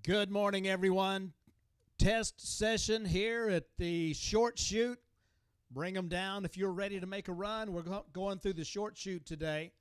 Good morning, everyone. Test session here at the short chute. Bring them down if you're ready to make a run. We're going through the short chute today.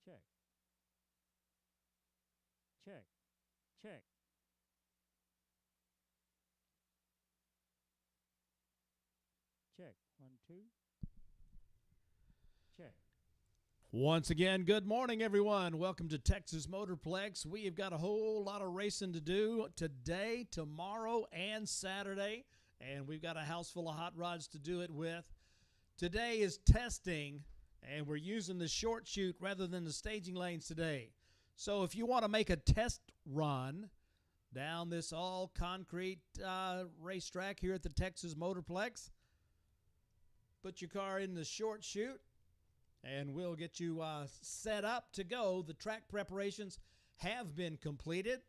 Check, check, check, check. 1, 2. Check. Once again, good morning, everyone. Welcome to Texas Motorplex. We have got a whole lot of racing to do today, tomorrow, and Saturday. And we've got a house full of hot rods to do it with. Today is testing, and we're using the short chute rather than the staging lanes today. So if you want to make a test run down this all concrete racetrack here at the Texas Motorplex, put your car in the short chute and we'll get you set up to go. The track preparations have been completed.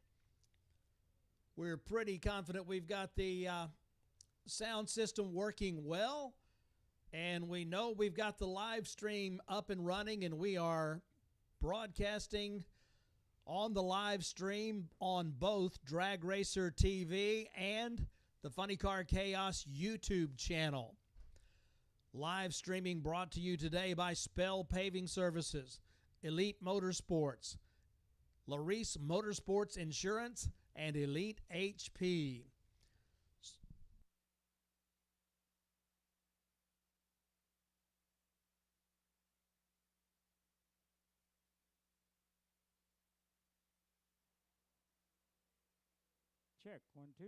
We're pretty confident we've got the sound system working well, and we know we've got the live stream up and running, and we are broadcasting on the live stream on both Drag Racer TV and the Funny Car Chaos YouTube channel. Live streaming brought to you today by Spell Paving Services, Elite Motorsports, Larice Motorsports Insurance, and Elite HP. Check. 1, 2.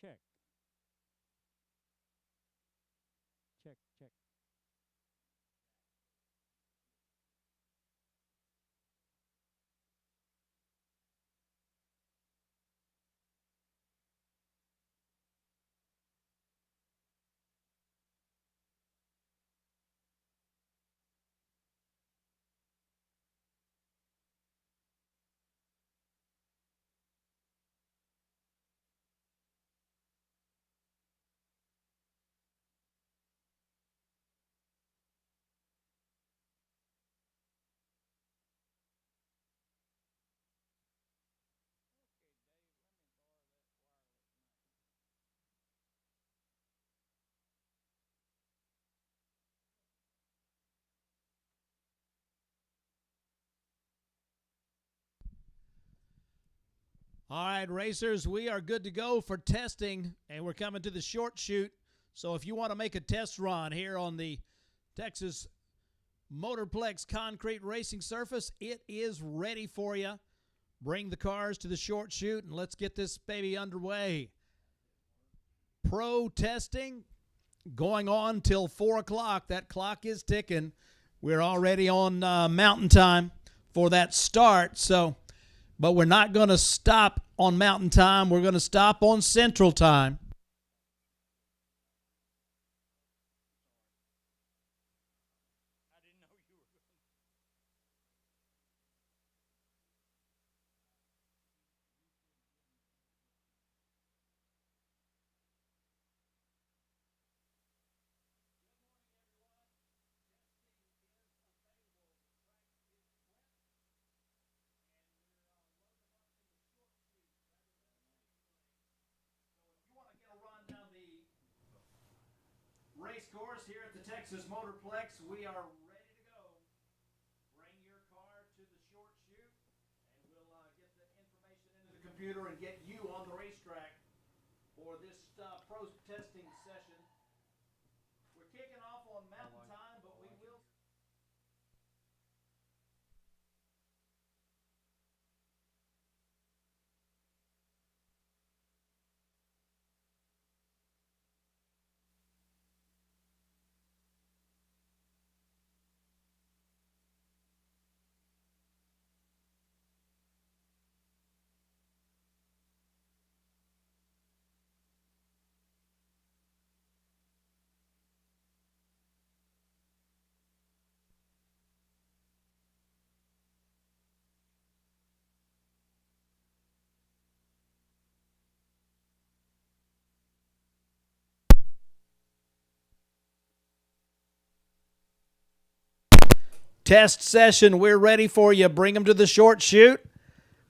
check. Check, check. All right, racers, we are good to go for testing, and we're coming to the short shoot. So if you want to make a test run here on the Texas Motorplex concrete racing surface, it is ready for you. Bring the cars to the short shoot, and let's get this baby underway. Pro testing going on till 4 o'clock. That clock is ticking. We're already on mountain time for that start, but we're not going to stop on mountain time. We're going to stop on central time. Race course here at the Texas Motorplex. We are ready to go. Bring your car to the short shoot, and we'll get the information into the computer and get you on the racetrack for this pro testing session. We're kicking off on mountain time, but we will. Test session, we're ready for you. Bring them to the short shoot,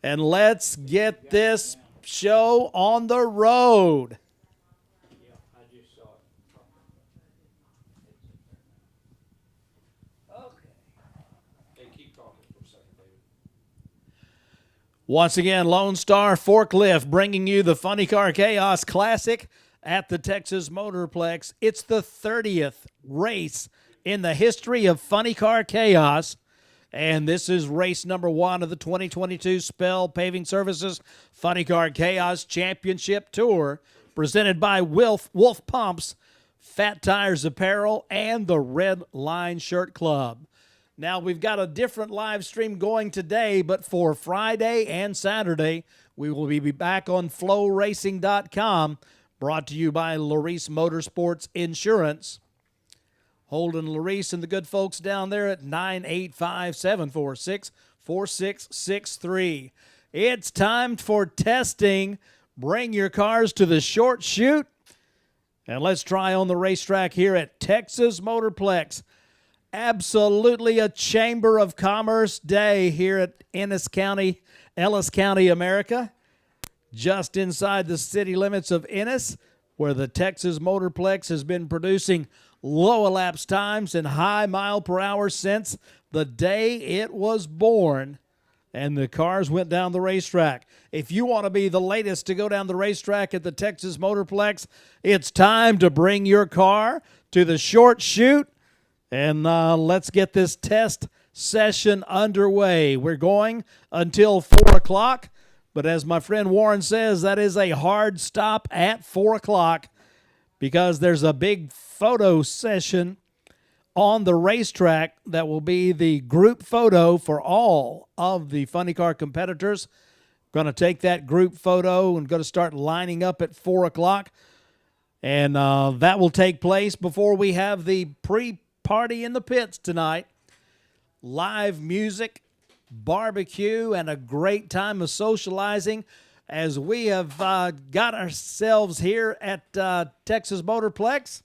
and let's get this show on the road. Yeah, I just saw it. Okay. Hey, keep talking for a second, David. Once again, Lone Star Forklift bringing you the Funny Car Chaos Classic at the Texas Motorplex. It's the 30th race in the history of Funny Car Chaos, and this is race number 1 of the 2022 Spell Paving Services Funny Car Chaos Championship Tour, presented by Wolf Pumps, Fat Tires Apparel, and the Red Line Shirt Club. Now, we've got a different live stream going today, but for Friday and Saturday, we will be back on flowracing.com, brought to you by Larice Motorsports Insurance. Holden Larice and the good folks down there at 985-746-4663. It's time for testing. Bring your cars to the short shoot, and let's try on the racetrack here at Texas Motorplex. Absolutely a Chamber of Commerce day here at Ellis County, America, just inside the city limits of Ennis, where the Texas Motorplex has been producing low elapsed times and high mile per hour since the day it was born, and the cars went down the racetrack. If you want to be the latest to go down the racetrack at the Texas Motorplex, it's time to bring your car to the short shoot, and let's get this test session underway. We're going until 4 o'clock. But as my friend Warren says, that is a hard stop at 4 o'clock because there's a big photo session on the racetrack that will be the group photo for all of the funny car competitors. Going to take that group photo and going to start lining up at 4 o'clock. And that will take place before we have the pre-party in the pits tonight. Live music, barbecue, and a great time of socializing as we have got ourselves here at Texas Motorplex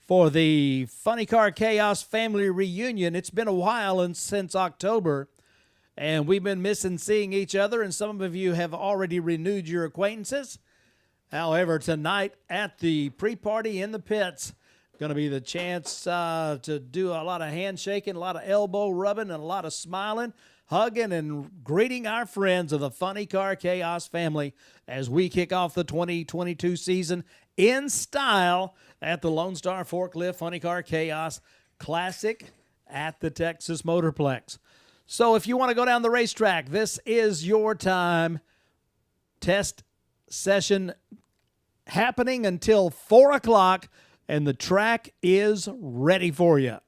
for the Funny Car Chaos family reunion. It's been a while since October, and we've been missing seeing each other, and some of you have already renewed your acquaintances. However, tonight at the pre-party in the pits, going to be the chance to do a lot of handshaking, a lot of elbow rubbing, and a lot of smiling, hugging, and greeting our friends of the Funny Car Chaos family as we kick off the 2022 season in style at the Lone Star Forklift Funny Car Chaos Classic at the Texas Motorplex. So if you want to go down the racetrack, this is your time. Test session happening until 4 o'clock, and the track is ready for you.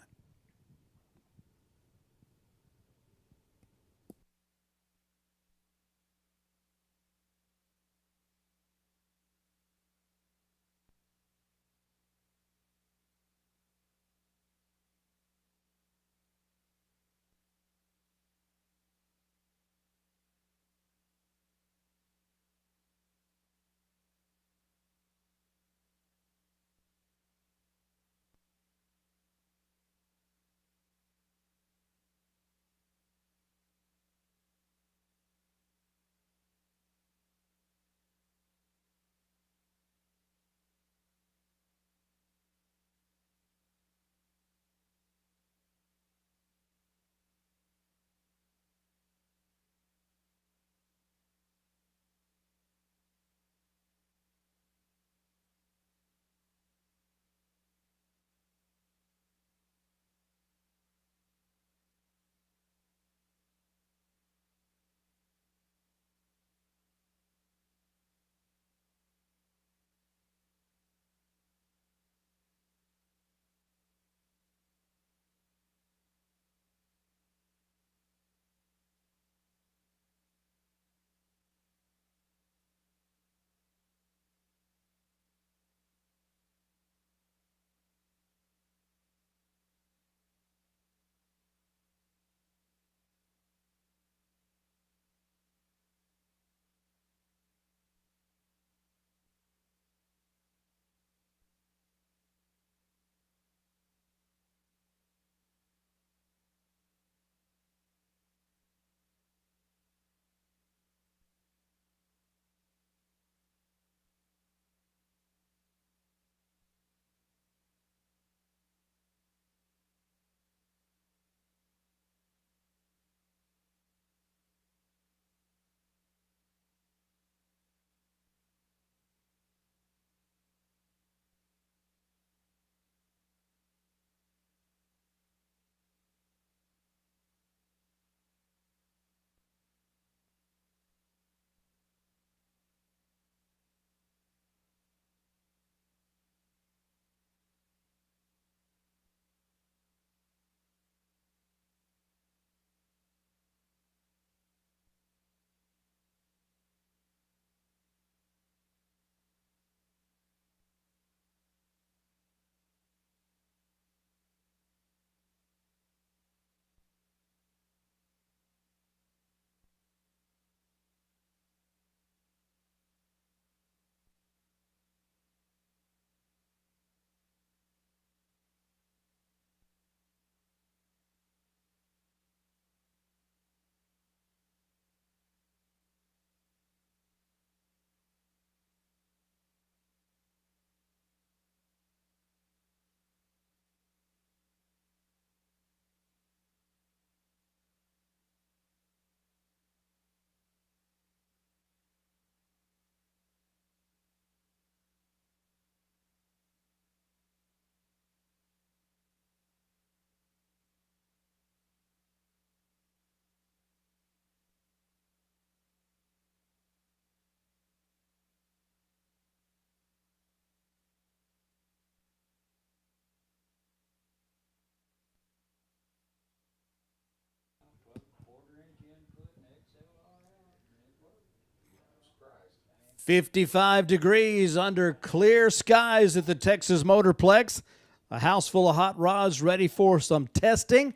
55 degrees under clear skies at the Texas Motorplex. A house full of hot rods ready for some testing.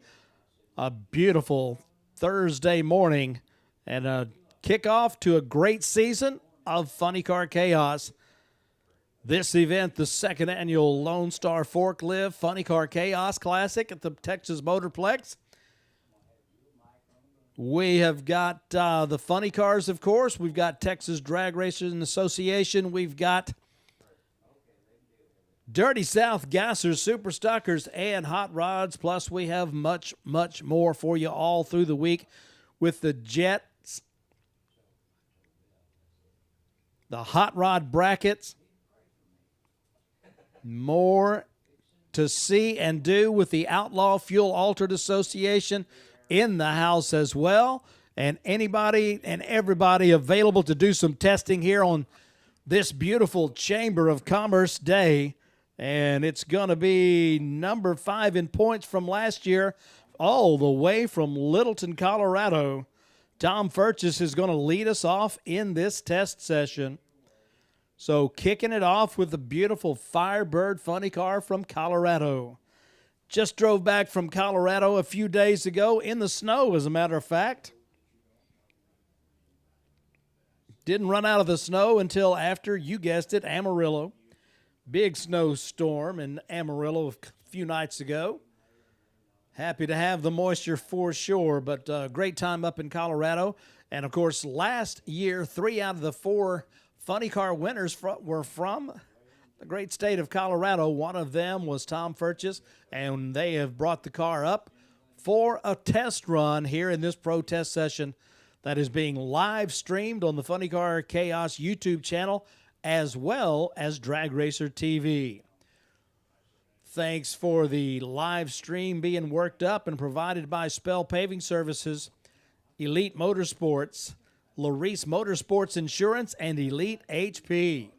A beautiful Thursday morning and a kickoff to a great season of Funny Car Chaos. This event, the second annual Lone Star Forklift Funny Car Chaos Classic at the Texas Motorplex. We have got the funny cars, of course. We've got Texas Drag Racers Association. We've got Dirty South Gassers, Super Stuckers, and Hot Rods. Plus, we have much, much more for you all through the week with the Jets, the Hot Rod brackets. More to see and do with the Outlaw Fuel Altered Association in the house as well. And anybody and everybody available to do some testing here on this beautiful Chamber of Commerce day. And it's going to be number 5 in points from last year, all the way from Littleton, Colorado. Tom Furchess is going to lead us off in this test session. So kicking it off with the beautiful Firebird funny car from Colorado. Just drove back from Colorado a few days ago in the snow, as a matter of fact. Didn't run out of the snow until after, you guessed it, Amarillo. Big snowstorm in Amarillo a few nights ago. Happy to have the moisture for sure, but great time up in Colorado. And, of course, last year, 3 out of the 4 funny car winners were from the great state of Colorado. One of them was Tom Furchess, and they have brought the car up for a test run here in this pro test session that is being live streamed on the Funny Car Chaos YouTube channel as well as Drag Racer TV. Thanks for the live stream being worked up and provided by Spell Paving Services, Elite Motorsports, Larice Motorsports Insurance, and Elite HP.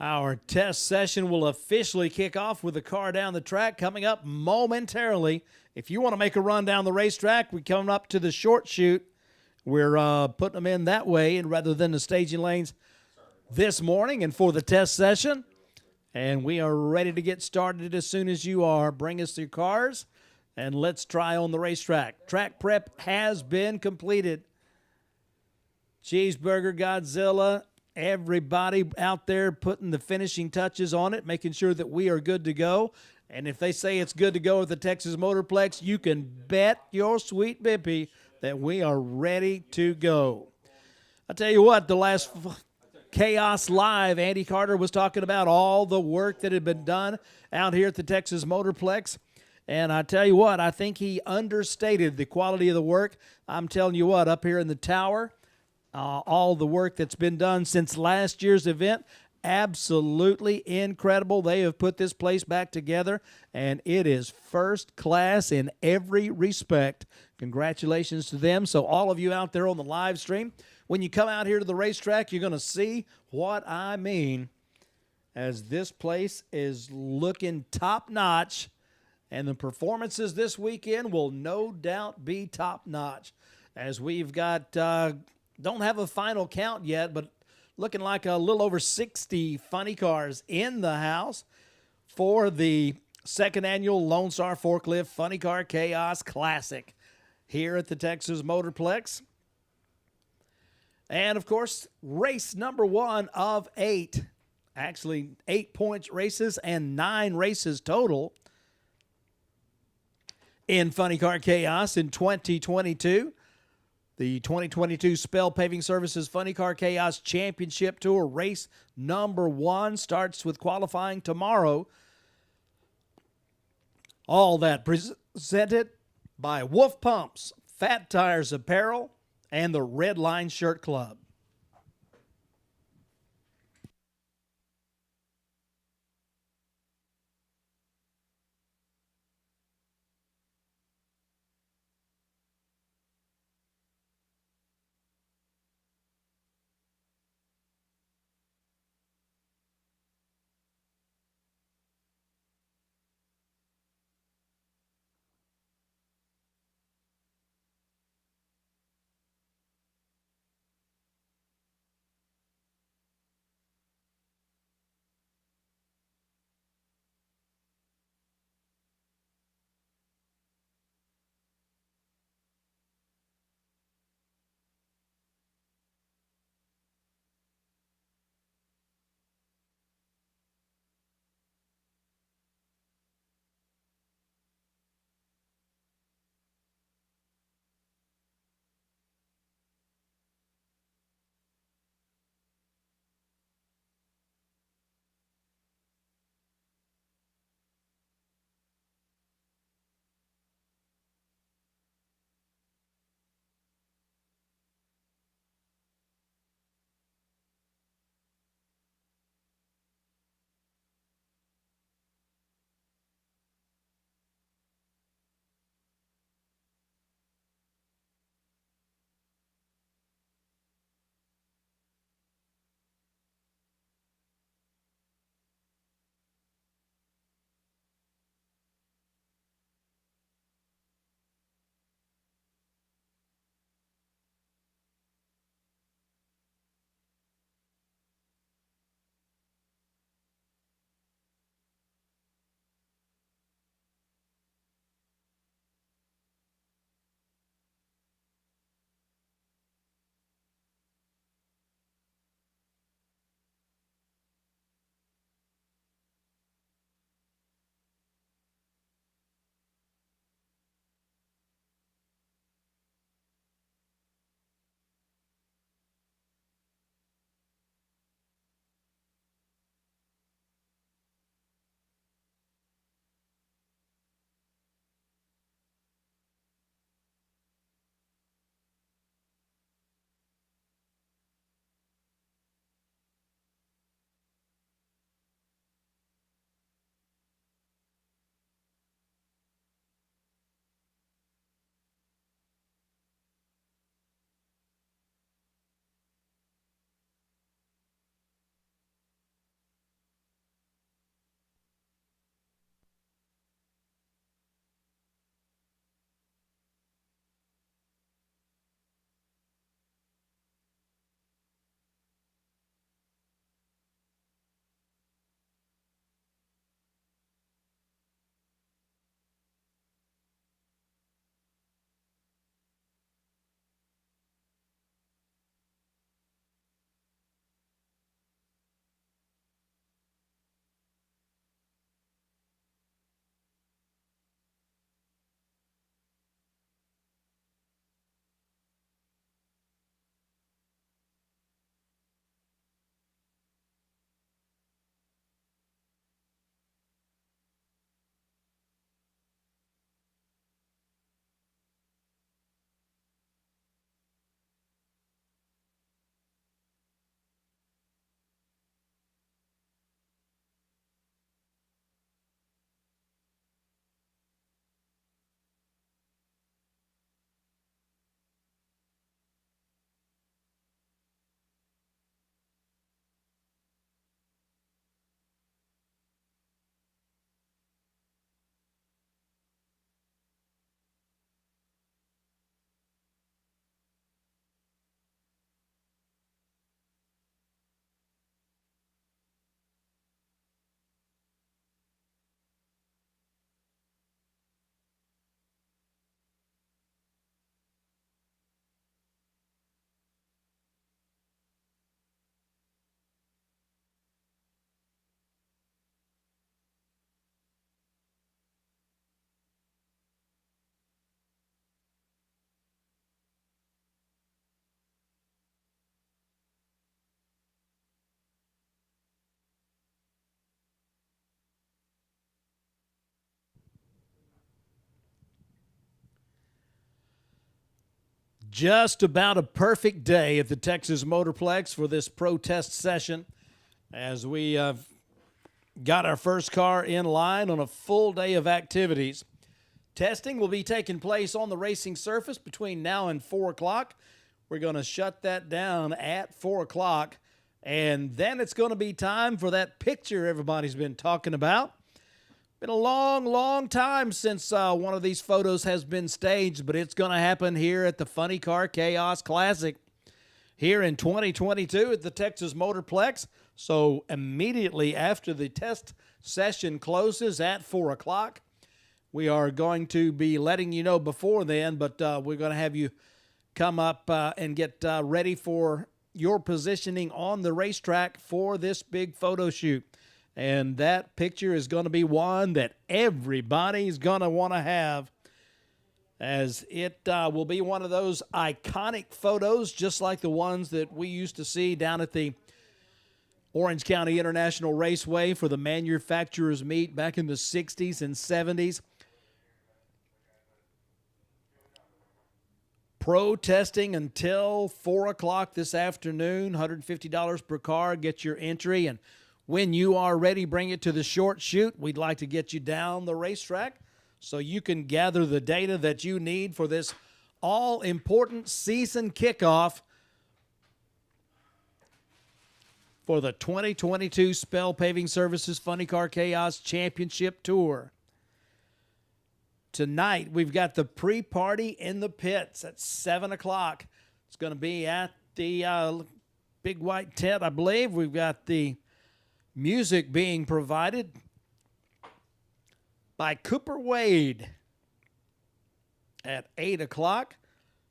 Our test session will officially kick off with the car down the track coming up momentarily. If you want to make a run down the racetrack, we come up to the short chute. We're putting them in that way and rather than the staging lanes this morning and for the test session. And we are ready to get started as soon as you are. Bring us your cars. And let's try on the racetrack. Track prep has been completed. Cheeseburger, Godzilla, everybody out there putting the finishing touches on it, making sure that we are good to go. And if they say it's good to go at the Texas Motorplex, you can bet your sweet bippy that we are ready to go. I'll tell you what, the last Chaos Live, Andy Carter was talking about all the work that had been done out here at the Texas Motorplex. And I tell you what, I think he understated the quality of the work. I'm telling you what, up here in the tower, all the work that's been done since last year's event, absolutely incredible. They have put this place back together, and it is first class in every respect. Congratulations to them. So all of you out there on the live stream, when you come out here to the racetrack, you're going to see what I mean, as this place is looking top-notch. And the performances this weekend will no doubt be top-notch, as we've got, don't have a final count yet, but looking like a little over 60 funny cars in the house for the second annual Lone Star Forklift Funny Car Chaos Classic here at the Texas Motorplex. And, of course, race number 1 of 8, actually 8 points races and 9 races total in Funny Car Chaos in 2022. The 2022 Spell Paving Services Funny Car Chaos Championship Tour race number 1 starts with qualifying tomorrow. All that presented by Wolf Pumps, Fat Tires Apparel, and the Red Line Shirt Club. Just about a perfect day at the Texas Motorplex for this protest session as we got our first car in line on a full day of activities. Testing will be taking place on the racing surface between now and 4 o'clock. We're going to shut that down at 4 o'clock, and then it's going to be time for that picture everybody's been talking about. Been a long, long time since one of these photos has been staged, but it's going to happen here at the Funny Car Chaos Classic here in 2022 at the Texas Motorplex. So immediately after the test session closes at 4 o'clock, we are going to be letting you know before then, but we're going to have you come up and get ready for your positioning on the racetrack for this big photo shoot. And that picture is going to be one that everybody's going to want to have, as it will be one of those iconic photos, just like the ones that we used to see down at the Orange County International Raceway for the manufacturers meet back in the 60s and 70s. Protesting until 4 o'clock this afternoon, $150 per car, get your entry, and when you are ready, bring it to the short shoot. We'd like to get you down the racetrack so you can gather the data that you need for this all-important season kickoff for the 2022 Spell Paving Services Funny Car Chaos Championship Tour. Tonight, we've got the pre-party in the pits at 7 o'clock. It's going to be at the Big White Tent, I believe. We've got the music being provided by Cooper Wade at 8 o'clock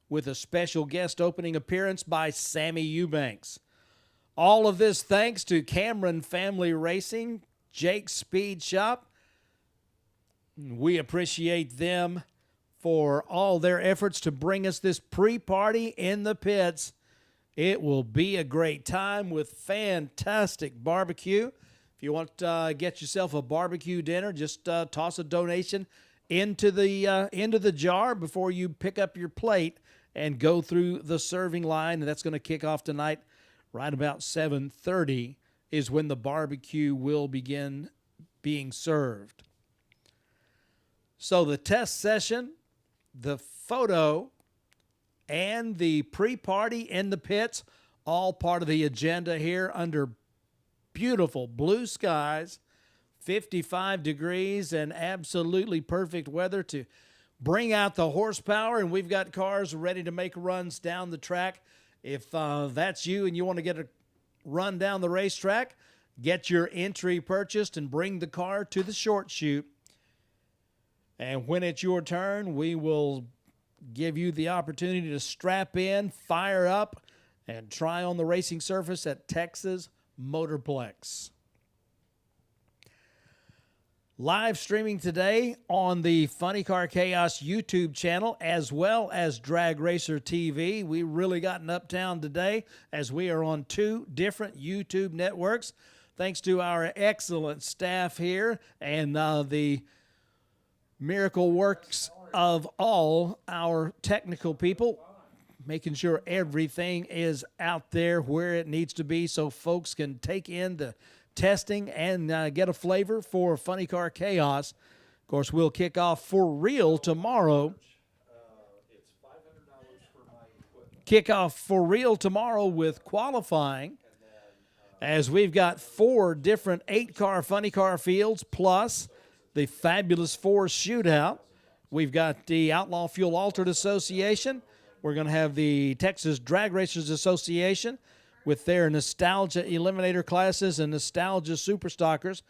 with a special guest opening appearance by Sammy Eubanks. All of this thanks to Cameron Family Racing, Jake's Speed Shop. We appreciate them for all their efforts to bring us this pre-party in the pits. It will be a great time with fantastic barbecue. If you want to get yourself a barbecue dinner, just toss a donation into the jar before you pick up your plate and go through the serving line. And that's going to kick off tonight right about 7:30 is when the barbecue will begin being served. So the test session, the photo, and the pre-party in the pits, all part of the agenda here under beautiful blue skies, 55 degrees, and absolutely perfect weather to bring out the horsepower. And we've got cars ready to make runs down the track. If that's you and you want to get a run down the racetrack, get your entry purchased and bring the car to the short shoot. And when it's your turn, we will give you the opportunity to strap in, fire up, and try on the racing surface at Texas Motorplex. Live streaming today on the Funny Car Chaos YouTube channel as well as Drag Racer TV. We really gotten uptown today as we are on 2 different YouTube networks. Thanks to our excellent staff here and the miracle works of all our technical people, making sure everything is out there where it needs to be so folks can take in the testing and get a flavor for Funny Car Chaos. Of course, we'll kick off for real tomorrow. It's $500 for my equipment. Kick off for real tomorrow with qualifying, as we've got 4 different 8-car Funny Car fields plus the Fabulous 4 shootout. We've got the Outlaw Fuel Altered Association. We're going to have the Texas Drag Racers Association with their Nostalgia Eliminator classes and Nostalgia Superstockers.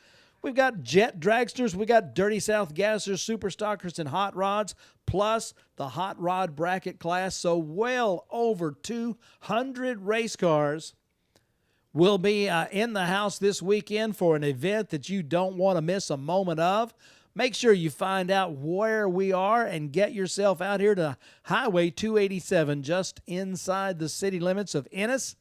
We've got Jet Dragsters. We got Dirty South Gassers, Superstockers, and Hot Rods, plus the Hot Rod Bracket class. So well over 200 race cars will be in the house this weekend for an event that you don't want to miss a moment of. Make sure you find out where we are and get yourself out here to Highway 287, just inside the city limits of Ennis,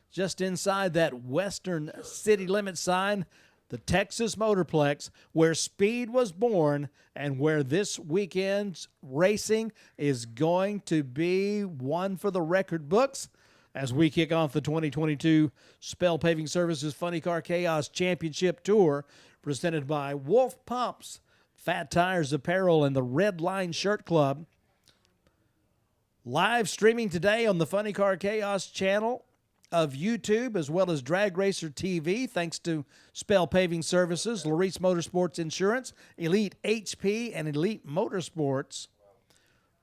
just inside that western city limit sign the Texas Motorplex, where speed was born and where this weekend's racing is going to be one for the record books as we kick off the 2022 Spell Paving Services Funny Car Chaos Championship Tour, presented by Wolf Pumps, Fat Tires Apparel, and the Red Line Shirt Club. Live streaming today on the Funny Car Chaos channel of YouTube, as well as Drag Racer TV, thanks to Spell Paving Services, Larice Motorsports Insurance, Elite HP, and Elite Motorsports.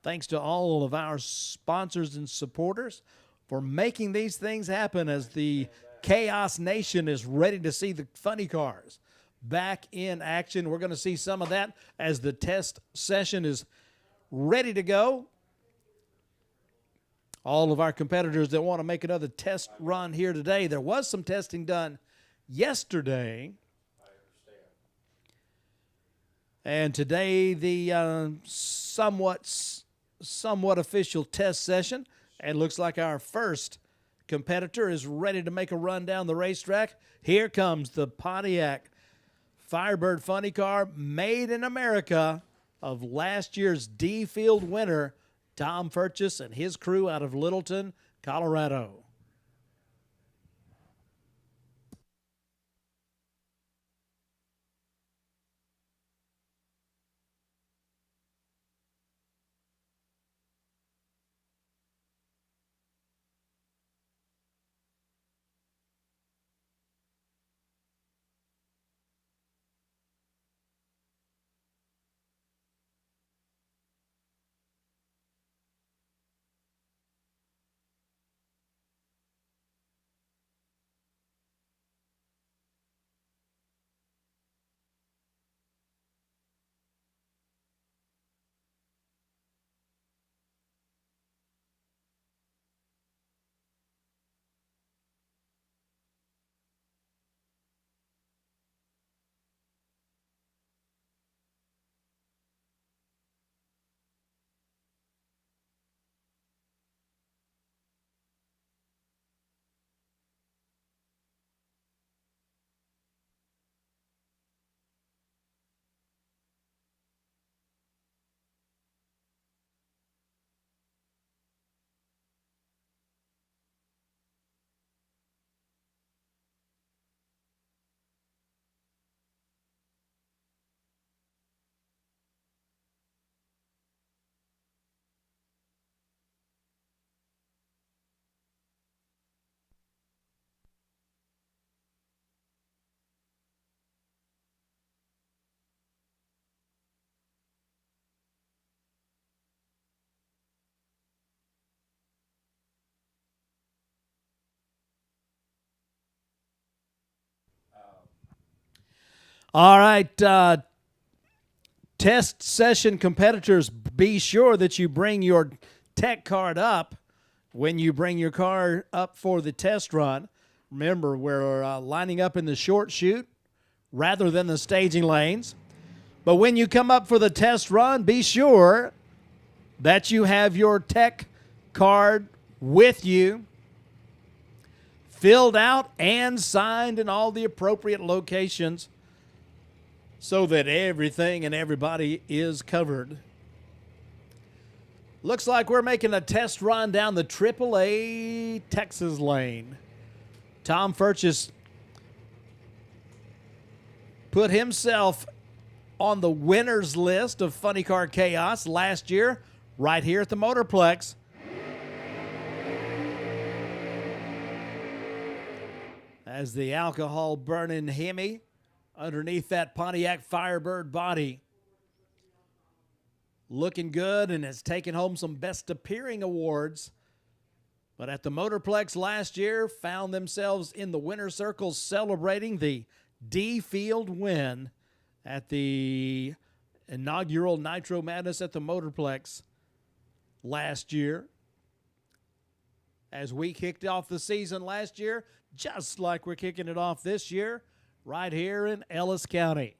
Thanks to all of our sponsors and supporters for making these things happen as the Chaos Nation is ready to see the funny cars back in action. We're going to see some of that as the test session is ready to go. All of our competitors that want to make another test run here today. There was some testing done yesterday. And today the somewhat official test session. And looks like our first competitor is ready to make a run down the racetrack. Here comes the Pontiac Firebird Funny Car, made in America, of last year's D-Field winner, Tom Furchess and his crew out of Littleton, Colorado. All right, test session competitors, be sure that you bring your tech card up when you bring your car up for the test run. Remember, we're lining up in the short chute rather than the staging lanes. But when you come up for the test run, be sure that you have your tech card with you, filled out and signed in all the appropriate locations, so that everything and everybody is covered. Looks like we're making a test run down the AAA Texas lane. Tom Furchess put himself on the winner's list of Funny Car Chaos last year right here at the Motorplex. As the alcohol burning Hemi underneath that Pontiac Firebird body, looking good and has taken home some Best Appearing awards. But at the Motorplex last year, found themselves in the winner's circle celebrating the D-Field win at the inaugural Nitro Madness at the Motorplex last year. As we kicked off the season last year, just like we're kicking it off this year, right here in Ellis County.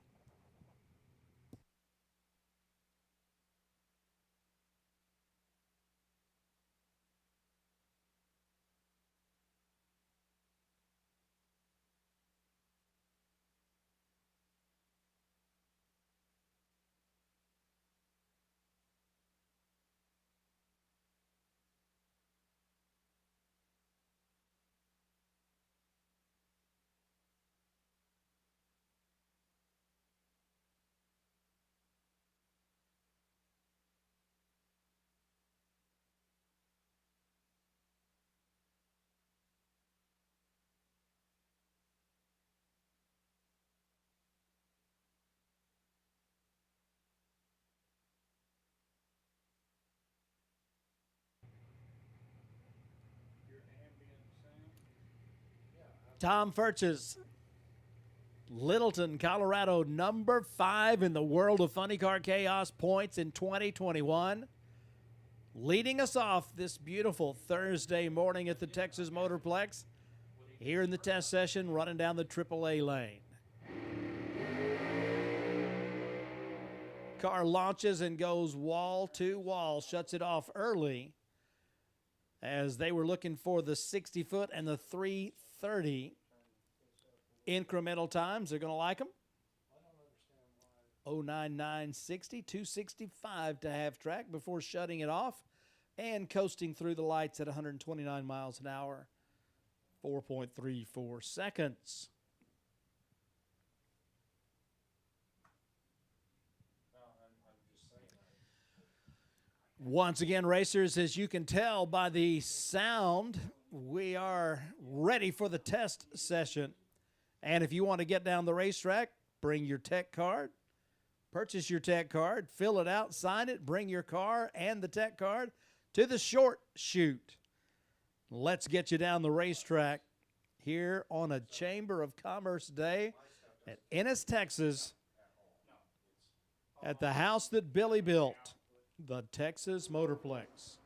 Tom Furches, Littleton, Colorado, number 5 in the world of funny car chaos points in 2021. Leading us off this beautiful Thursday morning at the Texas Motorplex, here in the test session, running down the AAA lane. Car launches and goes wall to wall, shuts it off early as they were looking for the 60-foot and the 330 incremental times. They're going to like them. 09960, 265 to half track before shutting it off and coasting through the lights at 129 miles an hour, 4.34 seconds. Once again, racers, as you can tell by the sound, we are ready for the test session. And if you want to get down the racetrack, bring your tech card, purchase your tech card, fill it out, sign it, bring your car and the tech card to the short shoot. Let's get you down the racetrack here on a Chamber of Commerce day at Ennis, Texas, at the house that Billy built, the Texas Motorplex.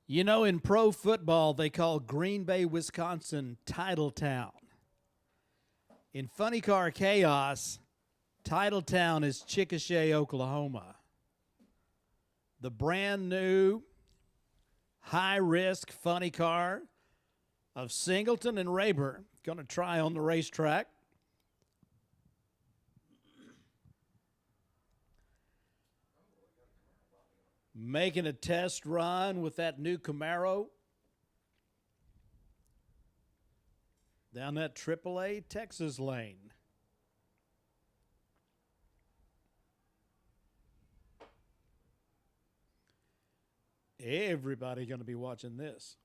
You know, in pro football, they call Green Bay, Wisconsin, Titletown. In Funny Car Chaos, Titletown is Chickasha, Oklahoma. The brand new high-risk funny car of Singleton and Rayburn going to try on the racetrack. Making a test run with that new Camaro down that AAA Texas lane. Everybody going to be watching this.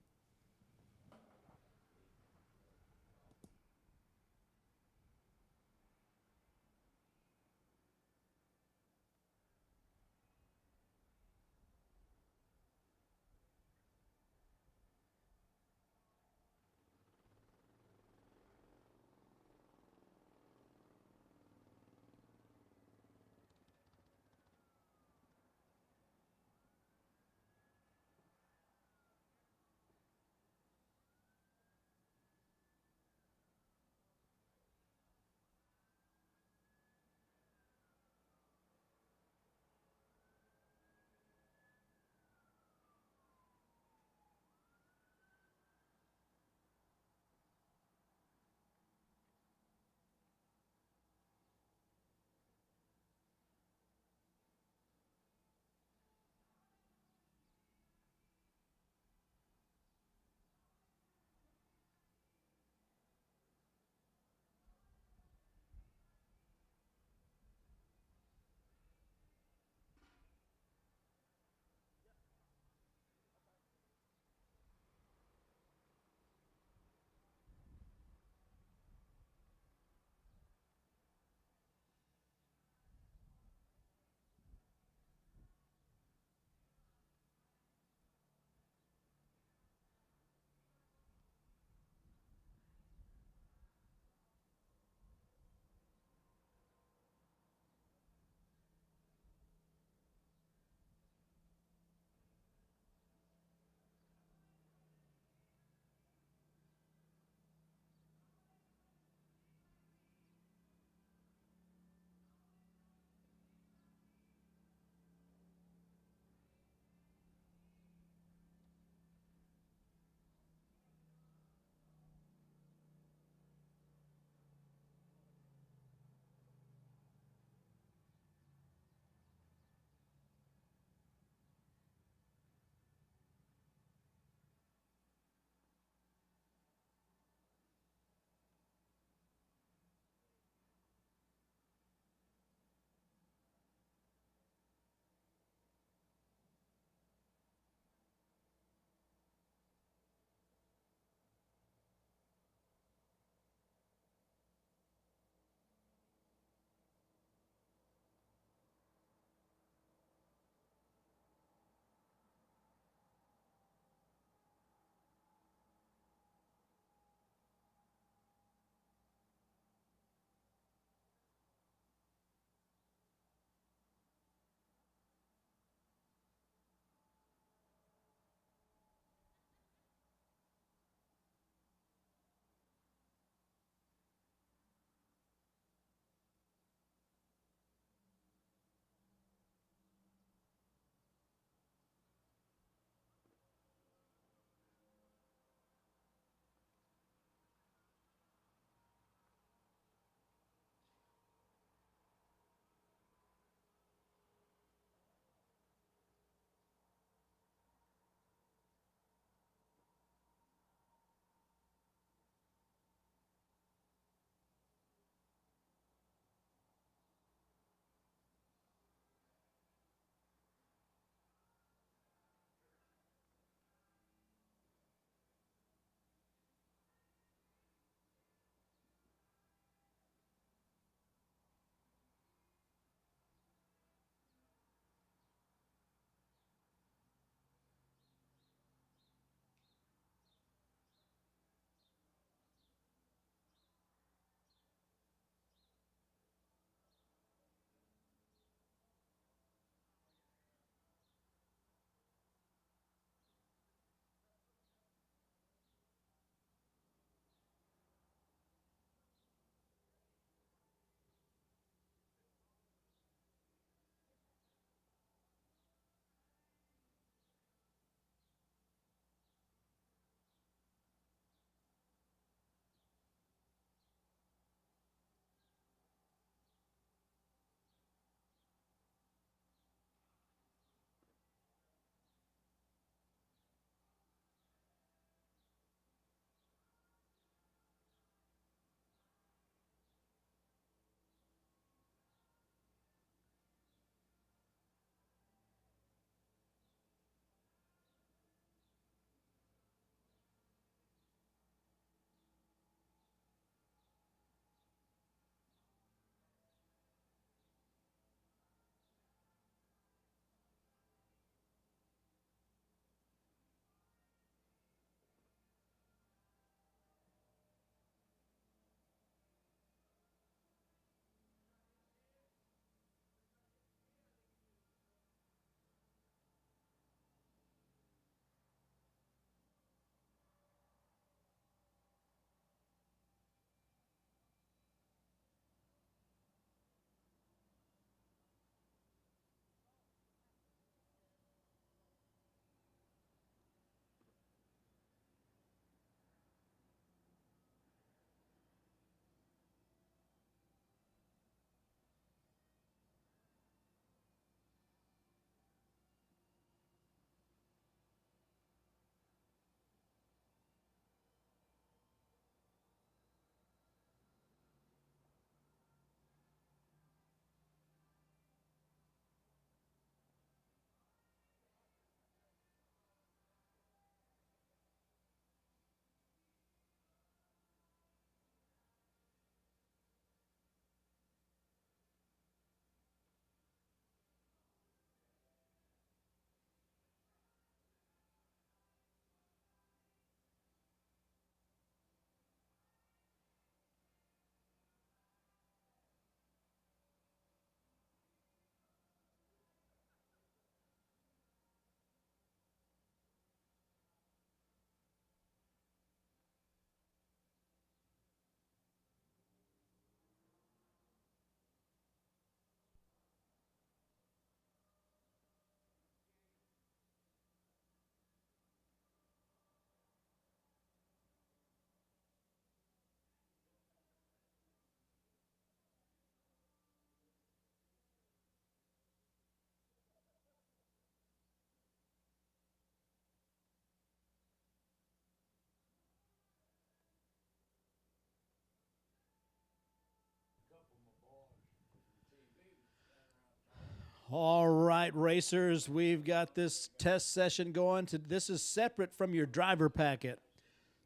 All right, racers, we've got this test session going. This is separate from your driver packet.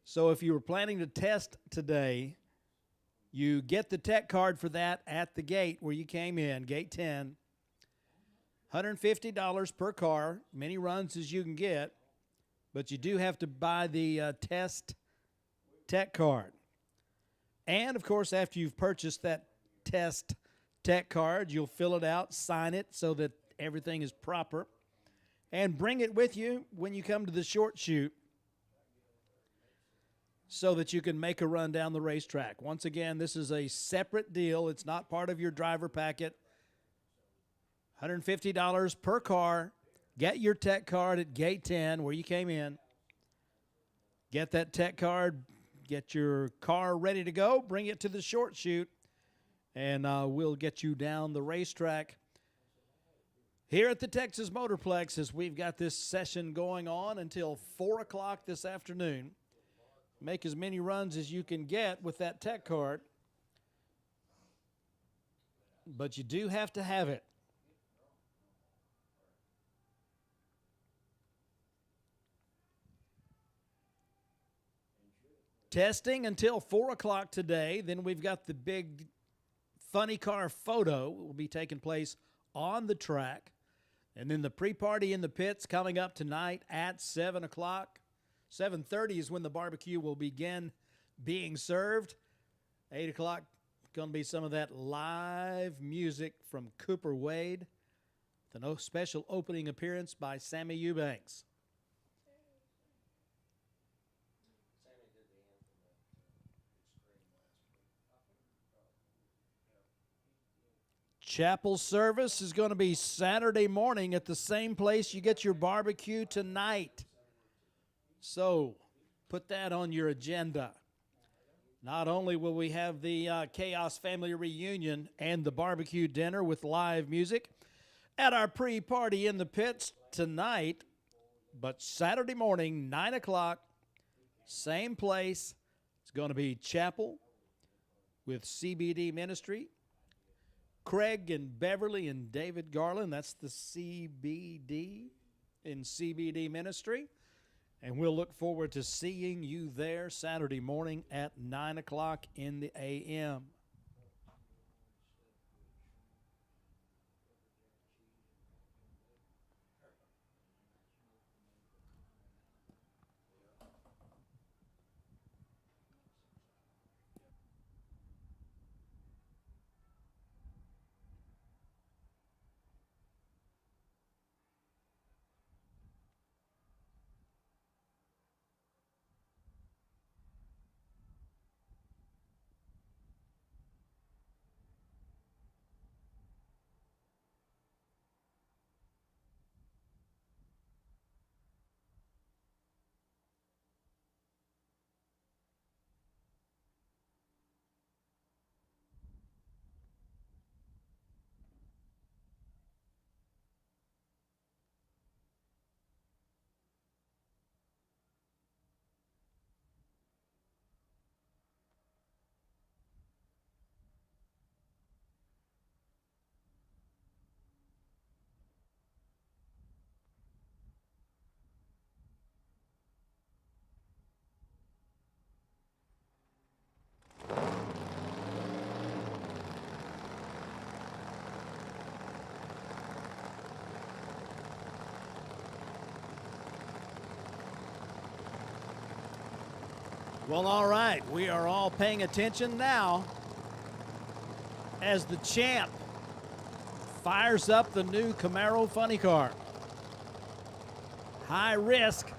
So if you were planning to test today, you get the tech card for that at the gate where you came in, gate 10. $150 per car, many runs as you can get, but you do have to buy the test tech card. And, of course, after you've purchased that test tech card, you'll fill it out, sign it so that everything is proper, and bring it with you when you come to the short chute so that you can make a run down the racetrack. Once again, this is a separate deal. It's not part of your driver packet. $150 per car. Get your tech card at gate 10 where you came in. Get that tech card. Get your car ready to go. Bring it to the short chute, and we'll get you down the racetrack. Here at the Texas Motorplex, as we've got this session going on until 4 o'clock this afternoon. Make as many runs as you can get with that tech card, but you do have to have it. Testing until 4 o'clock today. Then we've got the big funny car photo will be taking place on the track. And then the pre-party in the pits coming up tonight at 7 o'clock. 7:30 is when the barbecue will begin being served. 8 o'clock, going to be some of that live music from Cooper Wade. The special opening appearance by Sammy Eubanks. Chapel service is going to be Saturday morning at the same place you get your barbecue tonight. So put that on your agenda. Not only will we have the Chaos Family Reunion and the barbecue dinner with live music at our pre-party in the pits tonight, but Saturday morning, 9 o'clock, same place. It's going to be chapel with CBD Ministry. Craig and Beverly and David Garland, that's the CBD in CBD Ministry. And we'll look forward to seeing you there Saturday morning at 9 o'clock in the a.m. Well, all right, we are all paying attention now as the champ fires up the new Camaro funny car. High risk,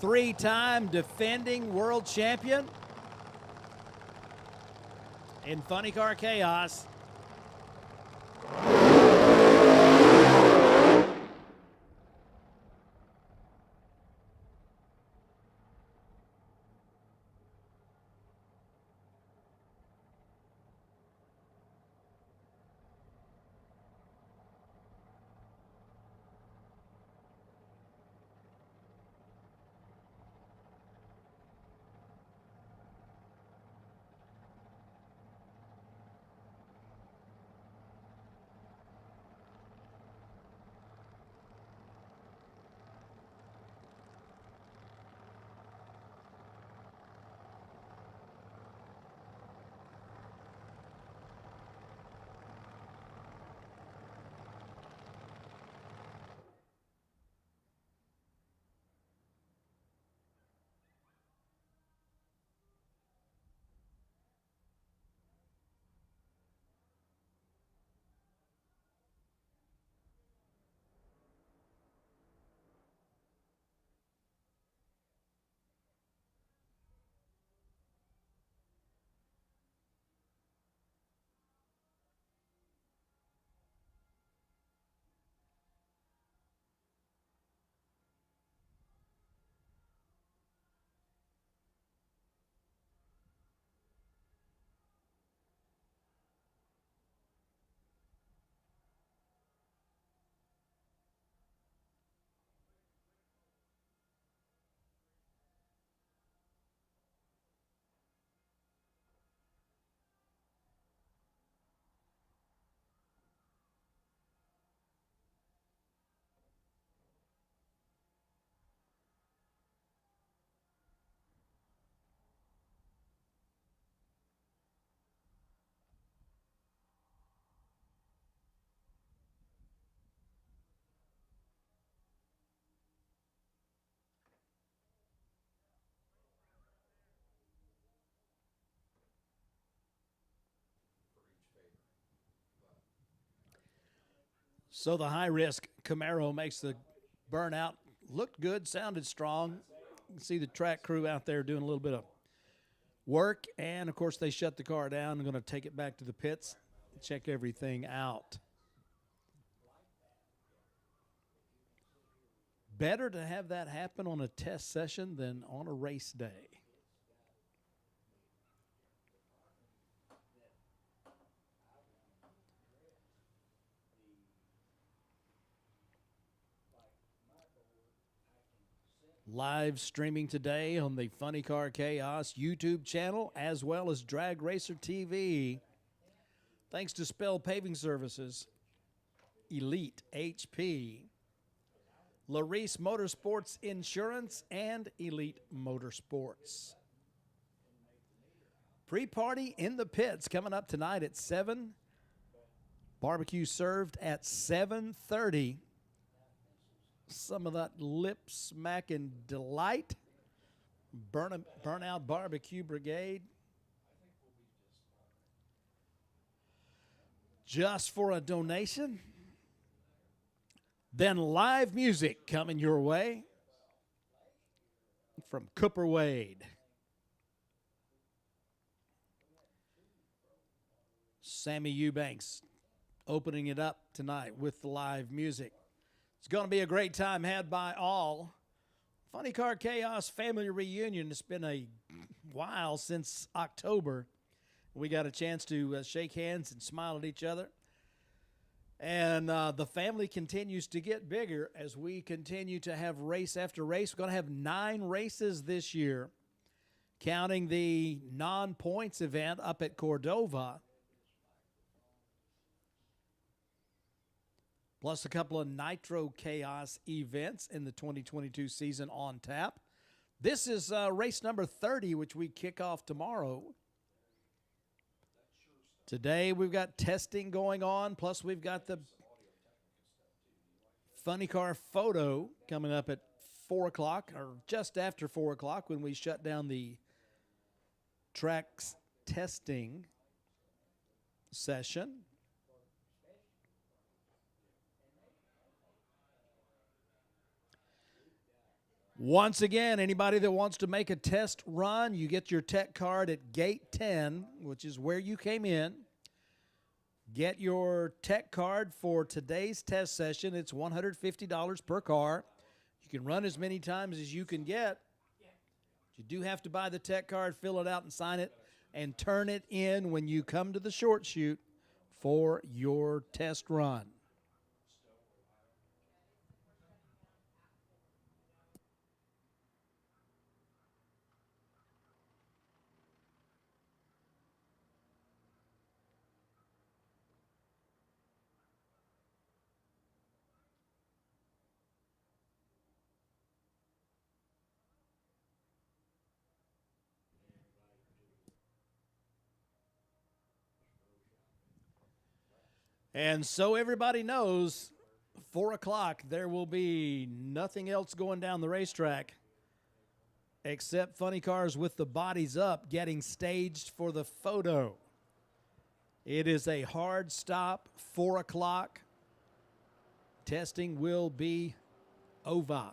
3-time defending world champion in funny car chaos. So the high-risk Camaro makes the burnout look good, sounded strong. You can see the track crew out there doing a little bit of work, and, of course, they shut the car down and going to take it back to the pits and check everything out. Better to have that happen on a test session than on a race day. Live streaming today on the Funny Car Chaos YouTube channel as well as Drag Racer TV. Thanks to Spell Paving Services, Elite HP, Larice Motorsports Insurance, and Elite Motorsports. Pre-party in the pits coming up tonight at 7. Barbecue served at 7:30. Some of that lip smacking delight. Burnout Barbecue Brigade. Just for a donation. Then live music coming your way from Cooper Wade. Sammy Eubanks opening it up tonight with the live music. It's going to be a great time had by all. Funny Car Chaos Family Reunion. It's been a while since October. We got a chance to shake hands and smile at each other. And the family continues to get bigger as we continue to have race after race. We're going to have 9 races this year, counting the non-points event up at Cordova. Plus a couple of Nitro Chaos events in the 2022 season on tap. This is race number 30, which we kick off tomorrow. Today we've got testing going on, plus we've got the Funny Car Photo coming up at 4 o'clock, or just after 4 o'clock when we shut down the tracks testing session. Once again, anybody that wants to make a test run, you get your tech card at Gate 10, which is where you came in. Get your tech card for today's test session. It's $150 per car. You can run as many times as you can get. You do have to buy the tech card, fill it out, and sign it, and turn it in when you come to the short shoot for your test run. And so everybody knows, 4 o'clock, there will be nothing else going down the racetrack except funny cars with the bodies up getting staged for the photo. It is a hard stop, 4 o'clock. Testing will be over.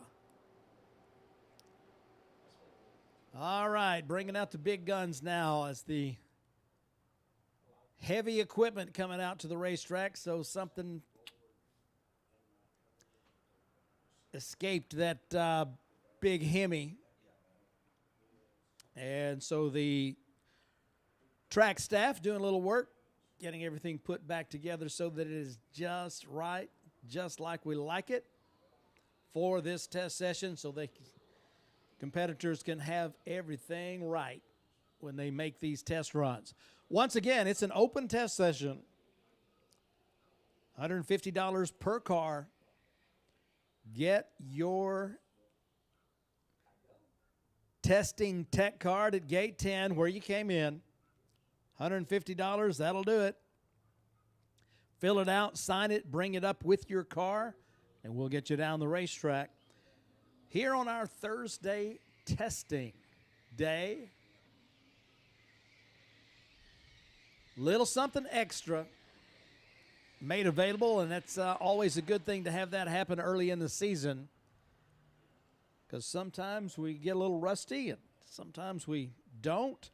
All right, bringing out the big guns now as the heavy equipment coming out to the racetrack, so something escaped that big Hemi. And so the track staff doing a little work, getting everything put back together so that it is just right, just like we like it for this test session, so competitors can have everything right when they make these test runs. Once again, it's an open test session. $150 per car. Get your testing tech card at Gate 10 where you came in. $150, that'll do it. Fill it out, sign it, bring it up with your car, and we'll get you down the racetrack. Here on our Thursday testing day, little something extra. made available, and that's always a good thing to have that happen early in the season, because sometimes we get a little rusty and sometimes we don't.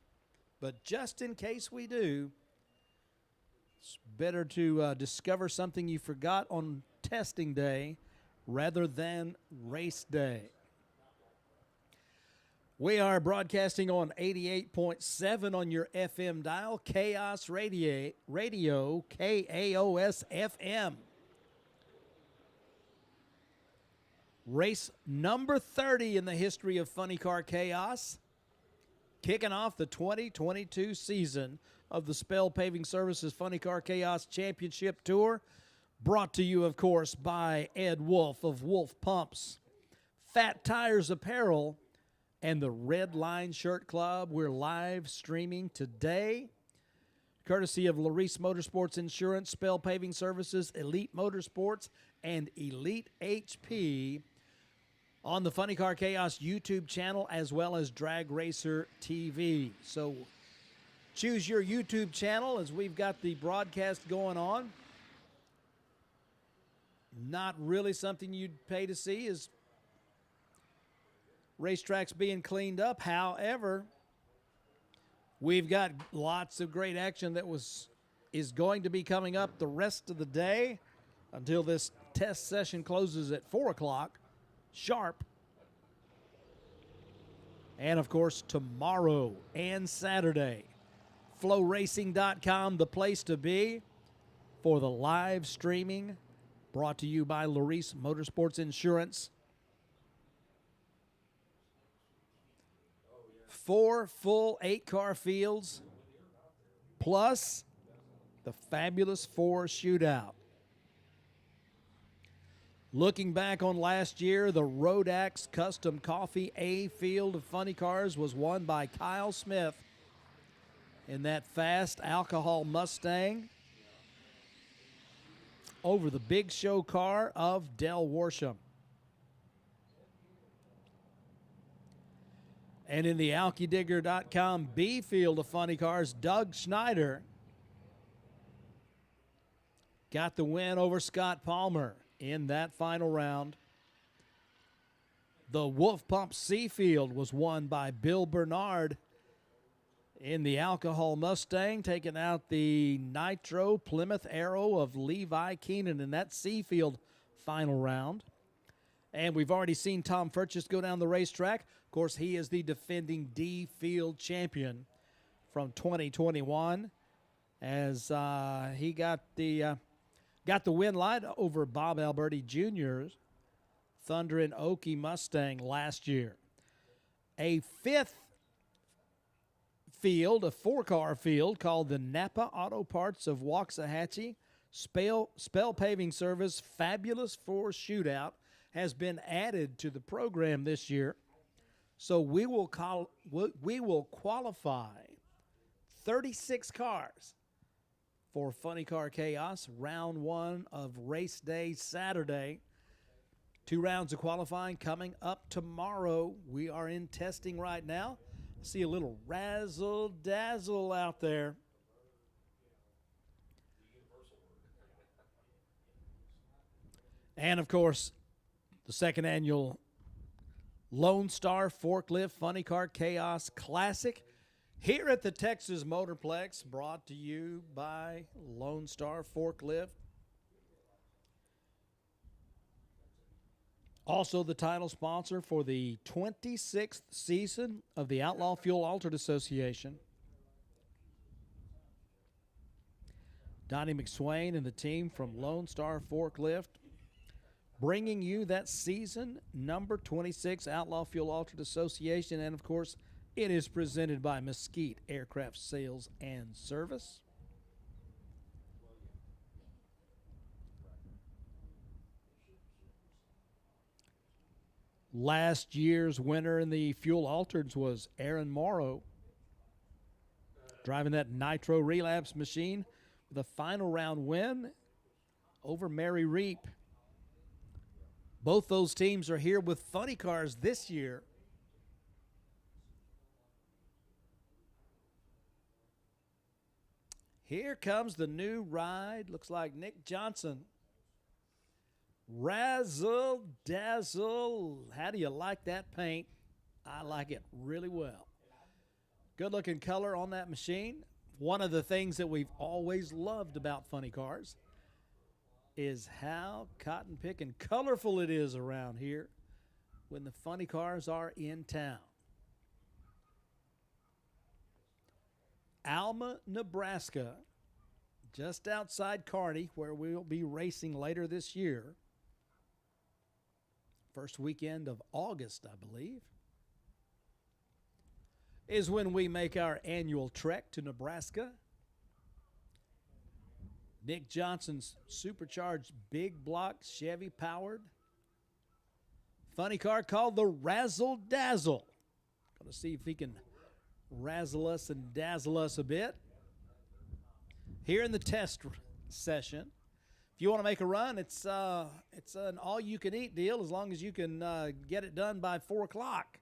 But just in case we do, it's better to discover something you forgot on testing day rather than race day. We are broadcasting on 88.7 on your FM dial, Chaos Radio, KAOS FM. Race number 30 in the history of Funny Car Chaos, kicking off the 2022 season of the Spell Paving Services Funny Car Chaos Championship Tour, brought to you, of course, by Ed Wolf of Wolf Pumps, Fat Tires Apparel, and the Red Line Shirt Club. We're live streaming today, courtesy of Larice Motorsports Insurance, Spell Paving Services, Elite Motorsports, and Elite HP on the Funny Car Chaos YouTube channel, as well as Drag Racer TV. So choose your YouTube channel as we've got the broadcast going on. Not really something you'd pay to see is racetracks being cleaned up. However, we've got lots of great action that is going to be coming up the rest of the day until this test session closes at 4 o'clock sharp. And, of course, tomorrow and Saturday, FlowRacing.com, the place to be for the live streaming, brought to you by Larice Motorsports Insurance. 4 full 8-car fields, plus the fabulous 4 shootout. Looking back on last year, the Rodax Custom Coffee A field of funny cars was won by Kyle Smith in that fast alcohol Mustang over the big show car of Del Worsham. And in the AlkyDigger.com B field of funny cars, Doug Schneider got the win over Scott Palmer in that final round. The Wolf Pump C field was won by Bill Bernard in the alcohol Mustang, taking out the Nitro Plymouth Arrow of Levi Keenan in that C field final round. And we've already seen Tom Furchess go down the racetrack. Of course, he is the defending D field champion from 2021, as he got the win light over Bob Alberti Jr.'s Thunder and Okie Mustang last year. A 5th field, a 4-car field called the Napa Auto Parts of Waxahachie Spell Paving Service Fabulous 4 Shootout has been added to the program this year. So we will qualify 36 cars for Funny Car Chaos, round 1 of race day Saturday. 2 rounds of qualifying coming up tomorrow. We are in testing right now. I see a little razzle-dazzle out there. And, of course, the 2nd annual Lone Star Forklift Funny Car Chaos Classic here at the Texas Motorplex, brought to you by Lone Star Forklift. Also the title sponsor for the 26th season of the Outlaw Fuel Altered Association. Donnie McSwain and the team from Lone Star Forklift, bringing you that season number 26 Outlaw Fuel Altered Association. And, of course, it is presented by Mesquite Aircraft Sales and Service. Last year's winner in the Fuel Altereds was Aaron Morrow, driving that Nitro Relapse machine with a final round win over Mary Reap. Both those teams are here with funny cars this year. Here comes the new ride. Looks like Nick Johnson. Razzle dazzle. How do you like that paint? I like it really well. Good looking color on that machine. One of the things that we've always loved about funny cars is how cotton picking colorful it is around here when the funny cars are in town. Alma, Nebraska, just outside Kearney, where we'll be racing later this year. First weekend of August, I believe, is when we make our annual trek to Nebraska. Nick Johnson's supercharged big block Chevy powered funny car called the Razzle Dazzle. Going to see if he can razzle us and dazzle us a bit here in the test session. If you want to make a run, it's an all-you-can-eat deal as long as you can get it done by 4 o'clock.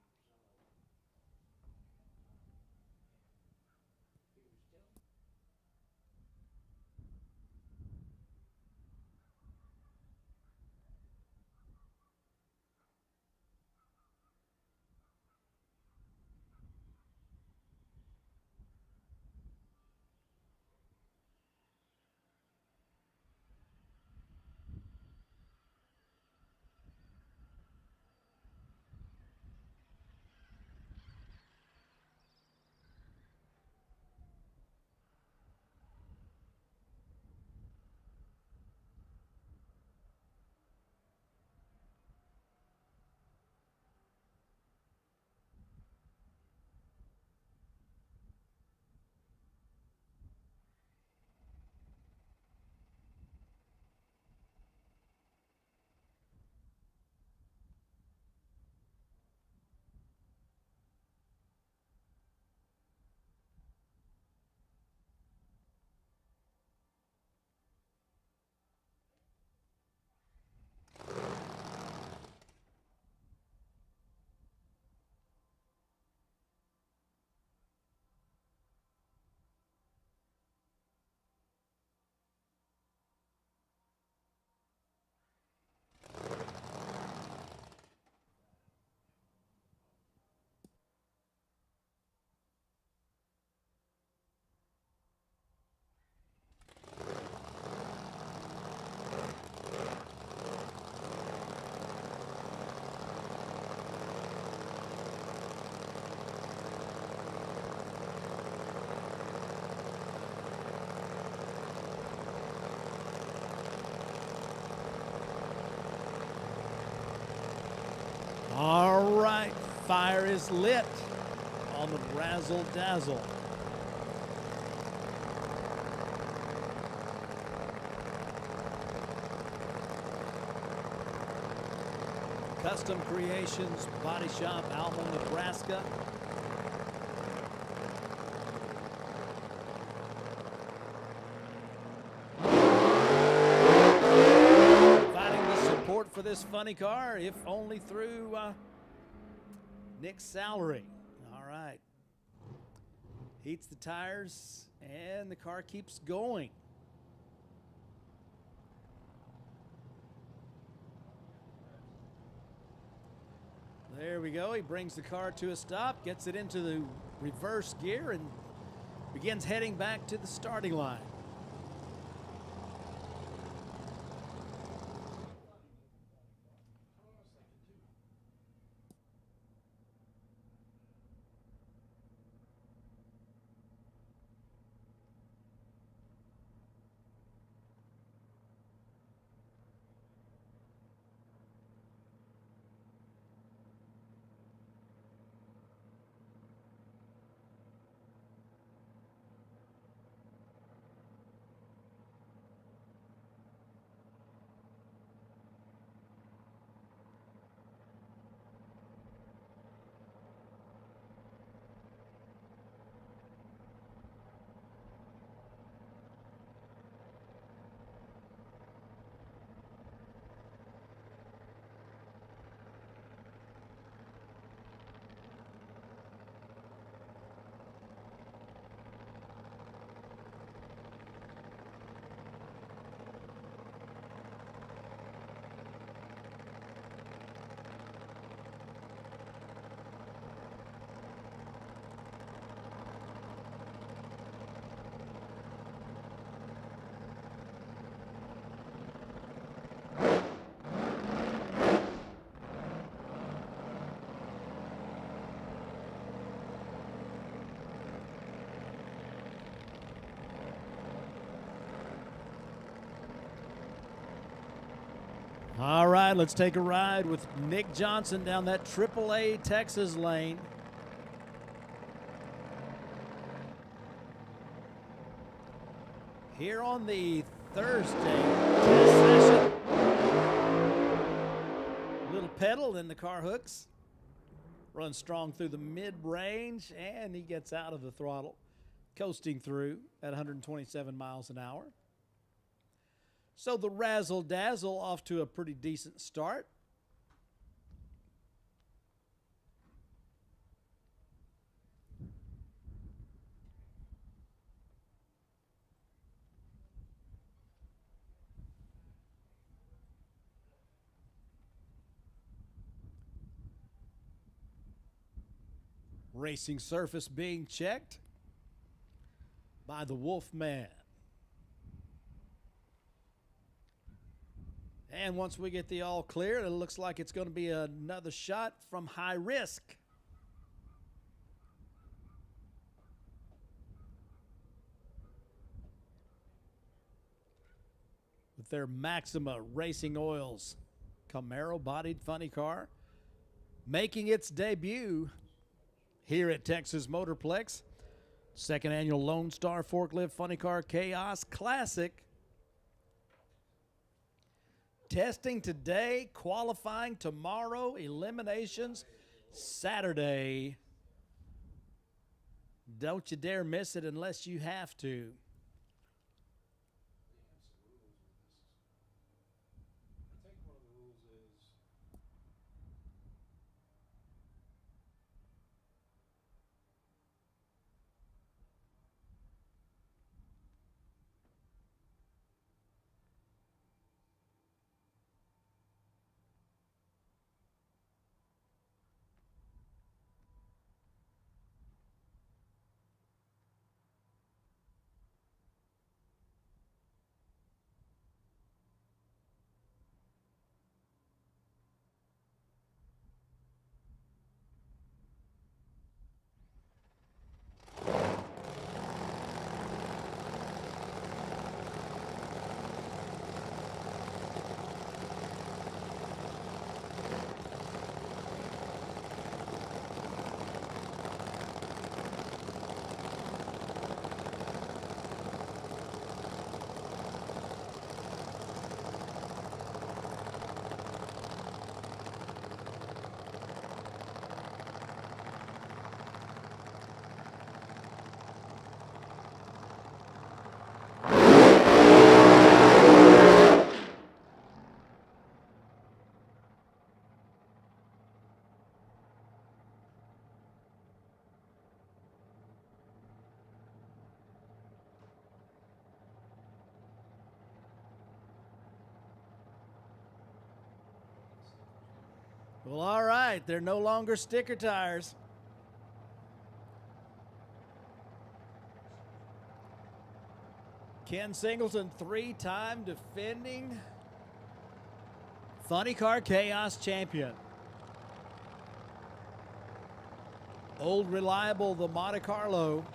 All right, fire is lit on the Razzle Dazzle. Custom Creations Body Shop, Alma, Nebraska. Providing the support for this funny car, if only through Nick's salary. All right. Heats the tires, and the car keeps going. There we go. He brings the car to a stop, gets it into the reverse gear, and begins heading back to the starting line. All right, let's take a ride with Nick Johnson down that AAA Texas lane. Here on the Thursday test session. Little pedal and the car hooks. Runs strong through the mid-range, and he gets out of the throttle, coasting through at 127 miles an hour. So the Razzle Dazzle off to a pretty decent start. Racing surface being checked by the Wolfman. And once we get the all clear, it looks like it's going to be another shot from high risk. With their Maxima Racing Oils Camaro-bodied funny car making its debut here at Texas Motorplex. Second annual Lone Star Forklift Funny Car Chaos Classic. Testing today, qualifying tomorrow, eliminations Saturday. Don't you dare miss it unless you have to. Well, all right, they're no longer sticker tires. Ken Singleton, three-time defending Funny Car Chaos champion. Old reliable, the Monte Carlo.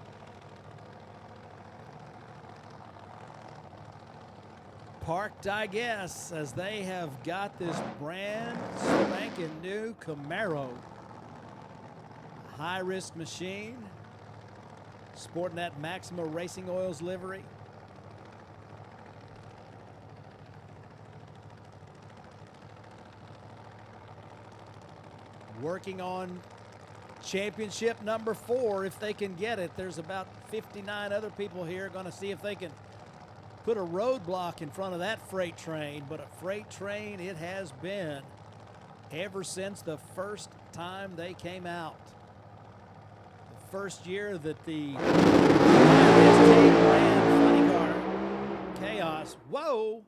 Parked, I guess, as they have got this brand spanking new Camaro. High-risk machine. Sporting that Maxima Racing Oils livery. Working on championship number 4 if they can get it. There's about 59 other people here going to see if they can put a roadblock in front of that freight train, but a freight train it has been ever since the first time they came out. The first year that the ran Funny Car Chaos. Whoa!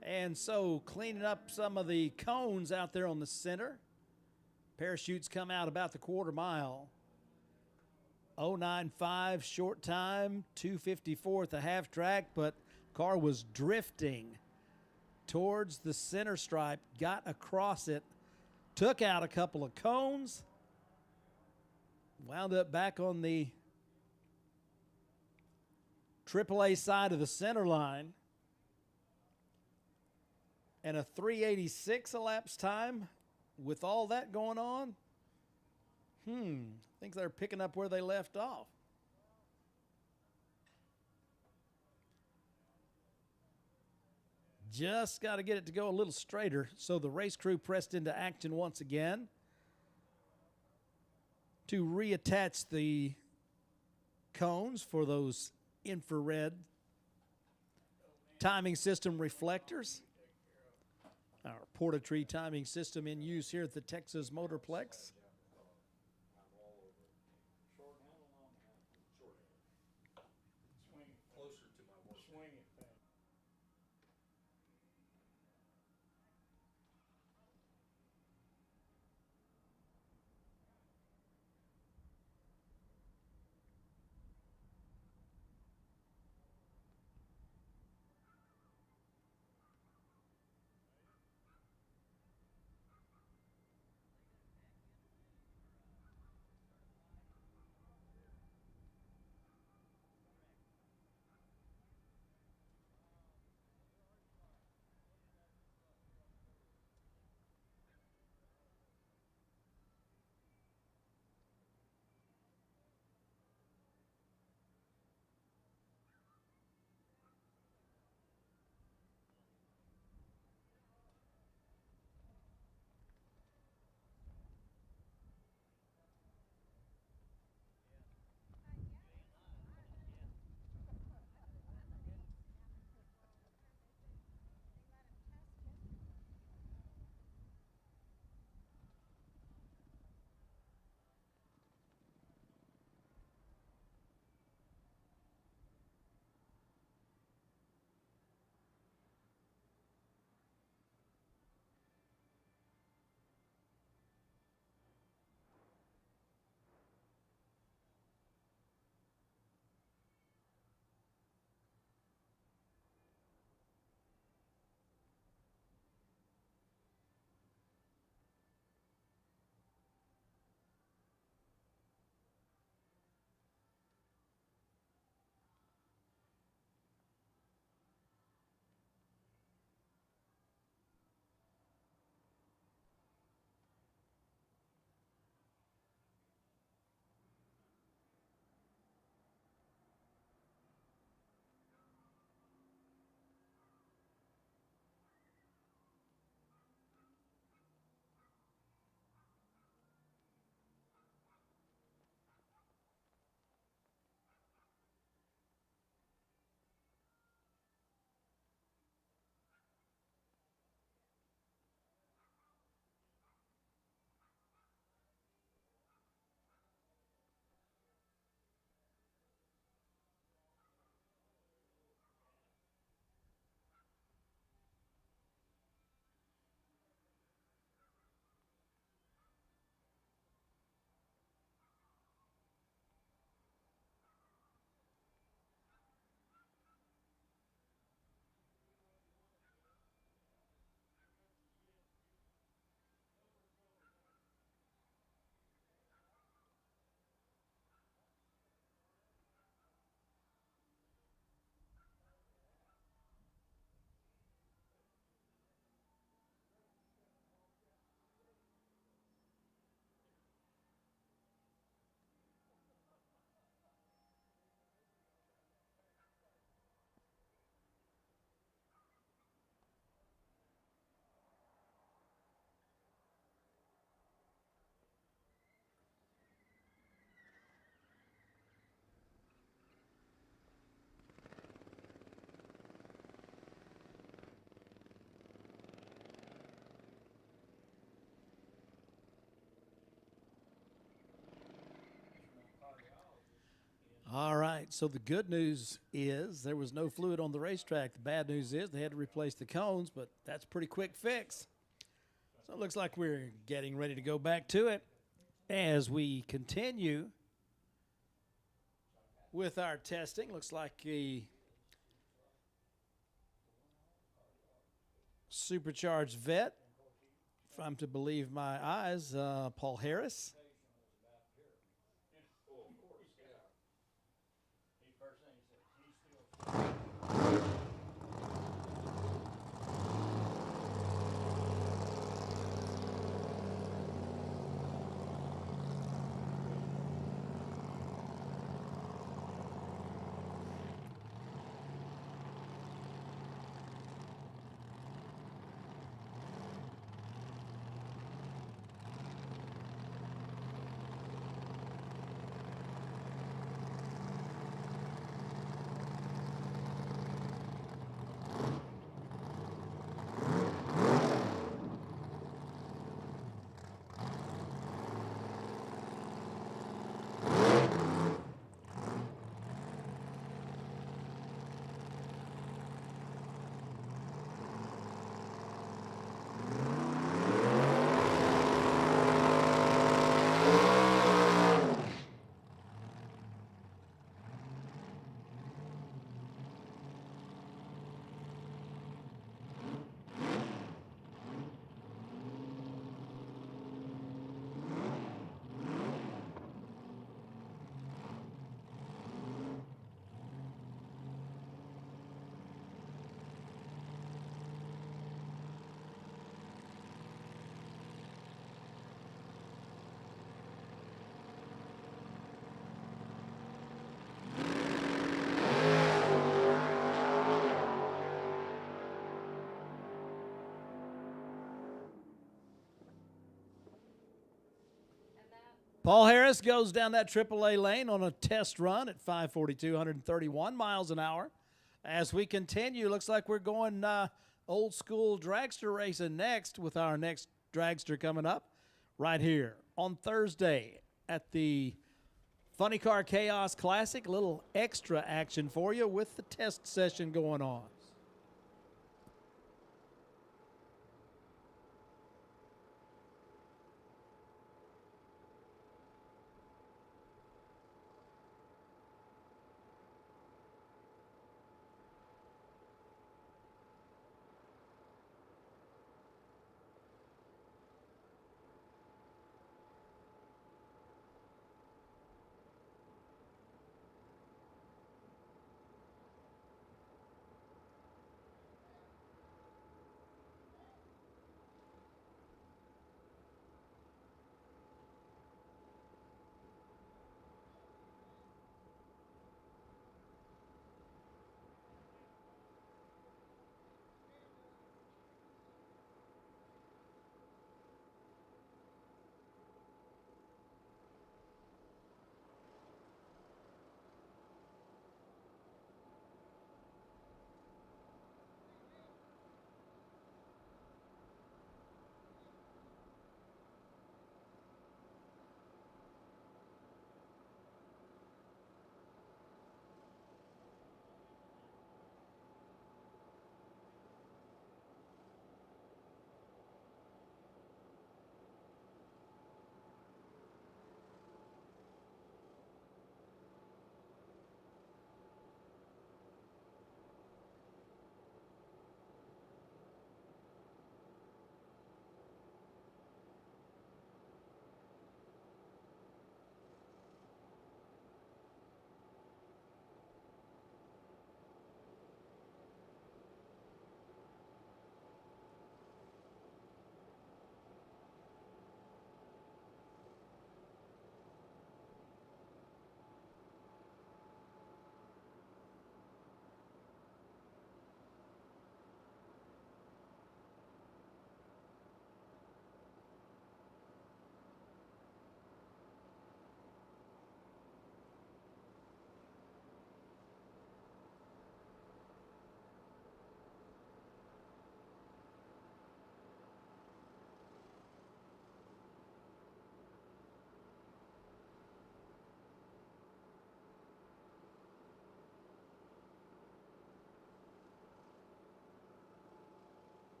And so cleaning up some of the cones out there on the center. Parachutes come out about the quarter mile. 0.95 short time, 2:54 at the half track, but car was drifting towards the center stripe, got across it, took out a couple of cones, wound up back on the AAA side of the center line. And a 386 elapsed time with all that going on? I think they're picking up where they left off. Just got to get it to go a little straighter. So the race crew pressed into action once again to reattach the cones for those infrared timing system reflectors. Our Porta-Tree timing system in use here at the Texas Motorplex. Closer to my work. Swing it back. All right, so the good news is there was no fluid on the racetrack. The bad news is they had to replace the cones, but that's a pretty quick fix. So it looks like we're getting ready to go back to it as we continue with our testing. Looks like the supercharged vet, if I'm to believe my eyes, Paul Harris. Paul Harris goes down that AAA lane on a test run at 542, 131 miles an hour. As we continue, looks like we're going old school dragster racing next with our next dragster coming up right here on Thursday at the Funny Car Chaos Classic. A little extra action for you with the test session going on.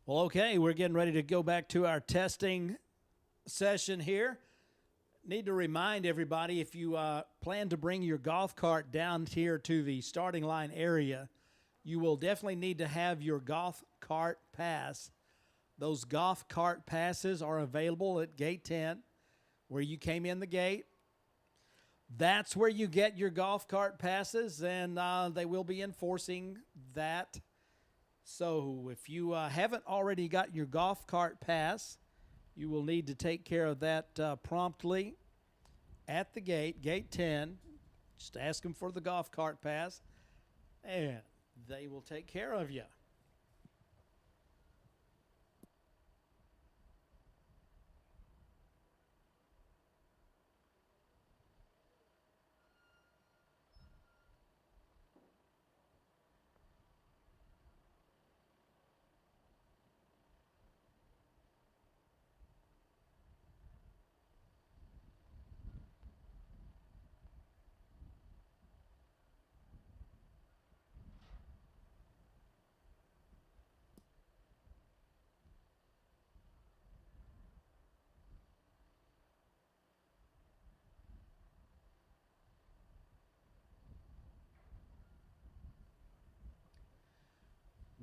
Well, okay, we're getting ready to go back to our testing session here. Need to remind everybody, if you plan to bring your golf cart down here to the starting line area, you will definitely need to have your golf cart pass. Those golf cart passes are available at gate 10, where you came in the gate. That's where you get your golf cart passes, and they will be enforcing that. So if you haven't already got your golf cart pass, you will need to take care of that promptly at the gate, gate 10. Just ask them for the golf cart pass, and they will take care of you.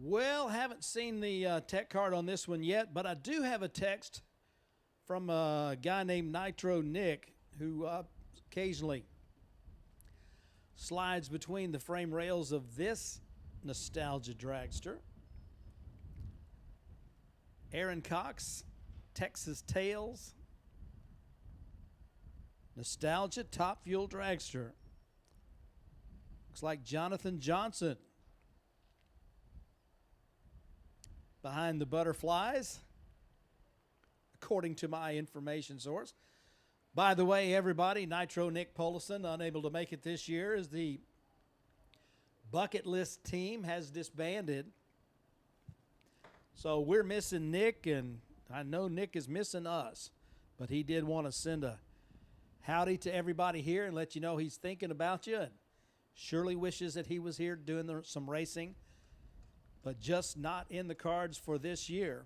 Well, haven't seen the tech card on this one yet, but I do have a text from a guy named Nitro Nick, who occasionally slides between the frame rails of this nostalgia dragster. Aaron Cox, Texas Tales, nostalgia top fuel dragster. Looks like Jonathan Johnson behind the butterflies, according to my information source. By the way, everybody, Nitro Nick Polison, unable to make it this year as the bucket list team has disbanded. So we're missing Nick, and I know Nick is missing us, but he did want to send a howdy to everybody here and let you know he's thinking about you and surely wishes that he was here doing some racing, but just not in the cards for this year.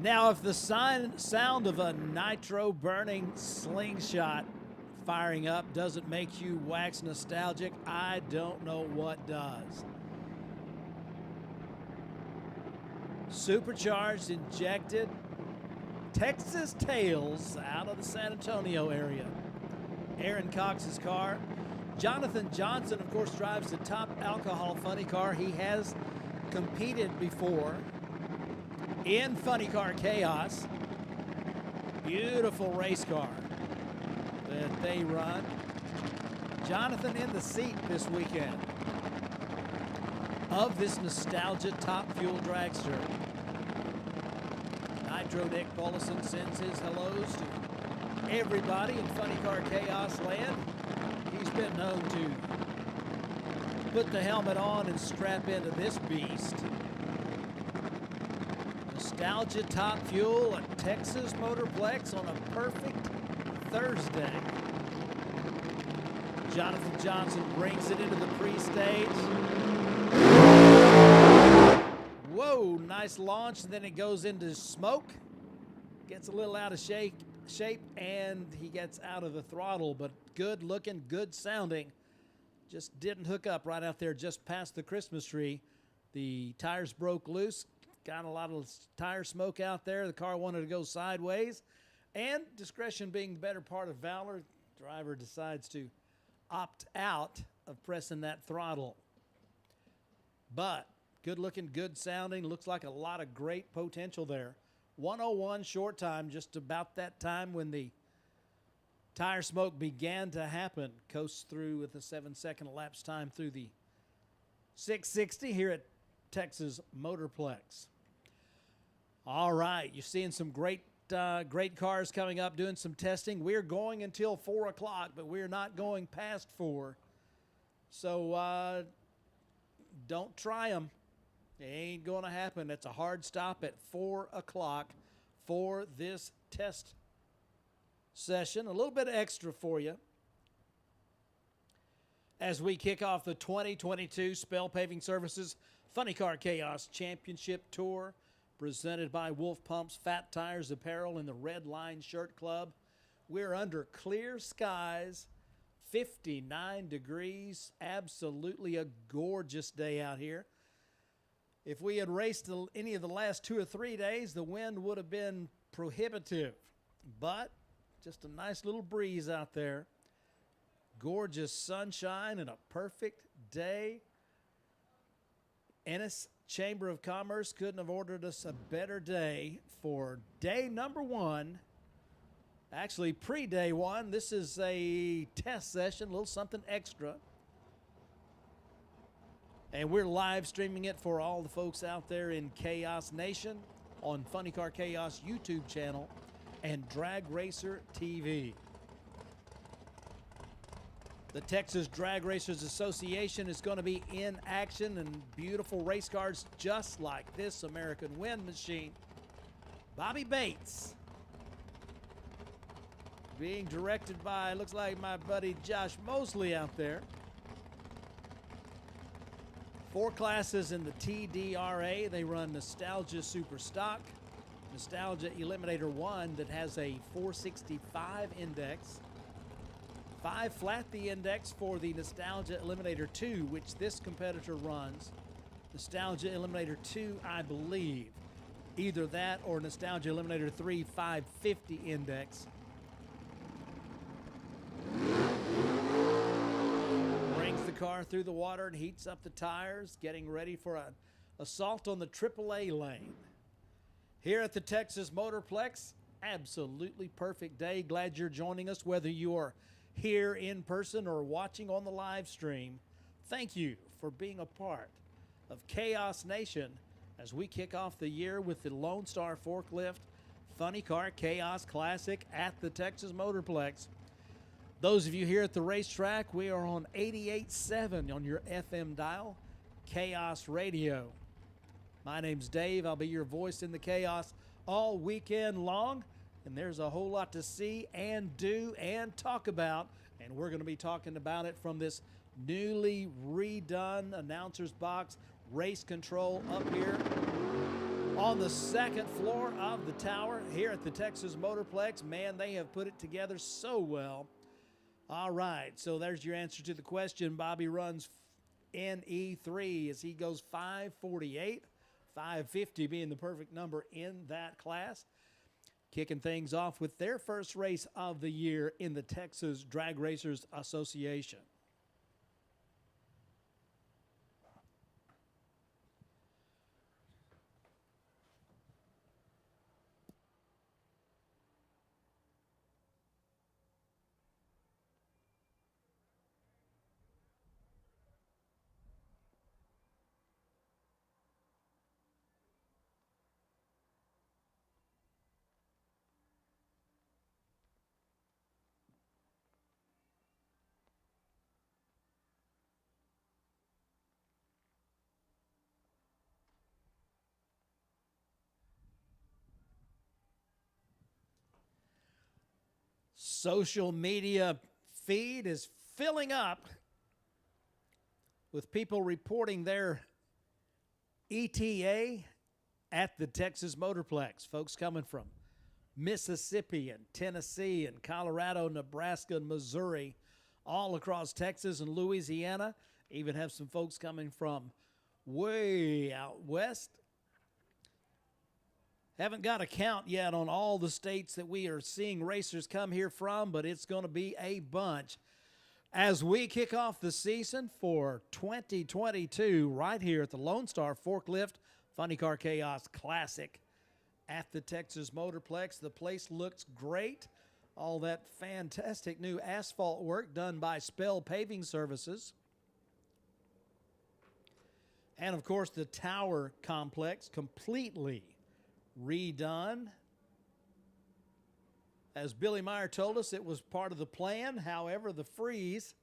Now, if the sound of a nitro burning slingshot firing up doesn't make you wax nostalgic, I don't know what does. Supercharged, injected Texas Tales out of the San Antonio area. Aaron Cox's car. Jonathan Johnson, of course, drives the top alcohol funny car. He has competed before in Funny Car Chaos. Beautiful race car that they run. Jonathan in the seat this weekend of this nostalgia top fuel dragster. Nitro Nick Polison sends his hellos to everybody in Funny Car Chaos land. He's been known to put the helmet on and strap into this beast. Nostalgia top fuel at Texas Motorplex on a perfect Thursday. Jonathan Johnson brings it into the pre-stage. Whoa, nice launch, and then it goes into smoke. gets a little out of shape, and he gets out of the throttle, but good looking, good sounding. Just didn't hook up right out there just past the Christmas tree. The tires broke loose, got a lot of tire smoke out there. The car wanted to go sideways, and discretion being the better part of valor, driver decides to opt out of pressing that throttle. But good looking, good sounding, looks like a lot of great potential there. 101 short time, just about that time when the tire smoke began to happen. Coasts through with a 7-second elapsed time through the 660 here at Texas Motorplex. All right, you're seeing some great cars coming up, doing some testing. We're going until 4 o'clock, but we're not going past 4. So don't try them. It ain't going to happen. It's a hard stop at 4 o'clock for this test session. A little bit extra for you as we kick off the 2022 Spell Paving Services Funny Car Chaos Championship Tour, presented by Wolf Pump's Fat Tires Apparel and the Red Line Shirt Club. We're under clear skies, 59 degrees, absolutely a gorgeous day out here. If we had raced any of the last 2 or 3 days, the wind would have been prohibitive, but just a nice little breeze out there. Gorgeous sunshine and a perfect day. Ennis Chamber of Commerce couldn't have ordered us a better day for day number 1. Actually, pre-day 1. This is a test session, a little something extra. And we're live streaming it for all the folks out there in Chaos Nation on Funny Car Chaos YouTube channel and Drag Racer TV. The Texas Drag Racers Association is going to be in action, and beautiful race cars just like this American Wind machine. Bobby Bates being directed by, looks like my buddy Josh Mosley out there. 4 classes in the TDRA. They run Nostalgia Super Stock, Nostalgia Eliminator 1 that has a 465 index, 5 flat the index for the Nostalgia Eliminator 2, which this competitor runs. Nostalgia Eliminator 2, I believe. Either that or Nostalgia Eliminator 3 550 index. Brings the car through the water and heats up the tires, getting ready for an assault on the AAA lane. Here at the Texas Motorplex, absolutely perfect day. Glad you're joining us, whether you are here in person or watching on the live stream. Thank you for being a part of Chaos Nation as we kick off the year with the Lone Star Forklift Funny Car Chaos Classic at the Texas Motorplex. Those of you here at the racetrack, we are on 88.7 on your FM dial, Chaos Radio. My name's Dave. I'll be your voice in the chaos all weekend long, and there's a whole lot to see and do and talk about, and we're going to be talking about it from this newly redone announcer's box race control up here on the 2nd floor of the tower here at the Texas Motorplex. Man, they have put it together so well. All right, so there's your answer to the question. Bobby runs NE3 as he goes 548, 550 being the perfect number in that class. Kicking things off with their first race of the year in the Texas Drag Racers Association. Social media feed is filling up with people reporting their ETA at the Texas Motorplex. Folks coming from Mississippi and Tennessee and Colorado, Nebraska and Missouri, all across Texas and Louisiana. Even have some folks coming from way out west. Haven't got a count yet on all the states that we are seeing racers come here from, but it's going to be a bunch as we kick off the season for 2022 right here at the Lone Star Forklift Funny Car Chaos Classic at the Texas Motorplex. The place looks great. All that fantastic new asphalt work done by Spell Paving Services. And, of course, the Tower Complex completely redone. As Billy Meyer told us, it was part of the plan. However, the freeze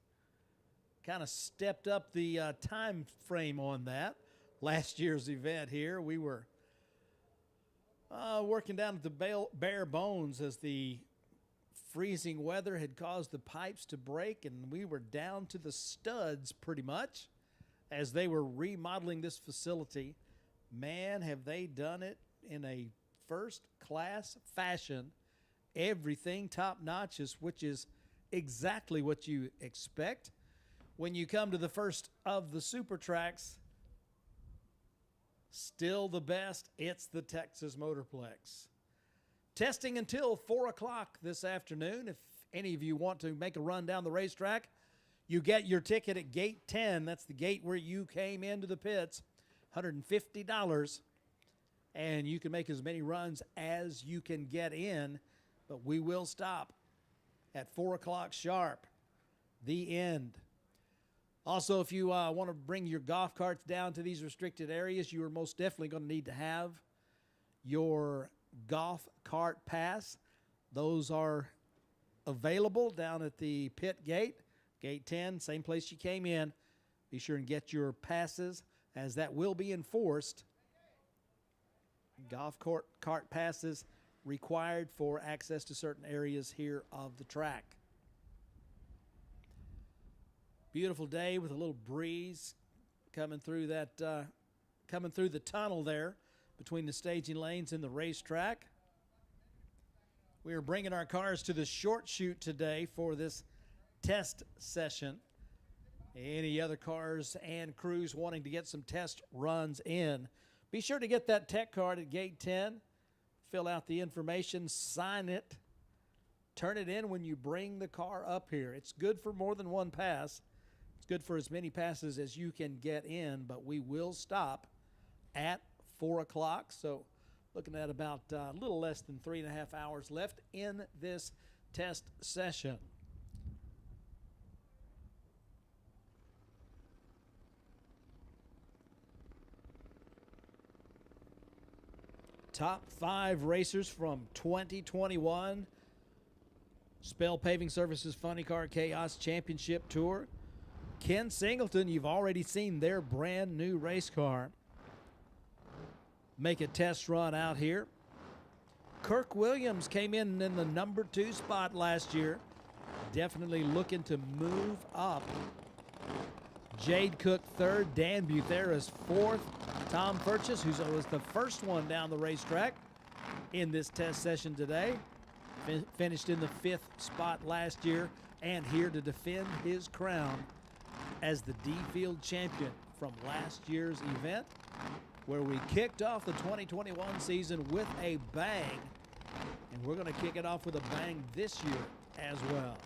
kind of stepped up the time frame on that. Last year's event here, we were working down at the bare bones as the freezing weather had caused the pipes to break, and we were down to the studs pretty much as they were remodeling this facility. Man, have they done it in a first-class fashion. Everything top-notch, which is exactly what you expect when you come to the first of the super tracks. Still the best, it's the Texas Motorplex. Testing until 4 o'clock this afternoon. If any of you want to make a run down the racetrack, you get your ticket at gate 10. That's the gate where you came into the pits, $150. And you can make as many runs as you can get in, but we will stop at 4 o'clock sharp, the end. Also, if you want to bring your golf carts down to these restricted areas, you are most definitely going to need to have your golf cart pass. Those are available down at the pit gate, gate 10, same place you came in. Be sure and get your passes, as that will be enforced. Golf cart passes required for access to certain areas here of the track. Beautiful day with a little breeze coming through that, coming through the tunnel there between the staging lanes and the racetrack. We are bringing our cars to the short chute today for this test session. Any other cars and crews wanting to get some test runs in, be sure to get that tech card at gate 10. Fill out the information, sign it, turn it in when you bring the car up here. It's good for more than one pass. It's good for as many passes as you can get in, but we will stop at 4 o'clock. So looking at about a little less than 3.5 hours left in this test session. Top 5 racers from 2021 Spell Paving Services Funny Car Chaos Championship Tour. Ken Singleton, you've already seen their brand new race car make a test run out here. Kirk Williams came in the number 2 spot last year. Definitely looking to move up. Jade Cook 3rd, Dan Buthera's 4th. Tom Purchase, who was the first one down the racetrack in this test session today, finished in the 5th spot last year and here to defend his crown as the D-Field champion from last year's event, where we kicked off the 2021 season with a bang, and we're going to kick it off with a bang this year as well.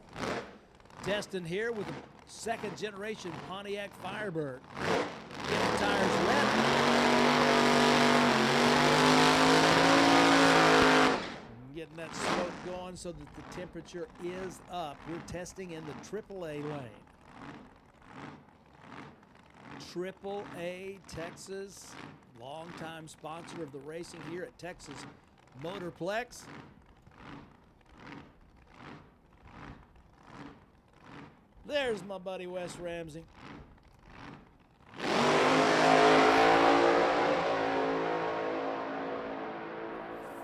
Destin here with the 2nd generation Pontiac Firebird. Getting the tires wet. Getting that smoke going so that the temperature is up. We're testing in the AAA lane. AAA Texas, longtime sponsor of the racing here at Texas Motorplex. There's my buddy Wes Ramsey.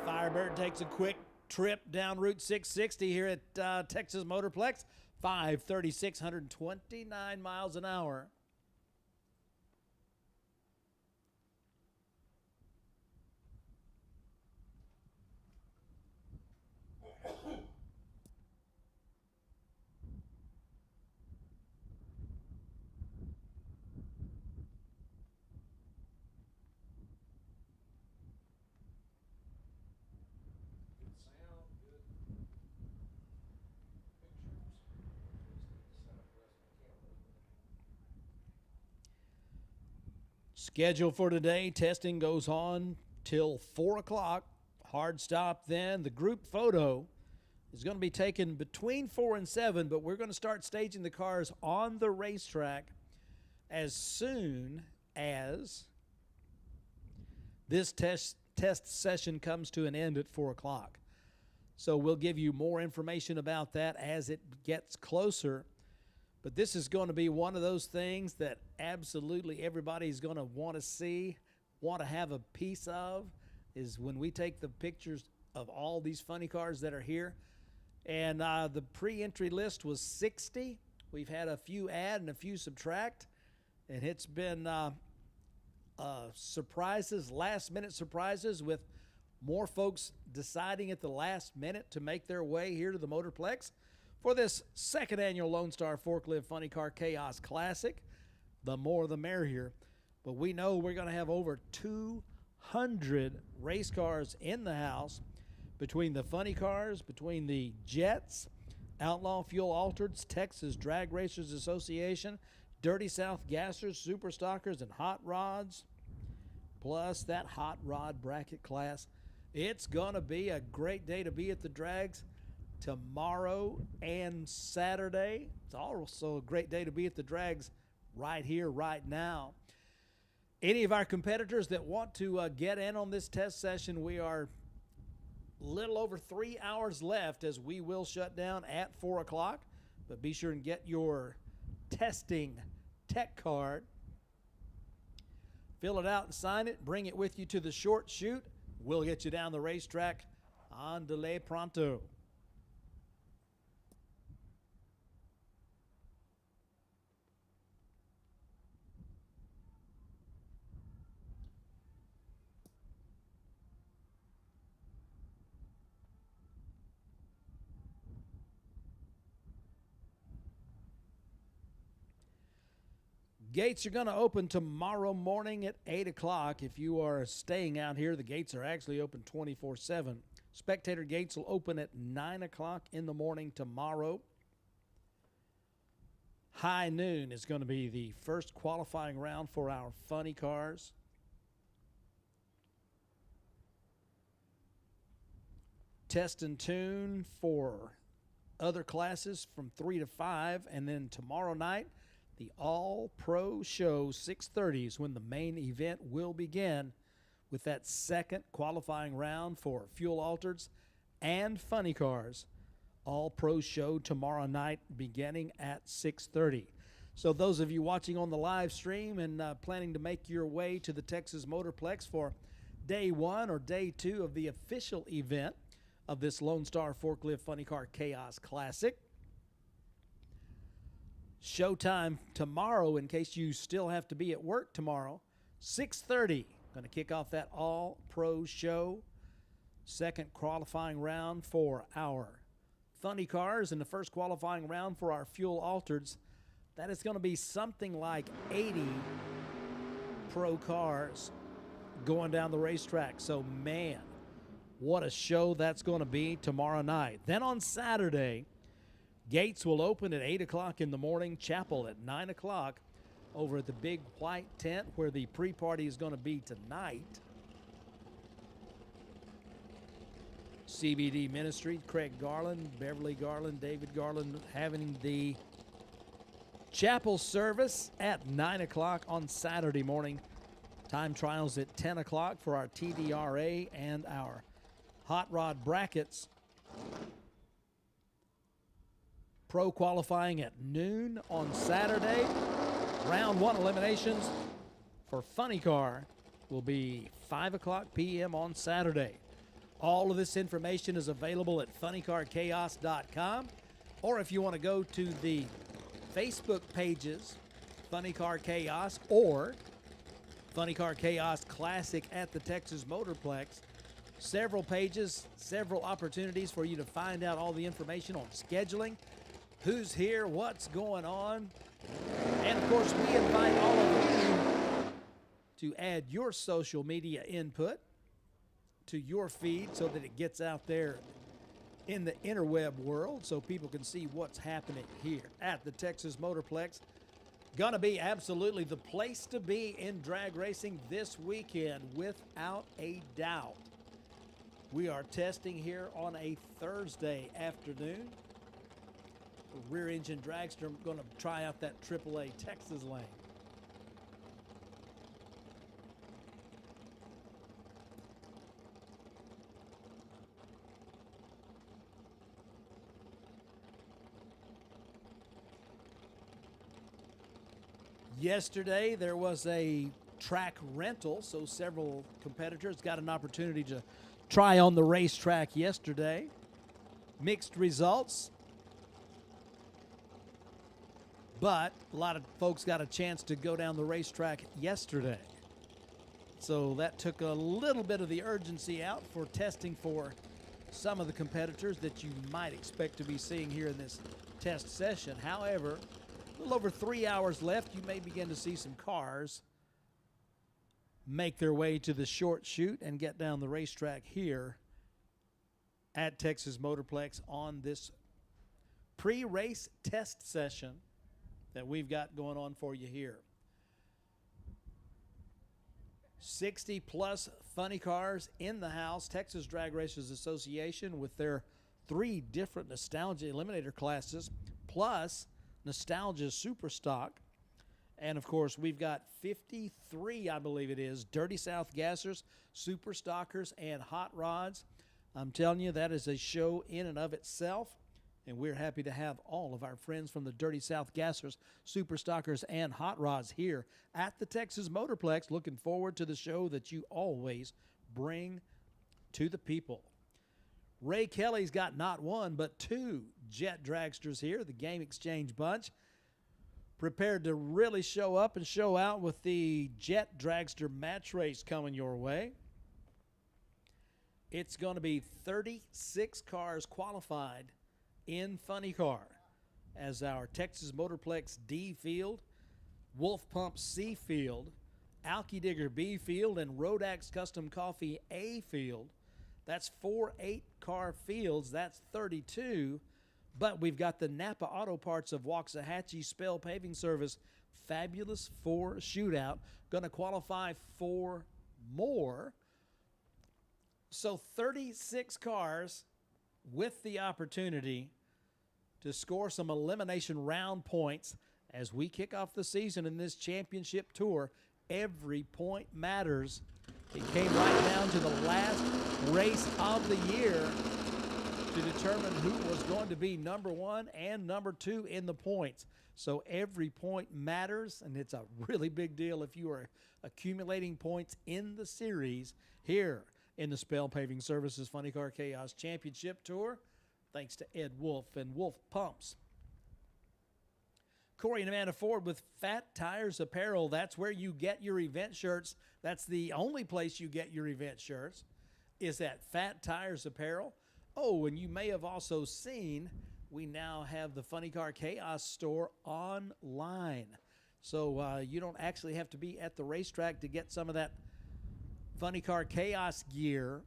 Firebird takes a quick trip down Route 660 here at Texas Motorplex. 536, 129 miles an hour. Schedule for today, testing goes on till 4 o'clock. Hard stop then. The group photo is going to be taken between 4 and 7, but we're going to start staging the cars on the racetrack as soon as this test session comes to an end at 4 o'clock. So we'll give you more information about that as it gets closer. But this is going to be one of those things that absolutely everybody's going to want to see, want to have a piece of, is when we take the pictures of all these funny cars that are here. And the pre-entry list was 60. We've had a few add and a few subtract. And it's been surprises, last-minute surprises, with more folks deciding at the last minute to make their way here to the Motorplex for this second annual Lone Star Forklift Funny Car Chaos Classic. The more the merrier. But we know we're going to have over 200 race cars in the house, between the funny cars, between the Jets, Outlaw Fuel Altereds, Texas Drag Racers Association, Dirty South Gassers, Super Stockers, and Hot Rods, plus that Hot Rod bracket class. It's going to be a great day to be at the drags tomorrow and Saturday. It's also a great day to be at the drags right here, right now. Any of our competitors that want to get in on this test session, we are little over 3 hours left as we will shut down at 4 o'clock. But be sure and get your testing tech card. Fill it out and sign it. Bring it with you to the short shoot. We'll get you down the racetrack on delay pronto. Gates are going to open tomorrow morning at 8 o'clock. If you are staying out here, the gates are actually open 24/7. Spectator gates will open at 9 o'clock in the morning tomorrow. High noon is going to be the first qualifying round for our funny cars. Test and tune for other classes from 3 to 5. And then tomorrow night, the All-Pro Show, 6:30 is when the main event will begin, with that second qualifying round for Fuel Altereds and Funny Cars. All-Pro Show tomorrow night beginning at 6:30. So those of you watching on the live stream and planning to make your way to the Texas Motorplex for day 1 or day 2 of the official event of this Lone Star Forklift Funny Car Chaos Classic, showtime tomorrow, in case you still have to be at work tomorrow, 6:30. Going to kick off that All-Pro Show. Second qualifying round for our funny cars and the first qualifying round for our Fuel Altereds. That is going to be something like 80 pro cars going down the racetrack. So, man, what a show that's going to be tomorrow night. Then on Saturday, gates will open at 8 o'clock in the morning, chapel at 9 o'clock over at the big white tent where the pre-party is going to be tonight. CBD Ministry, Craig Garland, Beverly Garland, David Garland having the chapel service at 9 o'clock on Saturday morning. Time trials at 10 o'clock for our TDRA and our hot rod brackets. Pro qualifying at noon on Saturday. Round 1 eliminations for Funny Car will be 5 o'clock p.m. on Saturday. All of this information is available at funnycarchaos.com, or if you want to go to the Facebook pages, Funny Car Chaos or Funny Car Chaos Classic at the Texas Motorplex. Several pages, several opportunities for you to find out all the information on scheduling, who's here, what's going on. And, of course, we invite all of you to add your social media input to your feed so that it gets out there in the interweb world so people can see what's happening here at the Texas Motorplex. Going to be absolutely the place to be in drag racing this weekend, without a doubt. We are testing here on a Thursday afternoon. The rear engine dragster going to try out that AAA Texas lane. Yesterday, there was a track rental, so several competitors got an opportunity to try on the racetrack yesterday. Mixed results, but a lot of folks got a chance to go down the racetrack yesterday. So that took a little bit of the urgency out for testing for some of the competitors that you might expect to be seeing here in this test session. However, a little over 3 hours left, you may begin to see some cars make their way to the short chute and get down the racetrack here at Texas Motorplex on this pre-race test session that we've got going on for you here. 60 plus funny cars in the house. Texas Drag Racers Association with their 3 different Nostalgia Eliminator classes, plus Nostalgia Super Stock. And of course, we've got 53, I believe it is, Dirty South Gassers, Super Stockers, and Hot Rods. I'm telling you, that is a show in and of itself. And we're happy to have all of our friends from the Dirty South Gassers, Super Stockers, and Hot Rods here at the Texas Motorplex. Looking forward to the show that you always bring to the people. Ray Kelly's got not one, but 2 jet dragsters here, the Game Exchange bunch, prepared to really show up and show out with the jet dragster match race coming your way. It's going to be 36 cars qualified in Funny Car as our Texas Motorplex D field, Wolf Pump C field, Alky Digger B field, and Rodax Custom Coffee A field. That's 4 8-car fields. That's 32. But we've got the Napa Auto Parts of Waxahachie Spell Paving Service Fabulous 4 Shootout. Going to qualify 4 more. So 36 cars with the opportunity to score some elimination round points as we kick off the season in this championship tour. Every point matters. It came right down to the last race of the year to determine who was going to be number 1 and number 2 in the points. So every point matters, and it's a really big deal if you are accumulating points in the series here in the Spell Paving Services Funny Car Chaos Championship Tour, thanks to Ed Wolf and Wolf Pumps. Corey and Amanda Ford with Fat Tires Apparel. That's where you get your event shirts. That's the only place you get your event shirts, is at Fat Tires Apparel. Oh, and you may have also seen we now have the Funny Car Chaos store online. So you don't actually have to be at the racetrack to get some of that Funny Car Chaos gear.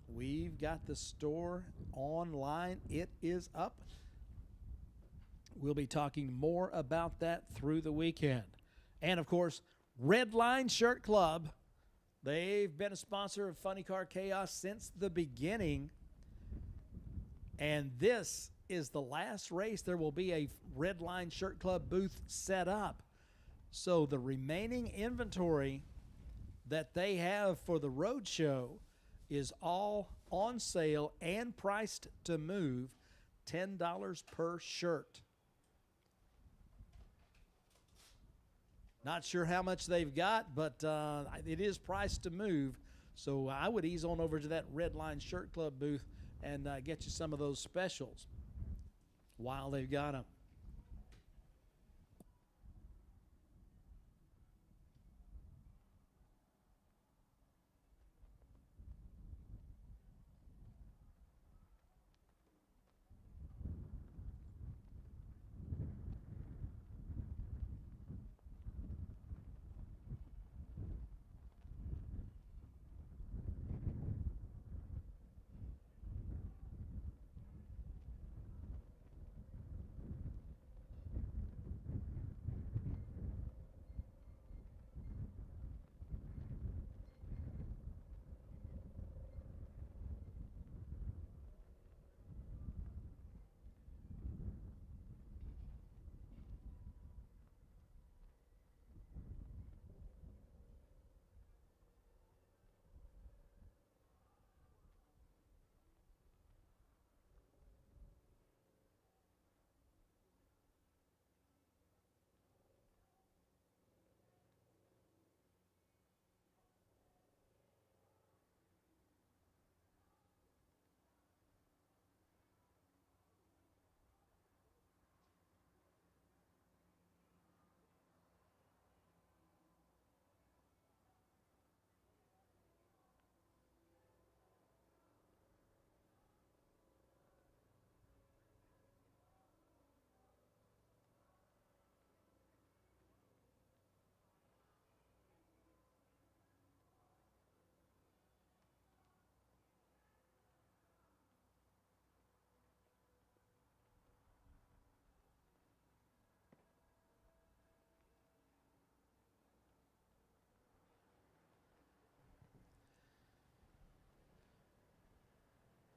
We've got the store online. It is up. We'll be talking more about that through the weekend. And, of course, Red Line Shirt Club. They've been a sponsor of Funny Car Chaos since the beginning. And this is the last race. There will be a Red Line Shirt Club booth set up. So the remaining inventory that they have for the road show is all on sale and priced to move, $10 per shirt. Not sure how much they've got, but it is priced to move. So I would ease on over to that Red Line Shirt Club booth and get you some of those specials while they've got them.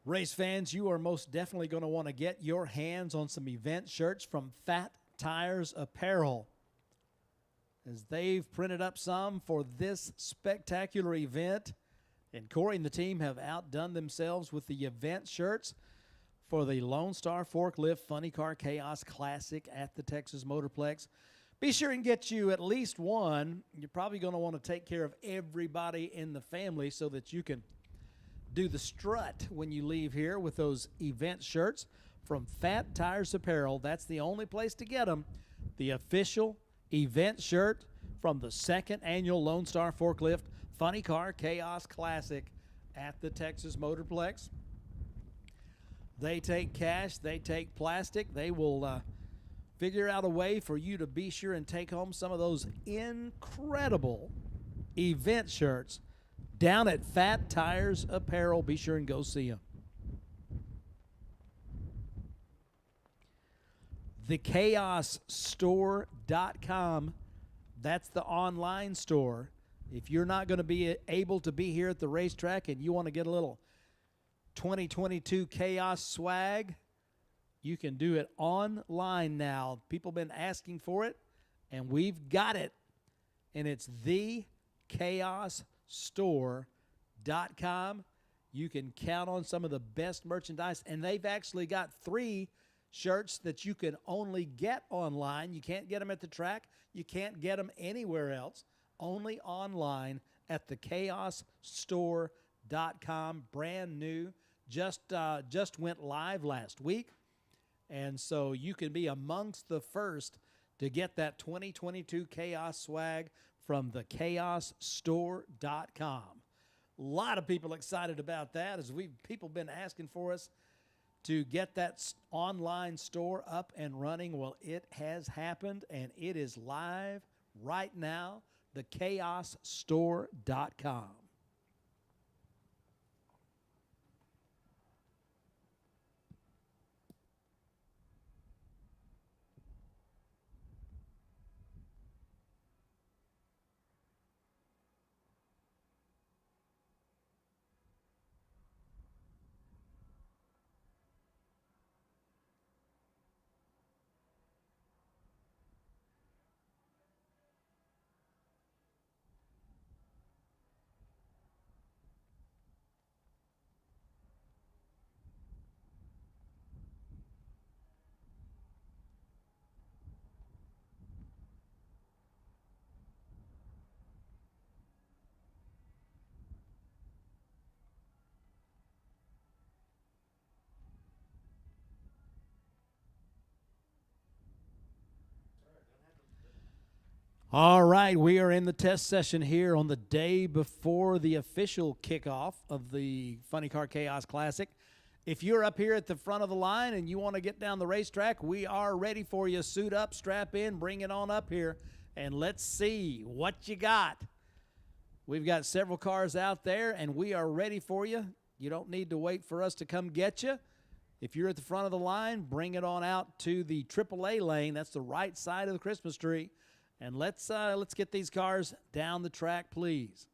Race fans, you are most definitely going to want to get your hands on some event shirts from Fat Tires Apparel, as they've printed up some for this spectacular event. And Corey and the team have outdone themselves with the event shirts for the Lone Star Forklift Funny Car Chaos Classic at the Texas Motorplex. Be sure and get you at least one. You're probably going to want to take care of everybody in the family so that you can do the strut when you leave here with those event shirts from Fat Tires Apparel. That's the only place to get them. The official event shirt from the second annual Lone Star Forklift Funny Car Chaos Classic at the Texas Motorplex. They take cash. They take plastic. They will figure out a way for you to be sure and take home some of those incredible event shirts down at Fat Tires Apparel. Be sure and go see them. TheChaosStore.com. That's the online store. If you're not going to be able to be here at the racetrack and you want to get a little 2022 Chaos swag, you can do it online now. People have been asking for it, and we've got it. And it's TheChaosStore.com. You can count on some of the best merchandise, and they've actually got 3 shirts that you can only get online. You can't get them at the track. You can't get them anywhere else. Only online at TheChaosStore.com. Brand new. Just went live last week. And so you can be amongst the first to get that 2022 Chaos swag from TheChaosStore.com. A lot of people excited about that, as people been asking for us to get that online store up and running. Well, it has happened, and it is live right now. TheChaosStore.com. All right, we are in the test session here on the day before the official kickoff of the Funny Car Chaos Classic. If you're up here at the front of the line and you want to get down the racetrack, we are ready for you. Suit up, strap in, bring it on up here, and let's see what you got. We've got several cars out there, and we are ready for you. You don't need to wait for us to come get you. If you're at the front of the line, bring it on out to the AAA lane. That's the right side of the Christmas tree. And let's get these cars down the track, please.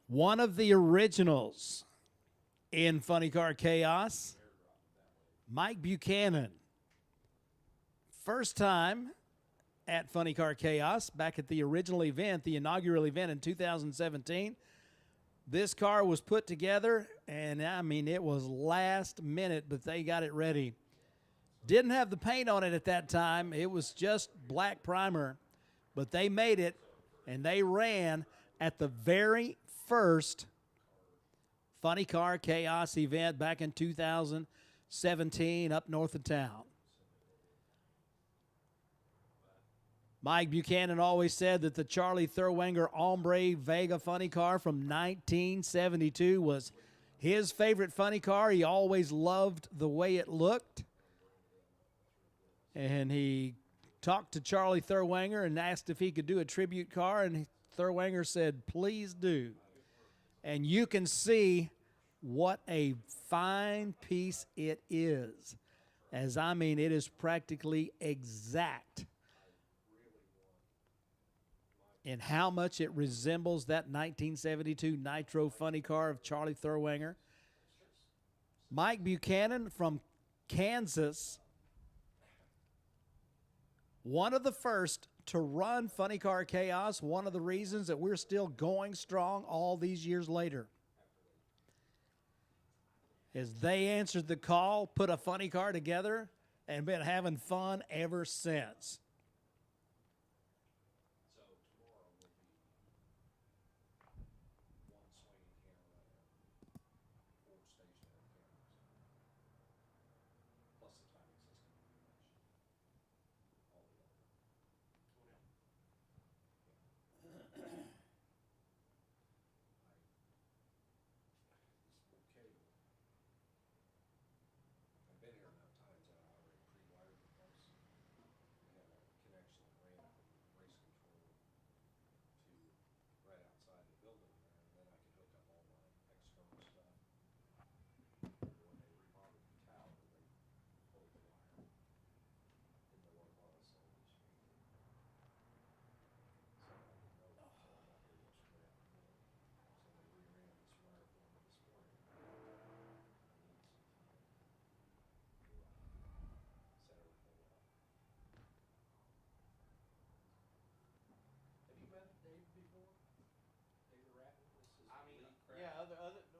One of the originals in Funny Car Chaos, Mike Buchanan. First time at Funny Car Chaos, back at the original event, the inaugural event in 2017. This car was put together, and I mean, it was last minute, but they got it ready. Didn't have the paint on it at that time. It was just black primer, but they made it, and they ran at the very first Funny Car Chaos event back in 2017 up north of town. Mike Buchanan always said that the Charlie Thurwanger Ombre Vega funny car from 1972 was his favorite funny car. He always loved the way it looked. And he talked to Charlie Thurwanger and asked if he could do a tribute car, and Thurwanger said, please do. And you can see what a fine piece it is. As I mean, it is practically exact in how much it resembles that 1972 Nitro funny car of Charlie Thurwanger. Mike Buchanan from Kansas, one of the first to run Funny Car Chaos, one of the reasons that we're still going strong all these years later. As they answered the call, put a funny car together, and been having fun ever since.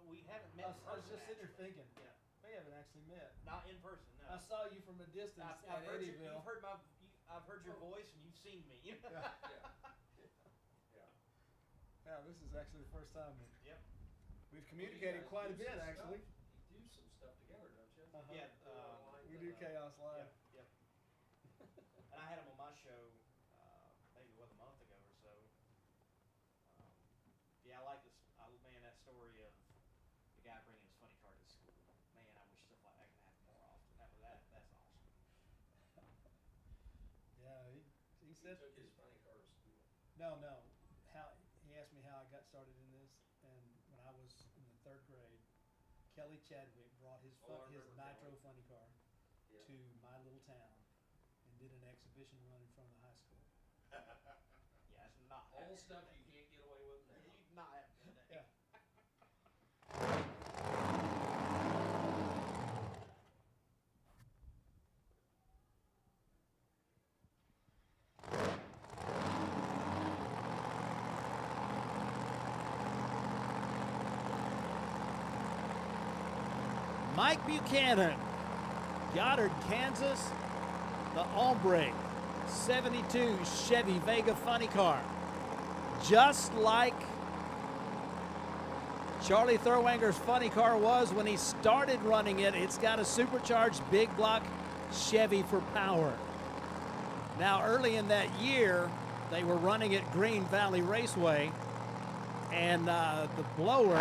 We haven't met in person. I was just sitting here actually. thinking, Yeah. we haven't actually met. Not in person, no. I saw you from a distance I've at heard Eddyville. you've heard I've heard your voice and you've seen me. Yeah. Yeah, this is actually the first time that Yep. we've communicated quite a bit, actually. You do some stuff together, don't you? Yeah. We do Chaos Live. Yep. And I had him on my show maybe a month ago or so. Yeah, I like this. Man, that story of the guy bringing his funny car to school. Man, I wish stuff like that could happen more often. That's awesome. Yeah, he said. Took his funny car to school. No. He asked me how I got started in this, and when I was in the 3rd grade, Kelly Chadwick brought his his Nitro funny car to my little town and did an exhibition run in front of the high school. Yeah, it's not All stuff you can't get away with now. not happening today. Yeah. Mike Buchanan, Goddard, Kansas, the Ombre 72 Chevy Vega funny car. Just like Charlie Thurwanger's funny car was when he started running it, it's got a supercharged big block Chevy for power. Now, early in that year, they were running at Green Valley Raceway, and the blower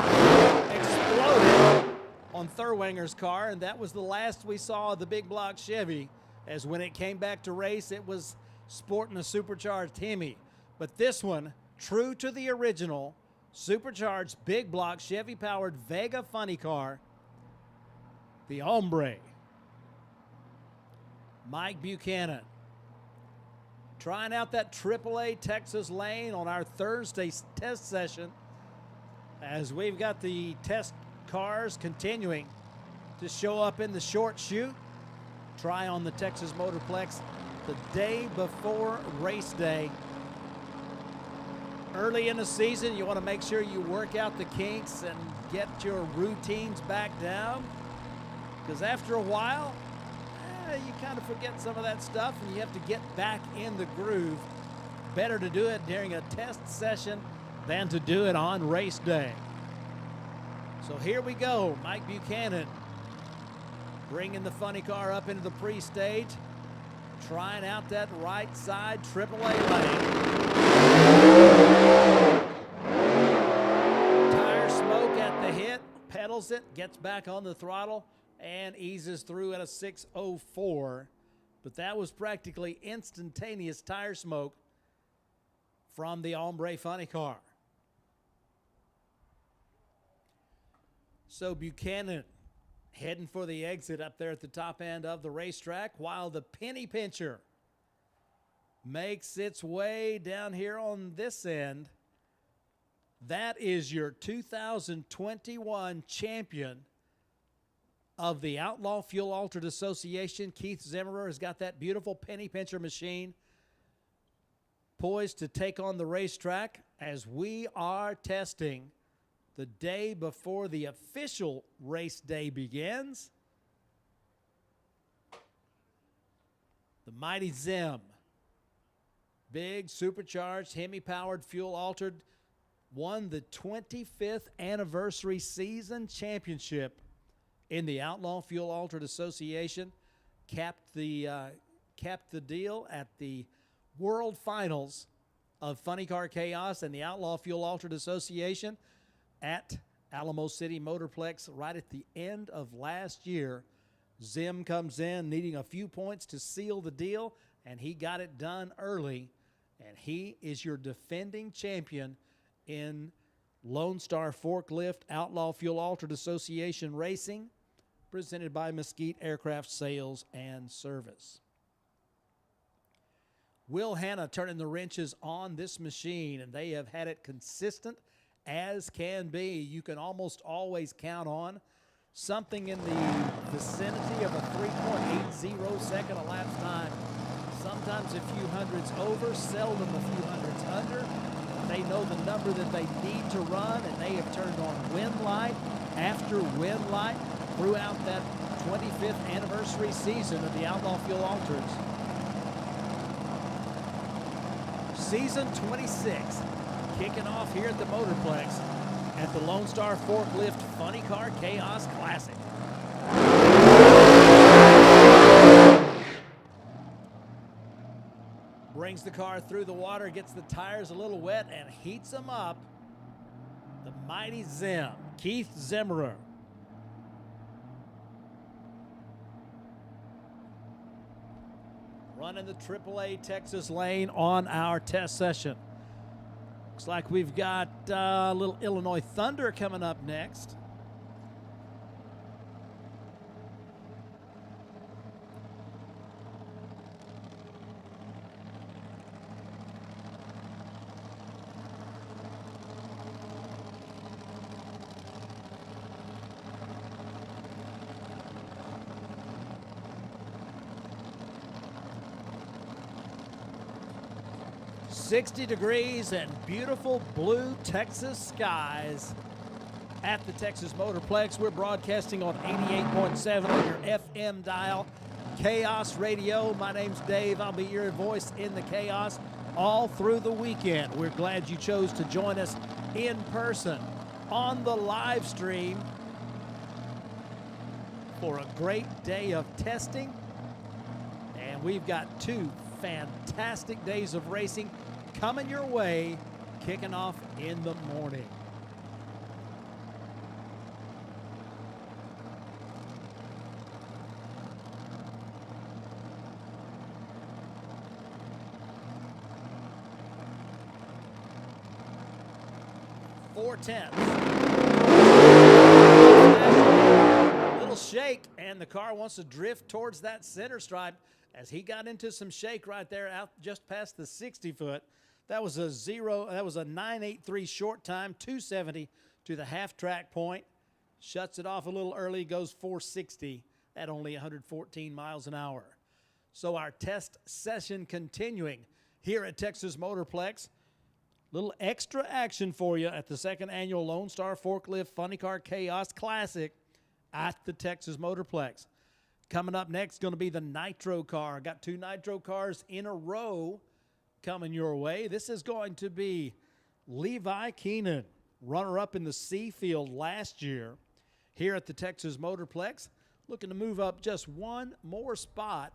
exploded on Thurwanger's car, and that was the last we saw of the big block Chevy, as when it came back to race, it was sporting a supercharged Hemi. But this one, true to the original, supercharged big block Chevy powered Vega funny car, the Ombre. Mike Buchanan trying out that AAA Texas lane on our Thursday test session as we've got the test cars continuing to show up in the short chute. Try on the Texas Motorplex the day before race day. Early in the season, you want to make sure you work out the kinks and get your routines back down, because after a while, you kind of forget some of that stuff and you have to get back in the groove. Better to do it during a test session than to do it on race day. So here we go. Mike Buchanan bringing the funny car up into the pre-stage, trying out that right side AAA lane. Tire smoke at the hit, pedals it, gets back on the throttle, and eases through at a 6:04. But that was practically instantaneous tire smoke from the Ombre funny car. So Buchanan heading for the exit up there at the top end of the racetrack, while the penny pincher makes its way down here on this end. That is your 2021 champion of the Outlaw Fuel Altered Association. Keith Zimmerer has got that beautiful penny pincher machine poised to take on the racetrack as we are testing the day before the official race day begins. The mighty Zim, big supercharged Hemi-powered fuel altered, won the 25th anniversary season championship in the Outlaw Fuel Altered Association. Capped the deal at the World Finals of Funny Car Chaos and the Outlaw Fuel Altered Association at Alamo City Motorplex right at the end of last year. Zim comes in needing a few points to seal the deal, and he got it done early, and he is your defending champion in Lone Star Forklift Outlaw Fuel Altered Association Racing, presented by Mesquite Aircraft Sales and Service. Will Hanna turning the wrenches on this machine, and they have had it consistent as can be. You can almost always count on something in the vicinity of a 3.80 second elapsed time. Sometimes a few hundreds over, seldom a few hundreds under. They know the number that they need to run, and they have turned on wind light after wind light throughout that 25th anniversary season of the Outlaw Fuel Alters. Season 26, kicking off here at the Motorplex at the Lone Star Forklift Funny Car Chaos Classic. Brings the car through the water, gets the tires a little wet, and heats them up. The mighty Zim, Keith Zimmerer. Running the AAA Texas lane on our test session. Looks like we've got a little Illinois Thunder coming up next. .60 degrees and beautiful blue Texas skies at the Texas Motorplex. We're broadcasting on 88.7 on your FM dial, Chaos Radio. My name's Dave. I'll be your voice in the chaos all through the weekend. We're glad you chose to join us in person on the live stream for a great day of testing. And we've got two fantastic days of racing coming your way, kicking off in the morning. .410. Little shake, and the car wants to drift towards that center stripe as he got into some shake right there out just past the 60 foot. That was a 9.83 short time, 2:70 to the half-track point, shuts it off a little early, goes 460 at only 114 miles an hour. So our test session continuing here at Texas Motorplex. Little extra action for you at the second annual Lone Star Forklift Funny Car Chaos Classic at the Texas Motorplex. Coming up next is going to be the Nitro car. Got 2 Nitro cars in a row coming your way. This is going to be Levi Keenan, runner-up in the C field last year here at the Texas Motorplex, looking to move up just one more spot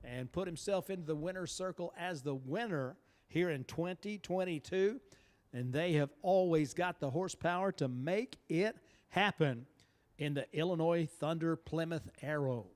and put himself into the winner's circle as the winner here in 2022. And they have always got the horsepower to make it happen in the Illinois Thunder Plymouth Arrow.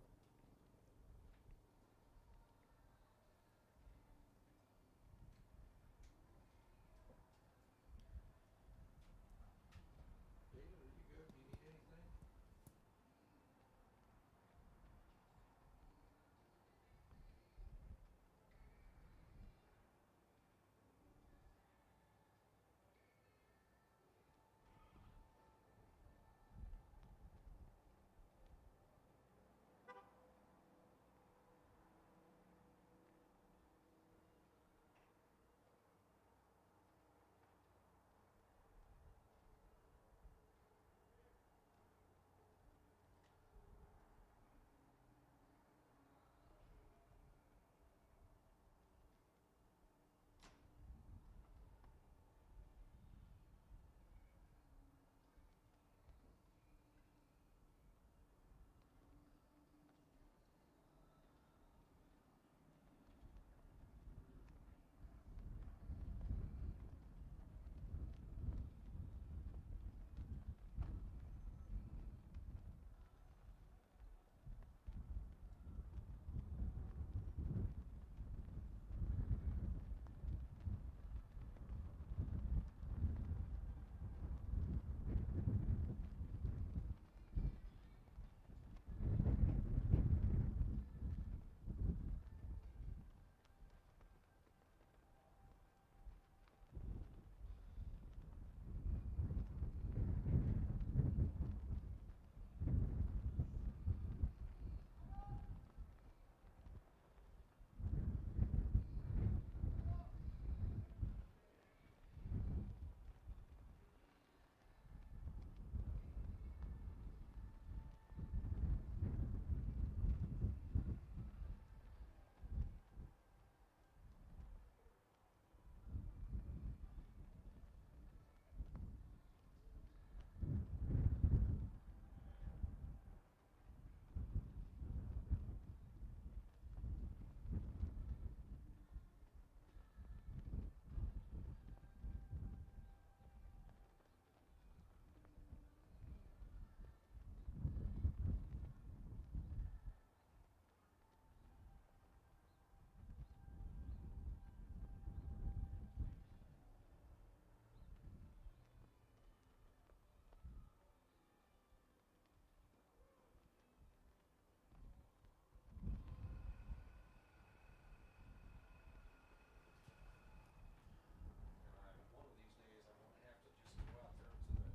One of these days, I'm gonna have to just go out there to the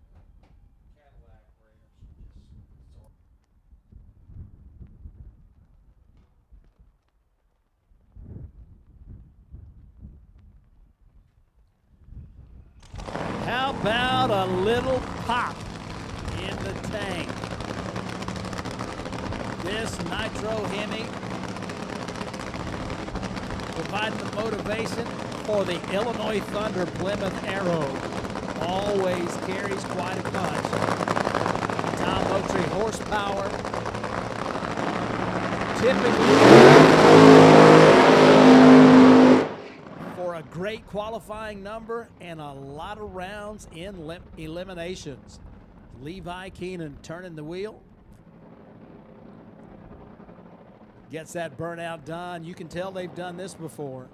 Cadillac ranch and just sort. How about a little pop in the tank? This Nitro Hemi providing the motivation for the Illinois Thunder Plymouth Arrow. Always carries quite a punch. Tom Moultrie horsepower. Typically for a great qualifying number and a lot of rounds in eliminations. Levi Keenan turning the wheel. Gets that burnout done. You can tell they've done this before.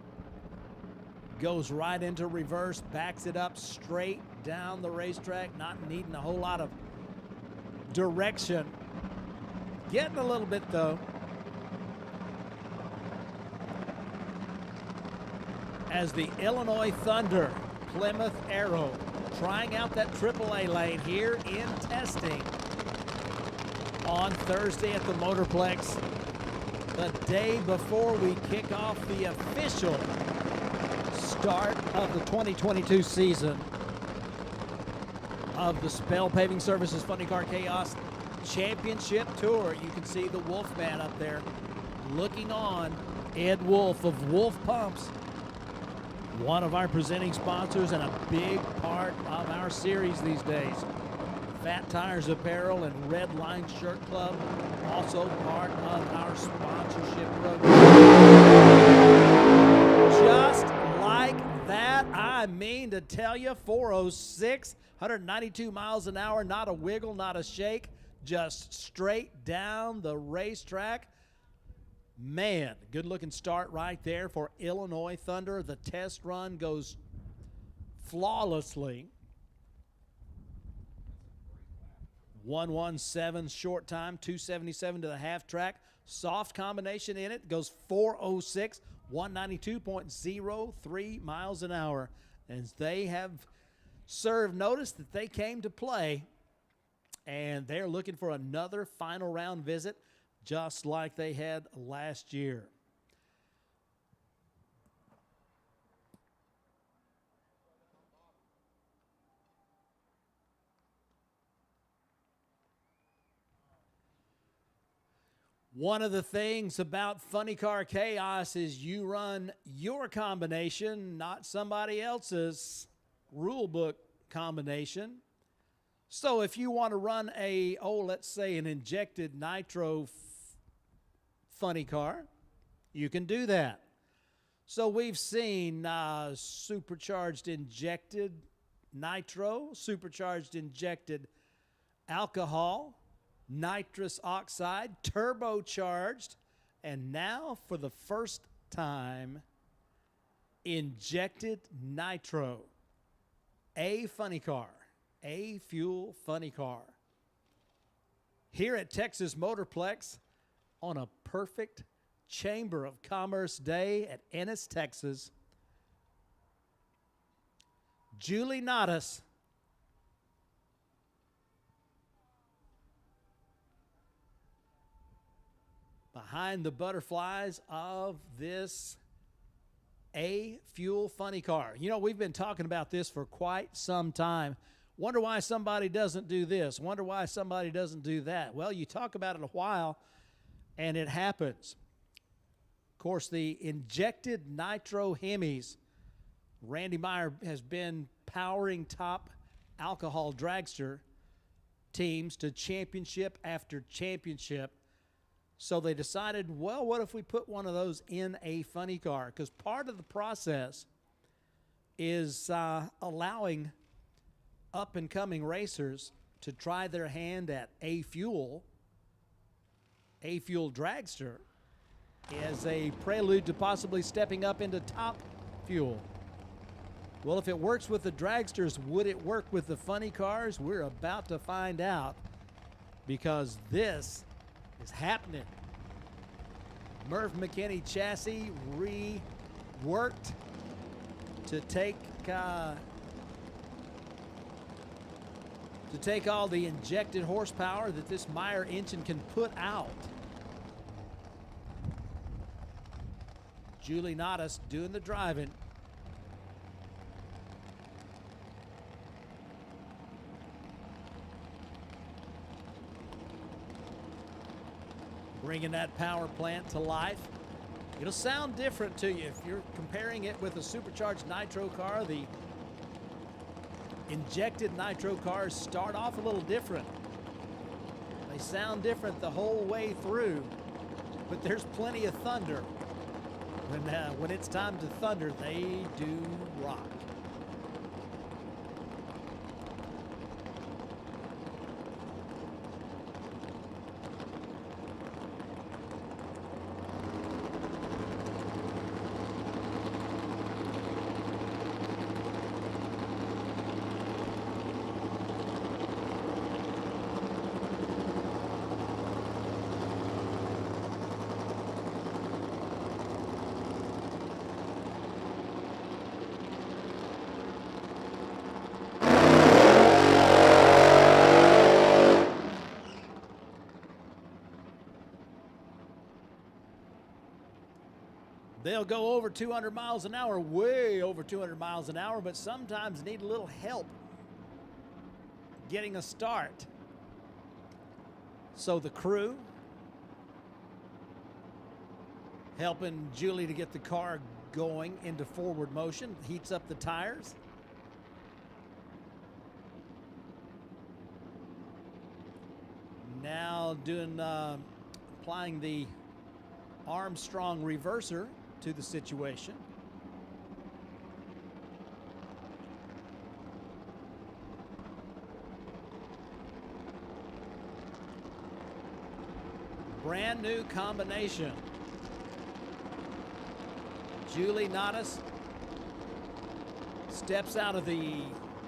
Goes right into reverse, backs it up straight down the racetrack, not needing a whole lot of direction. Getting a little bit though. As the Illinois Thunder Plymouth Arrow, trying out that AAA lane here in testing on Thursday at the Motorplex, the day before we kick off the official start of the 2022 season of the Spell Paving Services Funny Car Chaos Championship Tour. You can see the Wolfman up there looking on. Ed Wolf of Wolf Pumps, one of our presenting sponsors and a big part of our series these days. Fat Tires Apparel and Red Line Shirt Club, also part of our sponsorship program. Just like that, I mean to tell you, 406, 192 miles an hour, not a wiggle, not a shake, just straight down the racetrack. Man, good looking start right there for Illinois Thunder. The test run goes flawlessly. 1:17 short time, 2:77 to the half track. Soft combination in it, goes 4:06, 192.03 miles an hour. As they have served notice that they came to play, and they're looking for another final round visit, just like they had last year. One of the things about Funny Car Chaos is you run your combination, not somebody else's rule book combination. So if you want to run let's say an injected nitro funny car, you can do that. So we've seen supercharged injected nitro, supercharged injected alcohol, nitrous oxide, turbocharged, and now for the first time, injected nitro. A funny car, a fuel funny car. Here at Texas Motorplex on a perfect Chamber of Commerce day at Ennis, Texas, Julie Nadas behind the butterflies of this A fuel funny car. You know, we've been talking about this for quite some time. Wonder why somebody doesn't do this. Wonder why somebody doesn't do that. Well, you talk about it a while, and it happens. Of course, the injected nitro Hemis, Randy Meyer has been powering top alcohol dragster teams to championship after championship. So they decided, well, what if we put one of those in a funny car? Because part of the process is allowing up-and-coming racers to try their hand at A fuel dragster as a prelude to possibly stepping up into top fuel. Well, if it works with the dragsters, would it work with the funny cars? We're about to find out, because this is happening. Murph McKinney chassis reworked to take all the injected horsepower that this Meyer engine can put out. Julie Nadas doing the driving. Bringing that power plant to life. It'll sound different to you if you're comparing it with a supercharged nitro car. The injected nitro cars start off a little different. They sound different the whole way through, but there's plenty of thunder. When it's time to thunder, they do rock. They'll go over 200 miles an hour, way over 200 miles an hour, but sometimes need a little help getting a start. So the crew helping Julie to get the car going into forward motion, heats up the tires. Now applying the Armstrong reverser to the situation. Brand new combination. Julie Nadas steps out of the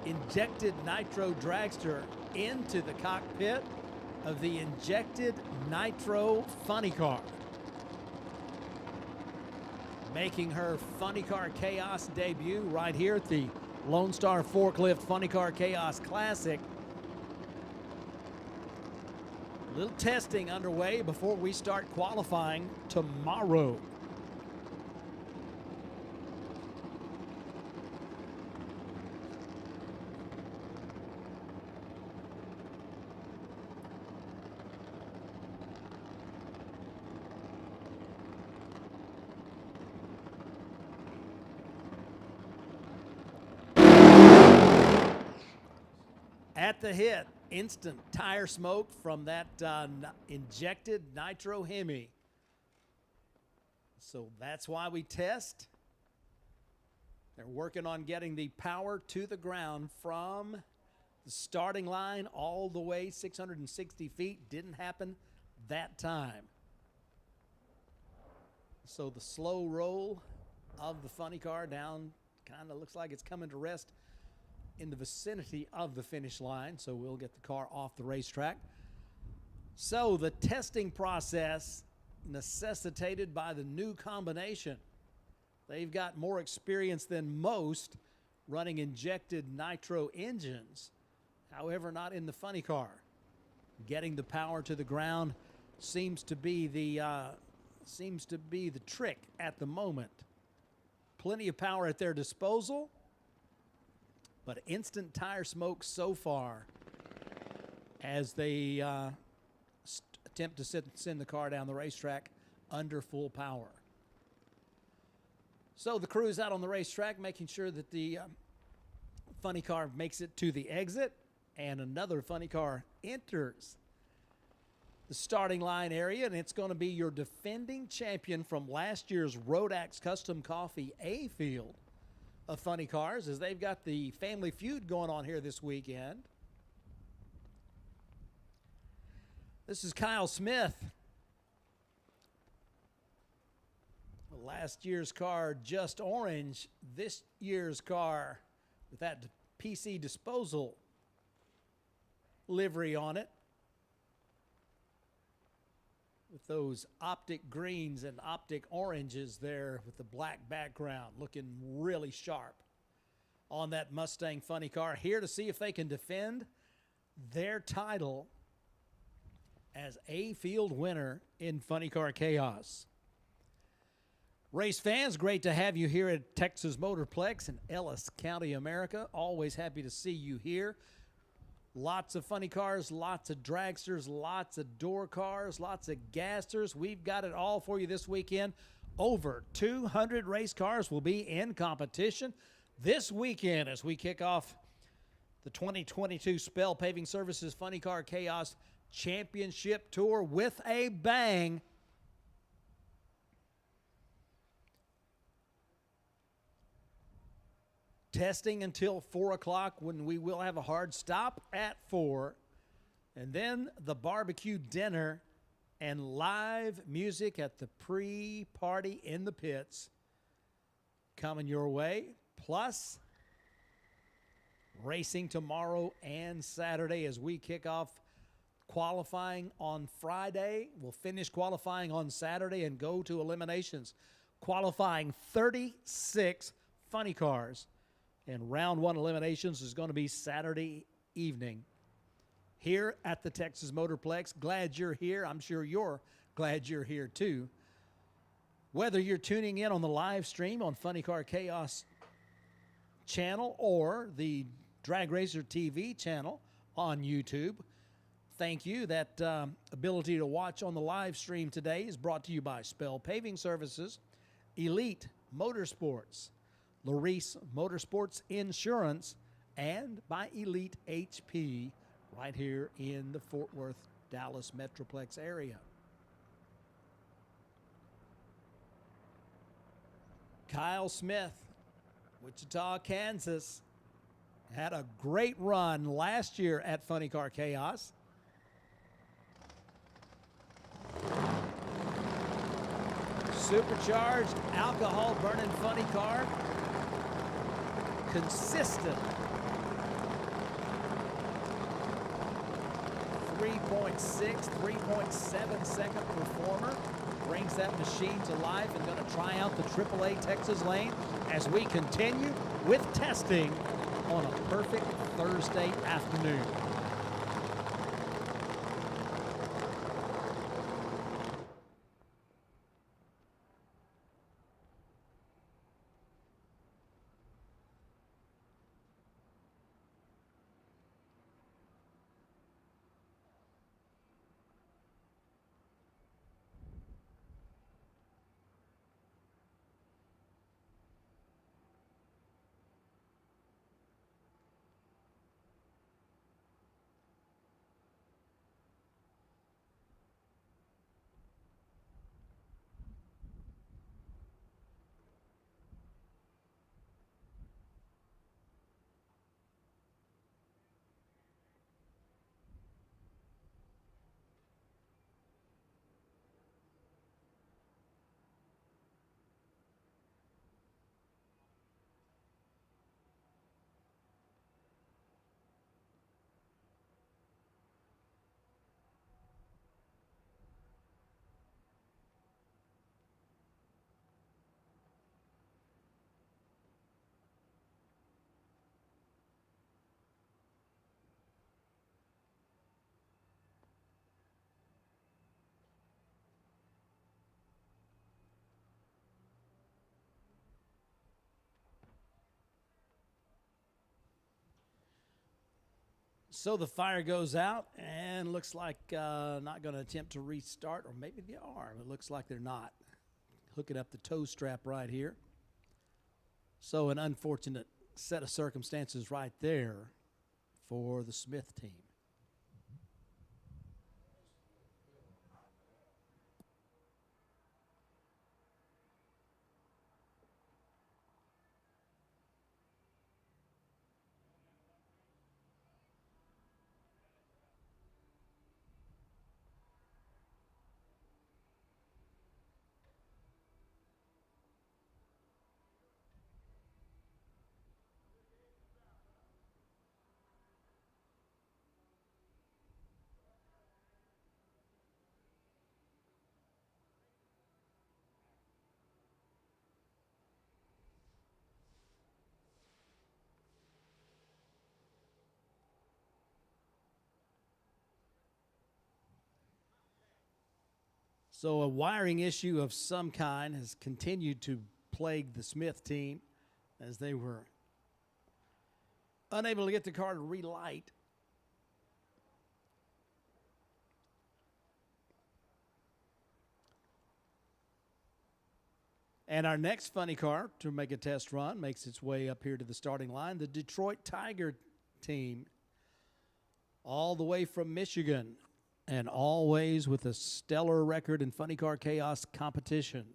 injected nitro dragster into the cockpit of the injected nitro funny car, making her Funny Car Chaos debut right here at the Lone Star Forklift Funny Car Chaos Classic. A little testing underway before we start qualifying tomorrow. At the hit, instant tire smoke from that injected nitro Hemi. So that's why we test. They're working on getting the power to the ground from the starting line all the way 660 feet. Didn't happen that time. So the slow roll of the funny car down kind of looks like it's coming to rest in the vicinity of the finish line, so we'll get the car off the racetrack. So the testing process necessitated by the new combination. They've got more experience than most running injected nitro engines. However, not in the funny car. Getting the power to the ground seems to be the trick at the moment. Plenty of power at their disposal, but instant tire smoke so far as they attempt to send the car down the racetrack under full power. So the crew's out on the racetrack making sure that the funny car makes it to the exit, and another funny car enters the starting line area, and it's going to be your defending champion from last year's Rodax Custom Coffee A field of funny cars, as they've got the Family Feud going on here this weekend. This is Kyle Smith. Last year's car just orange. This year's car with that PC disposal livery on it, with those optic greens and optic oranges there with the black background, looking really sharp on that Mustang funny car. Here to see if they can defend their title as a field winner in Funny Car Chaos. Race fans, great to have you here at Texas Motorplex in Ellis County, America. Always happy to see you here. Lots of funny cars, lots of dragsters, lots of door cars, lots of gasters. We've got it all for you this weekend. Over 200 race cars will be in competition this weekend as we kick off the 2022 Spell Paving Services Funny Car Chaos Championship Tour with a bang. Testing until 4 o'clock, when we will have a hard stop at 4. And then the barbecue dinner and live music at the pre-party in the pits coming your way. Plus, racing tomorrow and Saturday as we kick off qualifying on Friday. We'll finish qualifying on Saturday and go to eliminations, qualifying 36 funny cars. And round 1 eliminations is going to be Saturday evening here at the Texas Motorplex. Glad you're here. I'm sure you're glad you're here too. Whether you're tuning in on the live stream on Funny Car Chaos channel or the Drag Racer TV channel on YouTube, thank you. That ability to watch on the live stream today is brought to you by Spell Paving Services, Elite Motorsports, Larice Motorsports Insurance, and by Elite HP right here in the Fort Worth, Dallas Metroplex area. Kyle Smith, Wichita, Kansas, had a great run last year at Funny Car Chaos. Supercharged, alcohol-burning funny car. Consistent. 3.6, 3.7 second performer. Brings that machine to life and going to try out the AAA Texas lane as we continue with testing on a perfect Thursday afternoon. So the fire goes out and looks like not going to attempt to restart, or maybe they are. It looks like they're not. Hooking up the tow strap right here. So an unfortunate set of circumstances right there for the Smith team. So a wiring issue of some kind has continued to plague the Smith team as they were unable to get the car to relight. And our next funny car to make a test run makes its way up here to the starting line, the Detroit Tiger team, all the way from Michigan, and always with a stellar record in Funny Car Chaos competition.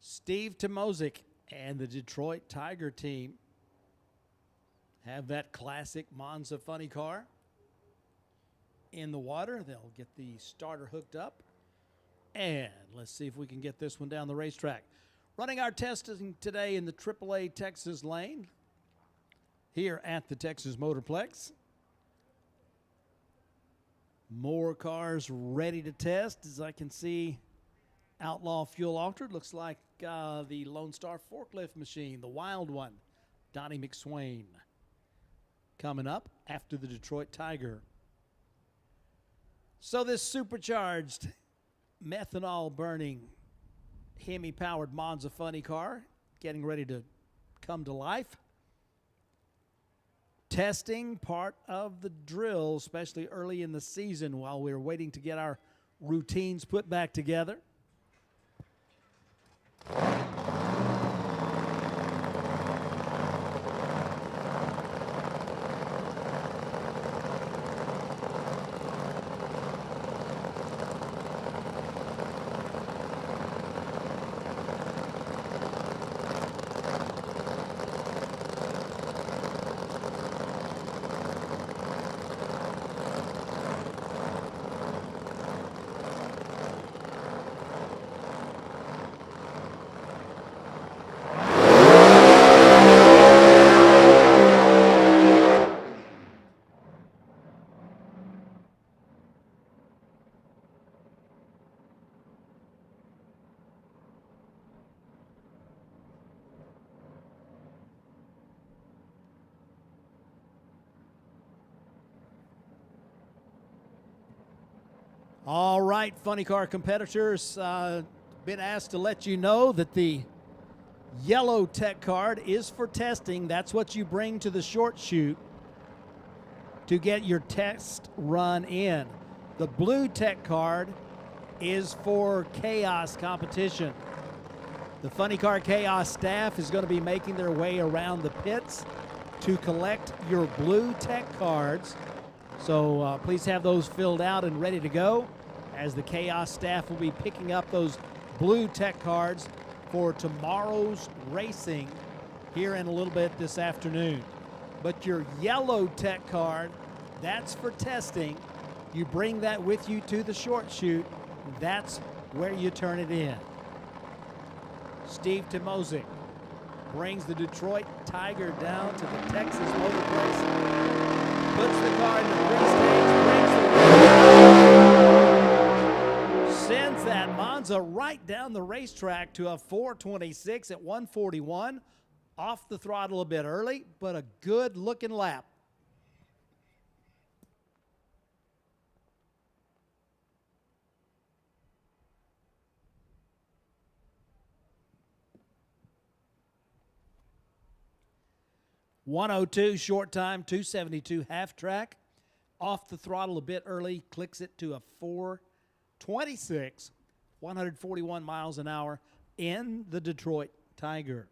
Steve Tomozik and the Detroit Tiger team have that classic Monza funny car in the water. They'll get the starter hooked up. And let's see if we can get this one down the racetrack. Running our testing today in the AAA Texas lane here at the Texas Motorplex. More cars ready to test. As I can see, Outlaw Fuel Altered. Looks like the Lone Star forklift machine, the wild one, Donnie McSwain, coming up after the Detroit Tiger. So this supercharged methanol-burning Hemi-powered Monza funny car getting ready to come to life. Testing part of the drill, especially early in the season while we're waiting to get our routines put back together. All right, funny car competitors, been asked to let you know that the yellow tech card is for testing. That's what you bring to the short shoot to get your test run in. The blue tech card is for chaos competition. The Funny Car Chaos staff is going to be making their way around the pits to collect your blue tech cards. So please have those filled out and ready to go, as the Chaos staff will be picking up those blue tech cards for tomorrow's racing here in a little bit this afternoon. But your yellow tech card, that's for testing. You bring that with you to the short shoot. That's where you turn it in. Steve Tomozik brings the Detroit Tiger down to the Texas Motorplex. Puts the car in the free stage, sends that Monza right down the racetrack to a 426 at 141. Off the throttle a bit early, but a good looking lap. .102 short time, 272 half track. Off the throttle a bit early, clicks it to a 426, 141 miles an hour in the Detroit Tiger.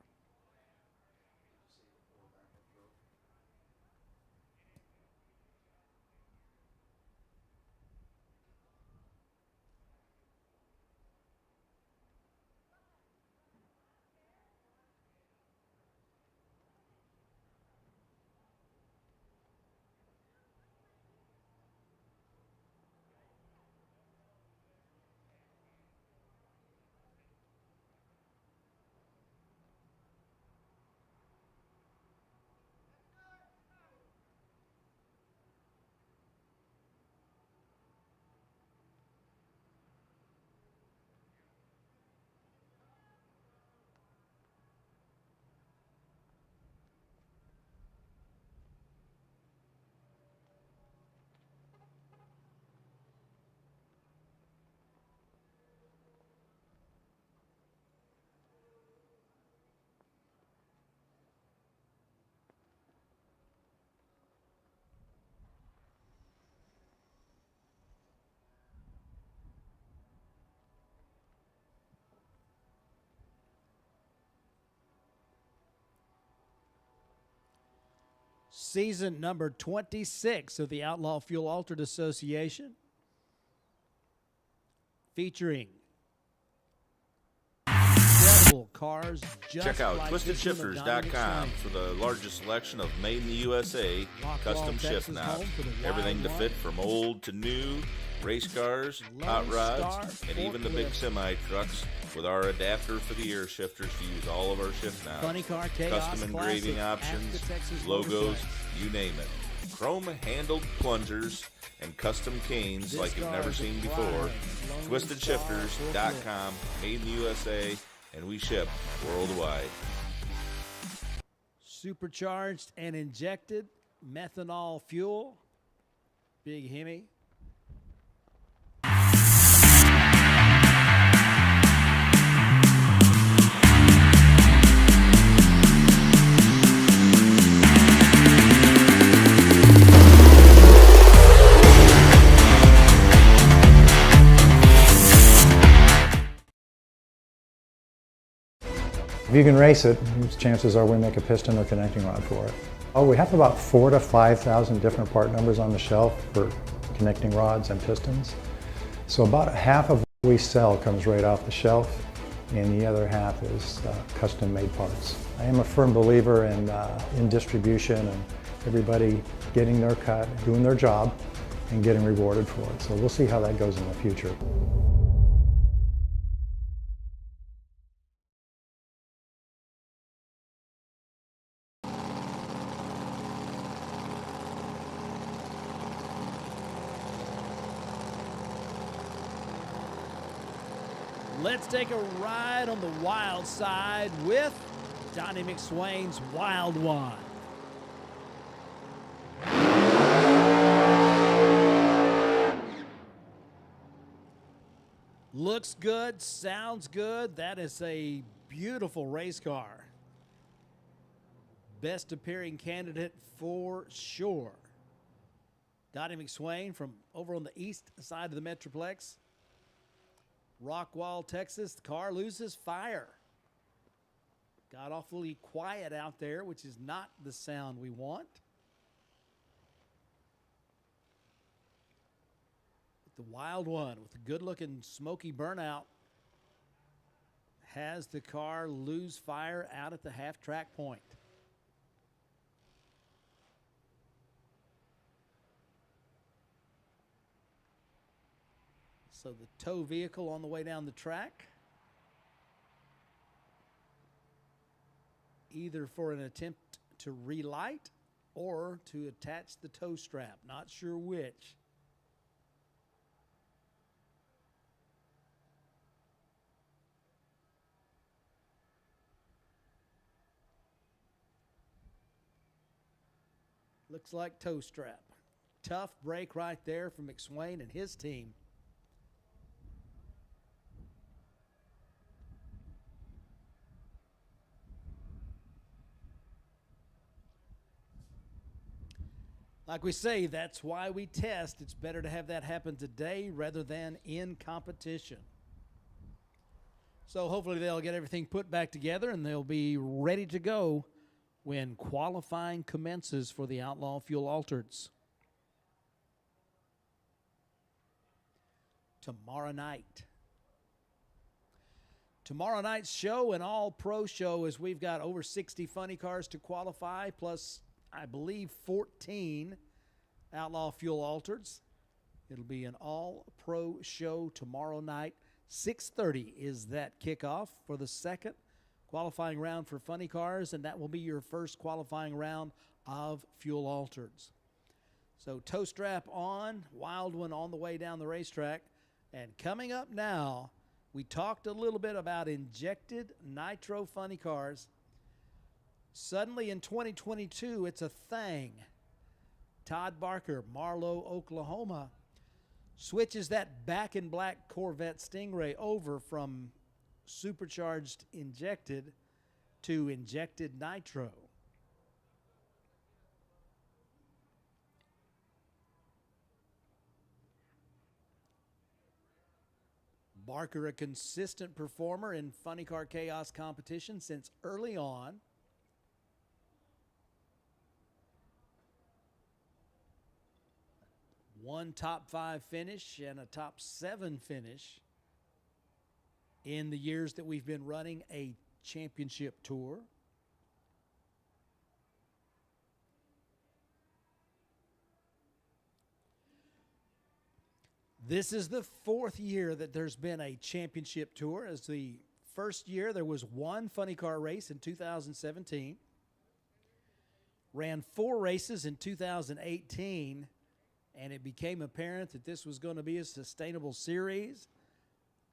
Season number 26 of the Outlaw Fuel Altered Association, featuring beautiful cars just Check out like this one of Donnie TwistedShifters.com McSwain. for the largest selection of made in the USA Rockwall, custom shift Texas, knobs. home for the Wild Everything to One. fit from old to new, race cars, Lone hot rods, Star and even the big forklift. semi trucks with our adapter for the air shifters to use all of our shift knobs. Funny Car Chaos Custom engraving Classic at options, the Texas logos, Motorplex. you name it. Chrome handled plungers and custom canes This like you've car never is a seen pride. before. Lone Star TwistedShifters.com, made in the USA, and we ship worldwide. Supercharged and injected methanol fuel. Big Hemi. If you can race it, chances are we make a piston or connecting rod for it. Oh, we have about 4,000 to 5,000 different part numbers on the shelf for connecting rods and pistons. So about half of what we sell comes right off the shelf, and the other half is custom-made parts. I am a firm believer in distribution and everybody getting their cut, doing their job, and getting rewarded for it. So we'll see how that goes in the future. Let's take a ride on the wild side with Donnie McSwain's Wild One. Looks good, sounds good. That is a beautiful race car. Best appearing candidate for sure. Donnie McSwain from over on the east side of the Metroplex. Rockwall, Texas. The car loses fire. Got awfully quiet out there, which is not the sound we want. The Wild One with a good-looking smoky burnout has the car lose fire out at the half-track point. So the tow vehicle on the way down the track, either for an attempt to relight or to attach the tow strap. Not sure which. Looks like tow strap. Tough break right there from McSwain and his team. Like we say, that's why we test. It's better to have that happen today rather than in competition. So hopefully they'll get everything put back together and they'll be ready to go when qualifying commences for the Outlaw Fuel Altereds. Tomorrow night. Tomorrow night's show, an all-pro show, as we've got over 60 funny cars to qualify, plus I believe 14 Outlaw Fuel Altereds. It'll be an all-pro show tomorrow night. 6:30 is that kickoff for the second qualifying round for funny cars, and that will be your first qualifying round of Fuel Altereds. So tow strap on, Wild One on the way down the racetrack. And coming up now, we talked a little bit about injected nitro funny cars. Suddenly in 2022, it's a thing. Todd Barker, Marlow, Oklahoma, switches that back in black Corvette Stingray over from supercharged injected to injected nitro. Barker, a consistent performer in Funny Car Chaos competition since early on. One top 5 finish and a top 7 finish in the years that we've been running a Championship Tour. This is the 4th year that there's been a championship tour. As the first year, there was one funny car race in 2017. Ran 4 races in 2018, and it became apparent that this was going to be a sustainable series.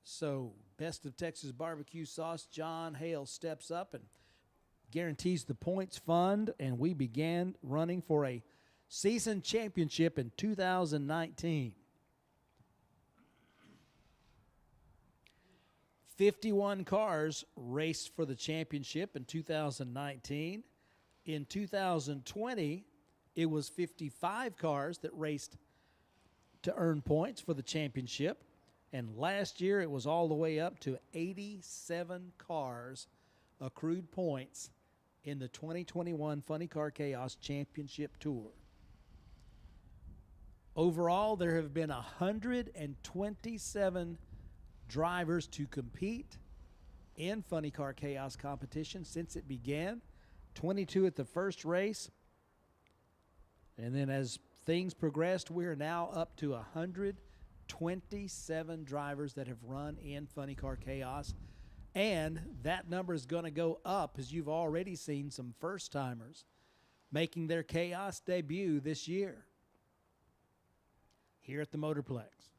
So, Best of Texas Barbecue Sauce, John Hale steps up and guarantees the points fund, and we began running for a season championship in 2019. 51 cars raced for the championship in 2019. In 2020, it was 55 cars that raced to earn points for the championship. And last year, it was all the way up to 87 cars accrued points in the 2021 Funny Car Chaos Championship Tour. Overall, there have been 127 drivers to compete in Funny Car Chaos competition since it began. 22 at the first race. And then as things progressed, we are now up to 127 drivers that have run in Funny Car Chaos. And that number is going to go up, as you've already seen some first-timers making their Chaos debut this year here at the Motorplex.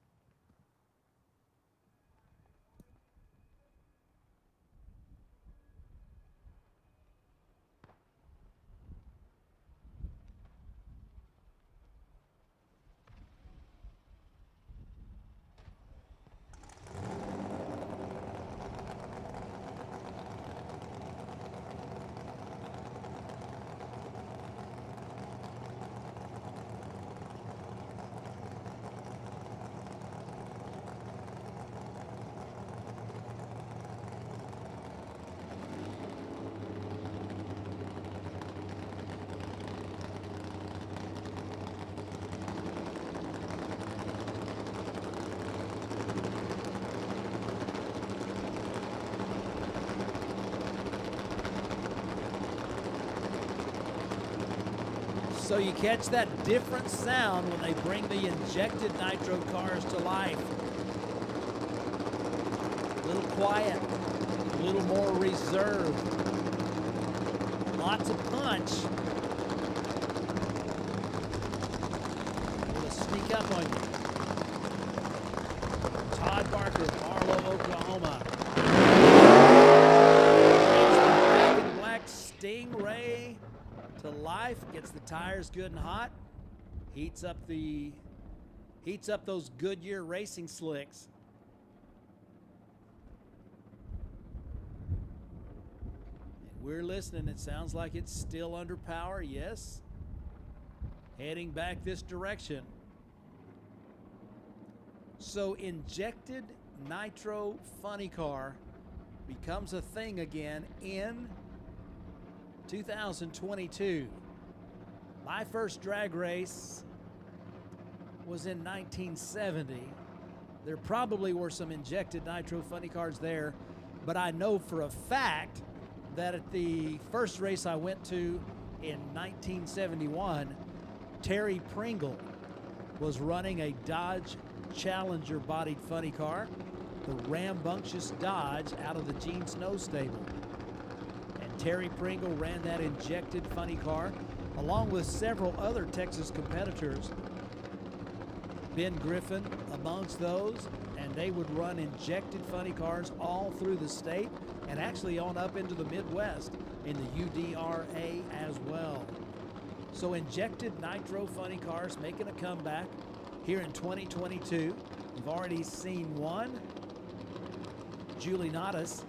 So you catch that different sound when they bring the injected nitro cars to life. A little quiet, a little more reserved. Lots of punch. It'll sneak up on you. Todd Barker, Marlow, Oklahoma. Black and black Stingray to life, gets the tires good and hot, heats up those Goodyear racing slicks. And we're listening. It sounds like it's still under power. Yes, heading back this direction. So injected nitro funny car becomes a thing again in 2022. My first drag race was in 1970. There probably were some injected nitro funny cars there, but I know for a fact that at the first race I went to in 1971, Terry Pringle was running a Dodge Challenger bodied funny car, the rambunctious Dodge out of the Gene Snow stable. Terry Pringle ran that injected funny car along with several other Texas competitors. Ben Griffin amongst those, and they would run injected funny cars all through the state and actually on up into the Midwest in the UDRA as well. So injected nitro funny cars making a comeback here in 2022. We've already seen one, Julie Nadas.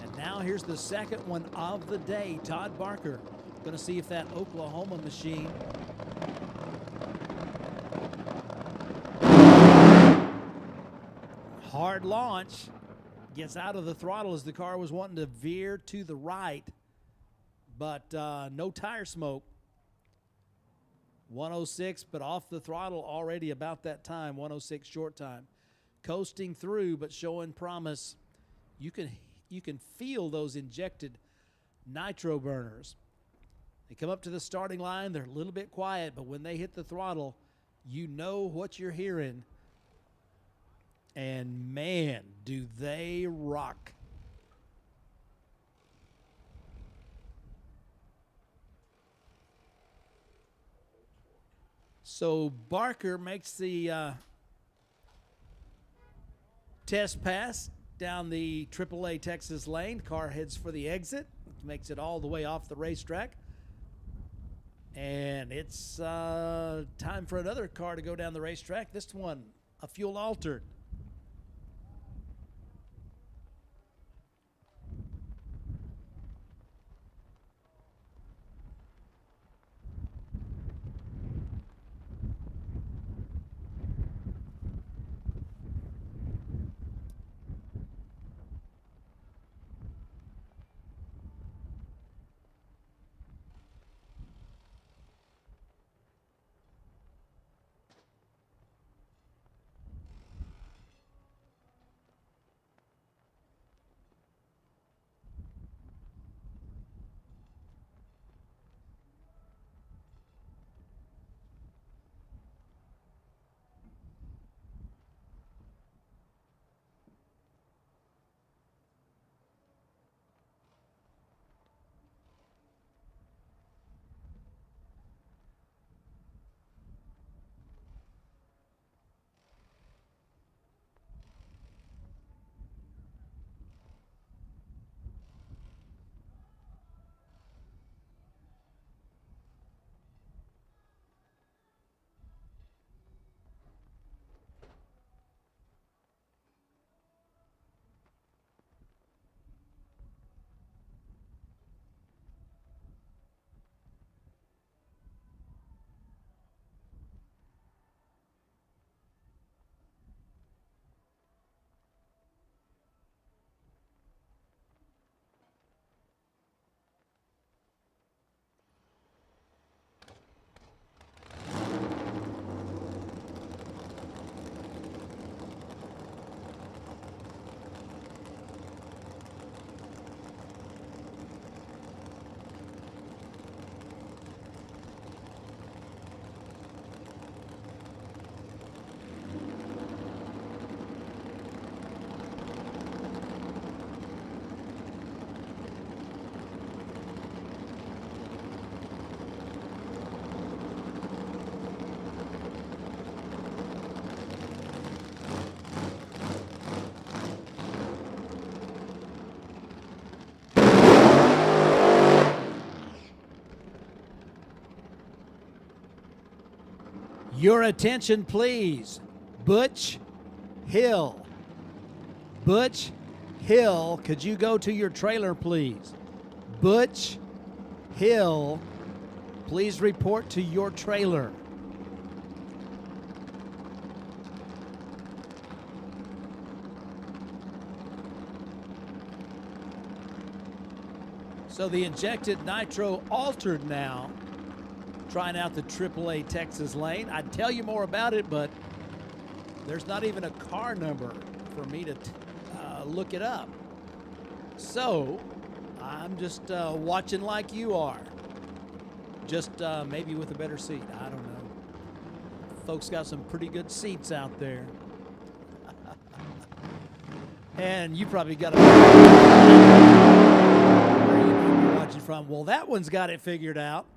And now here's the second one of the day. Todd Barker going to see if that Oklahoma machine hard launch gets out of the throttle as the car was wanting to veer to the right, but no tire smoke. 106, but off the throttle already about that time, 106 short time. Coasting through, but showing promise. You can you can feel those injected nitro burners. They come up to the starting line. They're a little bit quiet, but when they hit the throttle, you know what you're hearing. And, man, do they rock. So Barker makes the test pass down the AAA Texas lane. Car heads for the exit. Makes it all the way off the racetrack. And it's time for another car to go down the racetrack. This one, a fuel altered. Your attention, please. Butch Hill. Butch Hill, could you go to your trailer, please? Butch Hill, please report to your trailer. So the injected nitro altered now, trying out the AAA Texas lane. I'd tell you more about it, but there's not even a car number for me to look it up. So I'm just watching like you are. Just maybe with a better seat. I don't know. Folks got some pretty good seats out there. And you probably got where you're watching from. Well, that one's got it figured out.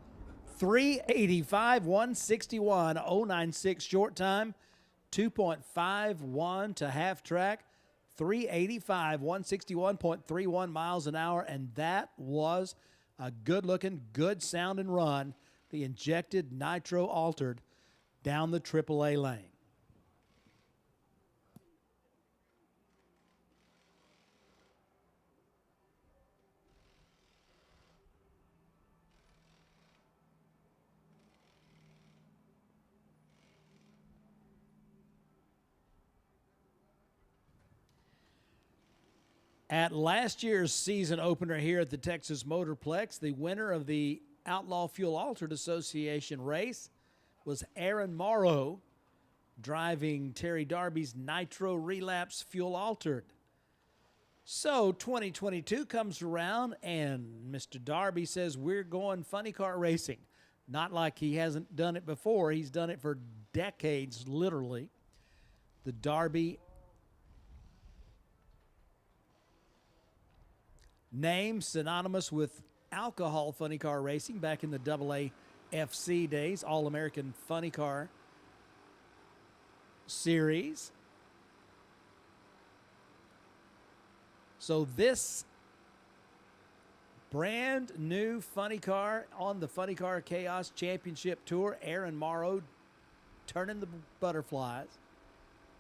385, 161, 096 short time, 2.51 to half track, 385, 161.31 miles an hour, and that was a good-looking, good-sounding run, the injected nitro altered down the AAA lane. At last year's season opener here at the Texas Motorplex, the winner of the Outlaw Fuel Altered Association race was Aaron Morrow, driving Terry Darby's Nitro Relapse Fuel Altered. So 2022 comes around, and Mr. Darby says we're going funny car racing. Not like he hasn't done it before. He's done it for decades, literally. The Darby name synonymous with alcohol funny car racing back in the AAFC days, All-American Funny Car Series. So this brand new funny car on the Funny Car Chaos Championship Tour, Aaron Morrow turning the butterflies,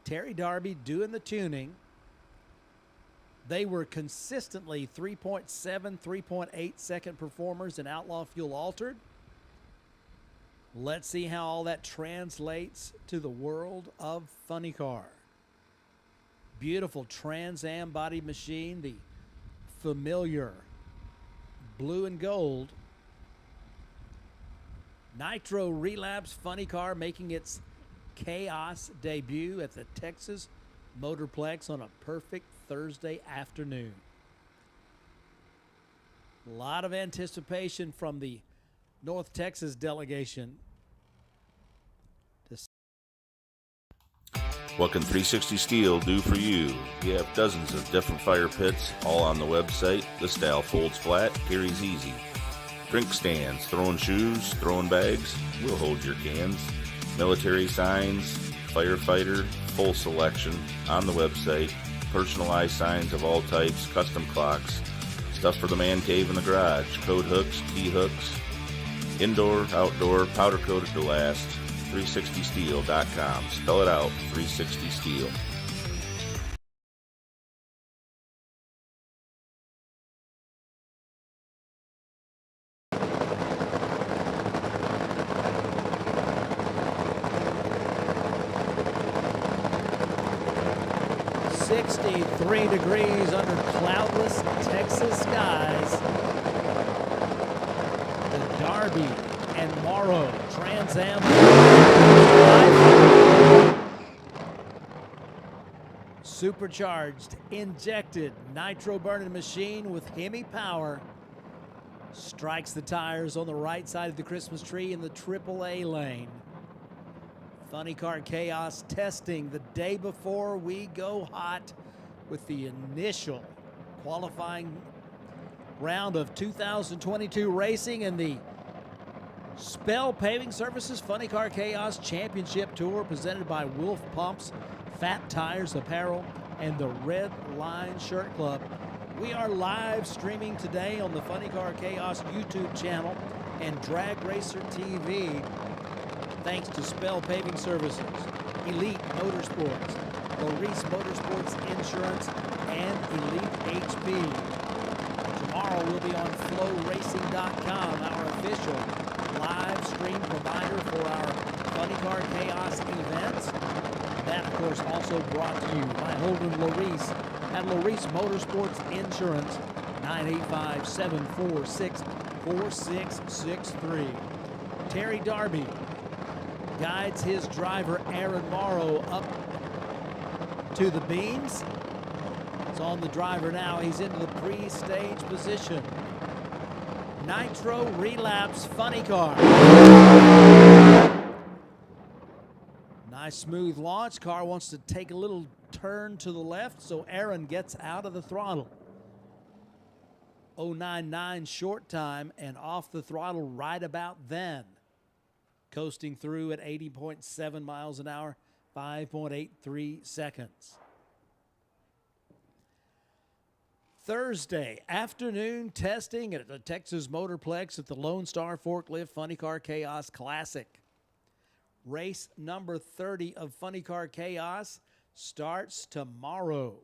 Terry Darby doing the tuning. They were consistently 3.7, 3.8 second performers in Outlaw Fuel Altered. Let's see how all that translates to the world of funny car. Beautiful Trans Am body machine, the familiar blue and gold. Nitro Relapse funny car making its chaos debut at the Texas Motorplex on a perfect Thursday afternoon. A lot of anticipation from the North Texas delegation. What can 360 Steel do for you? We have dozens of different fire pits, all on the website. The style folds flat, carries easy. Drink stands, throwing shoes, throwing bags, we'll hold your cans. Military signs, firefighter, full selection on the website. Personalized signs of all types, custom clocks, stuff for the man cave in the garage, code hooks, key hooks, indoor, outdoor, powder coated to last. 360steel.com. Spell it out, 360 Steel. .63 degrees under cloudless Texas skies. The Darby and Morrow Trans Am supercharged, injected nitro burning machine with Hemi power strikes the tires on the right side of the Christmas tree in the AAA lane. Funny Car Chaos testing the day before we go hot with the initial qualifying round of 2022 racing and the Spell Paving Services Funny Car Chaos Championship Tour presented by Wolf Pumps, Fat Tires Apparel, and the Red Line Shirt Club. We are live streaming today on the Funny Car Chaos YouTube channel and Drag Racer TV thanks to Spell Paving Services, Elite Motorsports, Maurice Motorsports Insurance, and Elite HP. Tomorrow we'll be on FlowRacing.com, our official live stream provider for our Funny Car Chaos events. That, of course, also brought to you by Holden Maurice at Maurice Motorsports Insurance, 985-746-4663. Terry Darby guides his driver, Aaron Morrow, up to the beams. It's on the driver now. He's into the pre-stage position. Nitro Relapse Funny Car. Nice smooth launch. Car wants to take a little turn to the left, so Aaron gets out of the throttle. 0.99 short time and off the throttle right about then. Coasting through at 80.7 miles an hour, 5.83 seconds. Thursday afternoon testing at the Texas Motorplex at the Lone Star Forklift Funny Car Chaos Classic. Race number 30 of Funny Car Chaos starts tomorrow.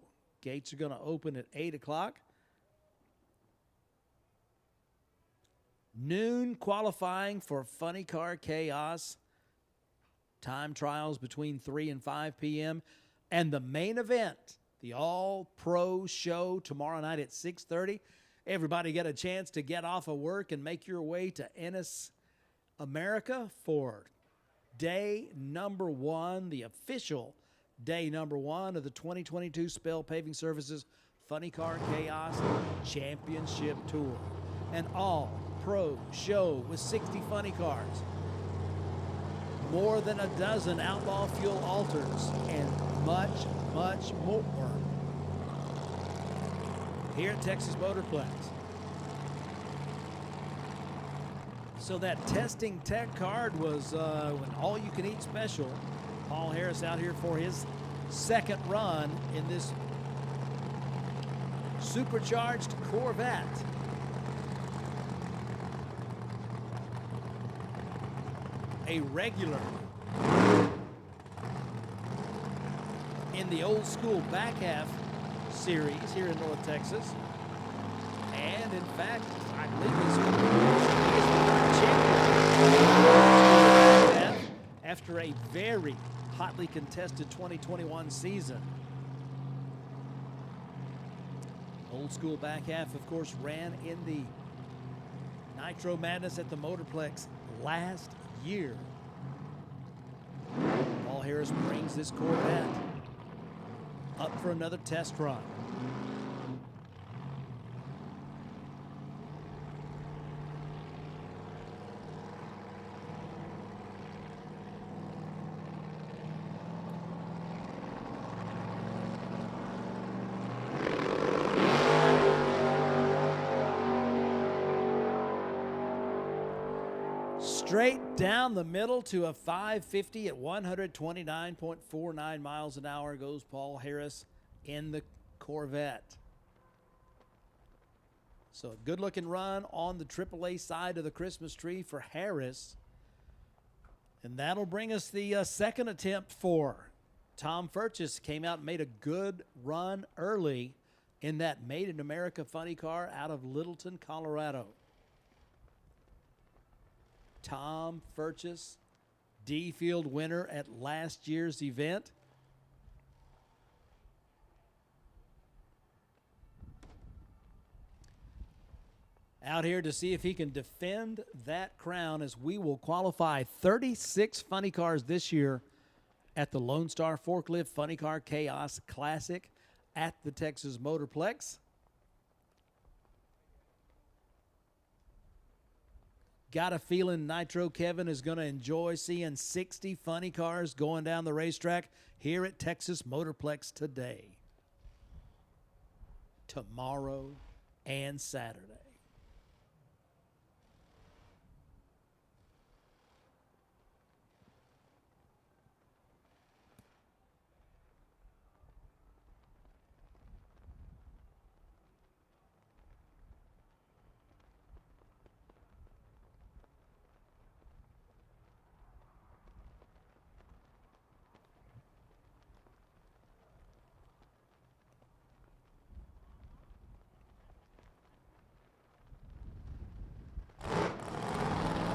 Gates are going to open at 8 o'clock. Noon qualifying for Funny Car Chaos. Time trials between 3 and 5 p.m. And the main event, the All-Pro Show tomorrow night at 6:30. Everybody get a chance to get off of work and make your way to Ennis, America for day number one, the official day number one of the 2022 Spell Paving Services Funny Car Chaos Championship Tour. An all-pro show with 60 funny cars, more than a dozen Outlaw Fuel alters, and much, much more here at Texas Motorplex. So that testing tech card was an all-you-can-eat special. Paul Harris out here for his second run in this supercharged Corvette. A regular in the old school back half series here in North Texas. And in fact, I believe he's the champion after a very hotly contested 2021 season. Old school back half, of course, ran in the Nitro Madness at the Motorplex last year. Paul Harris brings this Corvette up for another test run. Straight down the middle to a 550 at 129.49 miles an hour goes Paul Harris in the Corvette. So a good-looking run on the AAA side of the Christmas tree for Harris. And that'll bring us the second attempt for Tom Furches. Came out and made a good run early in that Made in America funny car out of Littleton, Colorado. Tom Furches, D-Field winner at last year's event. Out here to see if he can defend that crown, as we will qualify 36 funny cars this year at the Lone Star Forklift Funny Car Chaos Classic at the Texas Motorplex. Got a feeling Nitro Kevin is going to enjoy seeing 60 funny cars going down the racetrack here at Texas Motorplex today, tomorrow, and Saturday.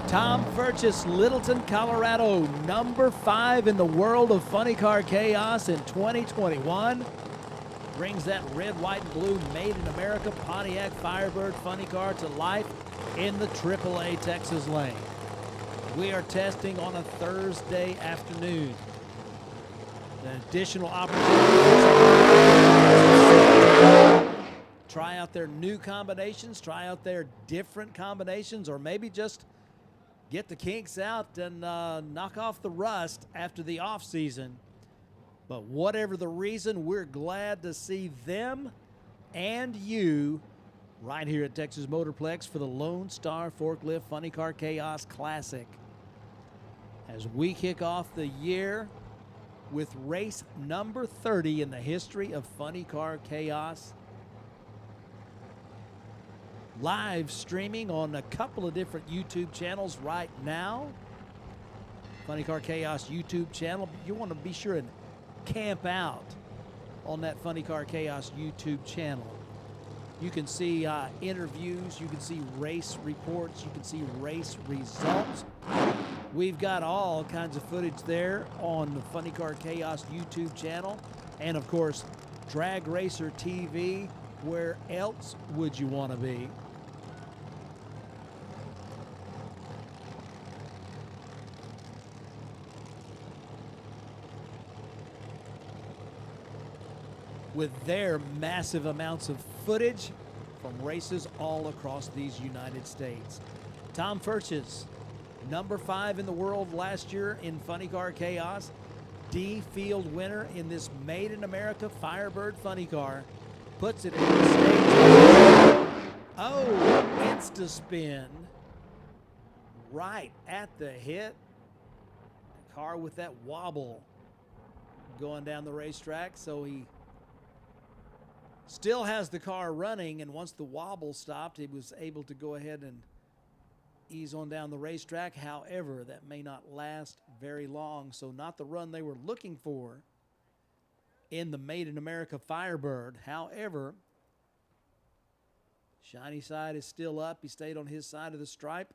Tom Furches, Littleton, Colorado, number 5 in the world of Funny Car Chaos in 2021. Brings that red, white, and blue Made in America Pontiac Firebird funny car to life in the AAA Texas lane. We are testing on a Thursday afternoon. An additional opportunity. Try out their new combinations, try out their different combinations, or maybe just get the kinks out and knock off the rust after the off season. But whatever the reason, we're glad to see them and you right here at Texas Motorplex for the Lone Star Forklift Funny Car Chaos Classic, as we kick off the year with race number 30 in the history of Funny Car Chaos. Live streaming on a couple of different YouTube channels right now. Funny Car Chaos YouTube channel. You want to be sure and camp out on that Funny Car Chaos YouTube channel. You can see interviews, you can see race reports, you can see race results. We've got all kinds of footage there on the Funny Car Chaos YouTube channel. And of course, Drag Racer TV. Where else would you want to be? with their massive amounts of footage from races all across these United States. Tom Furches, number 5 in the world last year in Funny Car Chaos, D field winner in this Made in America Firebird Funny Car, puts it in the stage. Oh, insta spin right at the hit. The car with that wobble going down the racetrack, so he still has the car running, and once the wobble stopped, he was able to go ahead and ease on down the racetrack. However, that may not last very long, so not the run they were looking for in the Made in America Firebird. However, shiny side is still up. He stayed on his side of the stripe,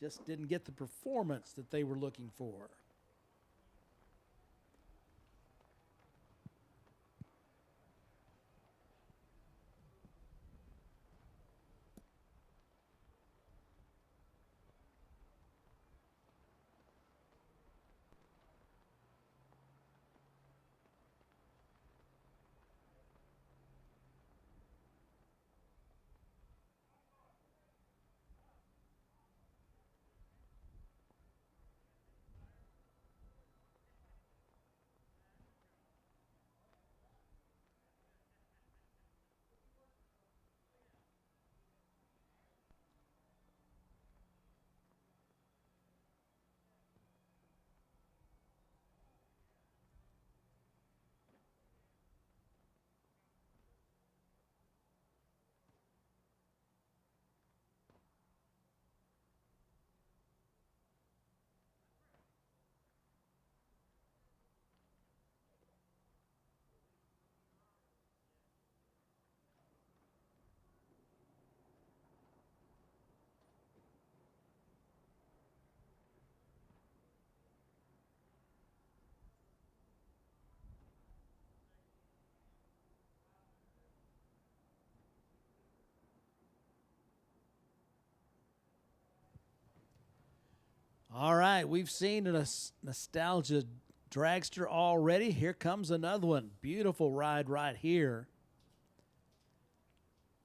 just didn't get the performance that they were looking for. All right, we've seen a nostalgia dragster already. Here comes another one. Beautiful ride right here.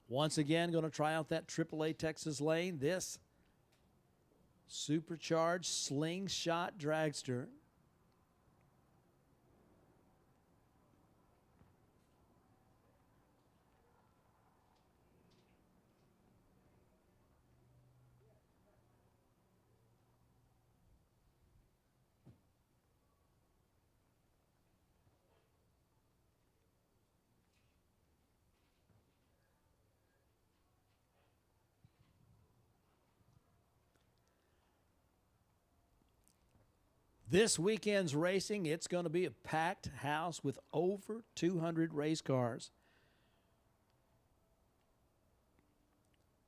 Once again, going to try out that AAA Texas lane. This supercharged slingshot dragster. This weekend's racing, it's going to be a packed house with over 200 race cars.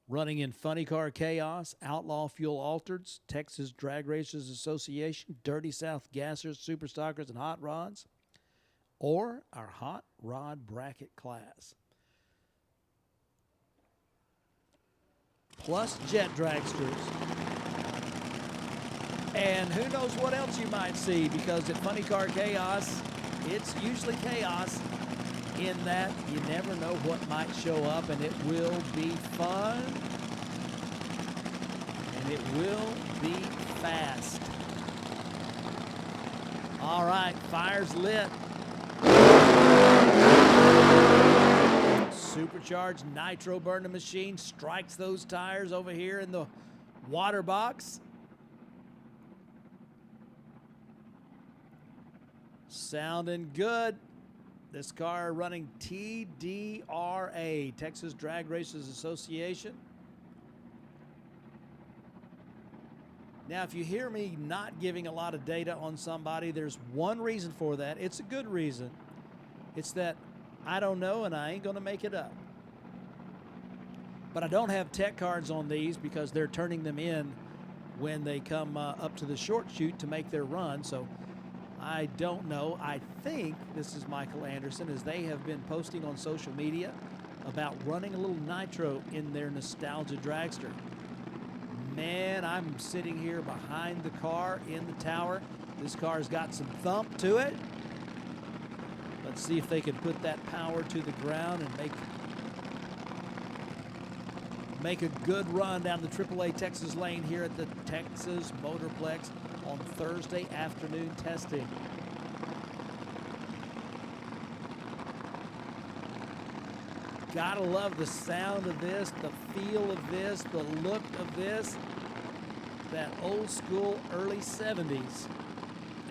Running in Funny Car Chaos, Outlaw Fuel Altereds, Texas Drag Racers Association, Dirty South Gassers, Super Stockers, and Hot Rods, or our Hot Rod Bracket class. Plus jet dragsters. And who knows what else you might see, because at Funny Car Chaos, it's usually chaos in that you never know what might show up, and it will be fun, and it will be fast. All right, fire's lit. Supercharged nitro burning machine strikes those tires over here in the water box. Sounding good. This car running TDRA, Texas Drag Racers Association. Now, if you hear me not giving a lot of data on somebody, there's one reason for that. It's a good reason. It's that I don't know and I ain't going to make it up. But I don't have tech cards on these because they're turning them in when they come up to the short chute to make their run. So I don't know. I think this is Michael Anderson, as they have been posting on social media about running a little nitro in their nostalgia dragster. Man, I'm sitting here behind the car in the tower. This car's got some thump to it, Let's see if they can put that power to the ground and make a good run down the AAA Texas lane here at the Texas Motorplex on Thursday afternoon testing. Gotta love the sound of this, the feel of this, the look of this, that old school early 70s.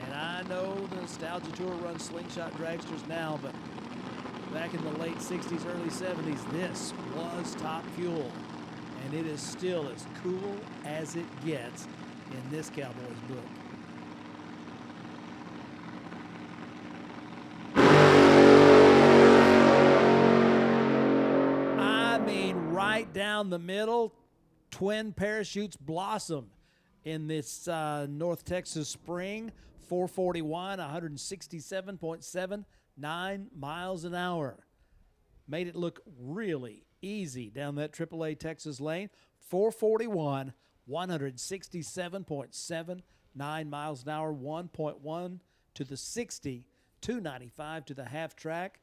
And I know the Nostalgia Tour runs slingshot dragsters now, but back in the late 60s, early 70s, this was Top Fuel. And it is still as cool as it gets in this Cowboys book. I mean, right down the middle, twin parachutes blossom in this North Texas spring. 441, 167.79 miles an hour. Made it look really easy down that AAA Texas lane. 441, 167.79 miles an hour, 1.1 to the 60, 295 to the half track.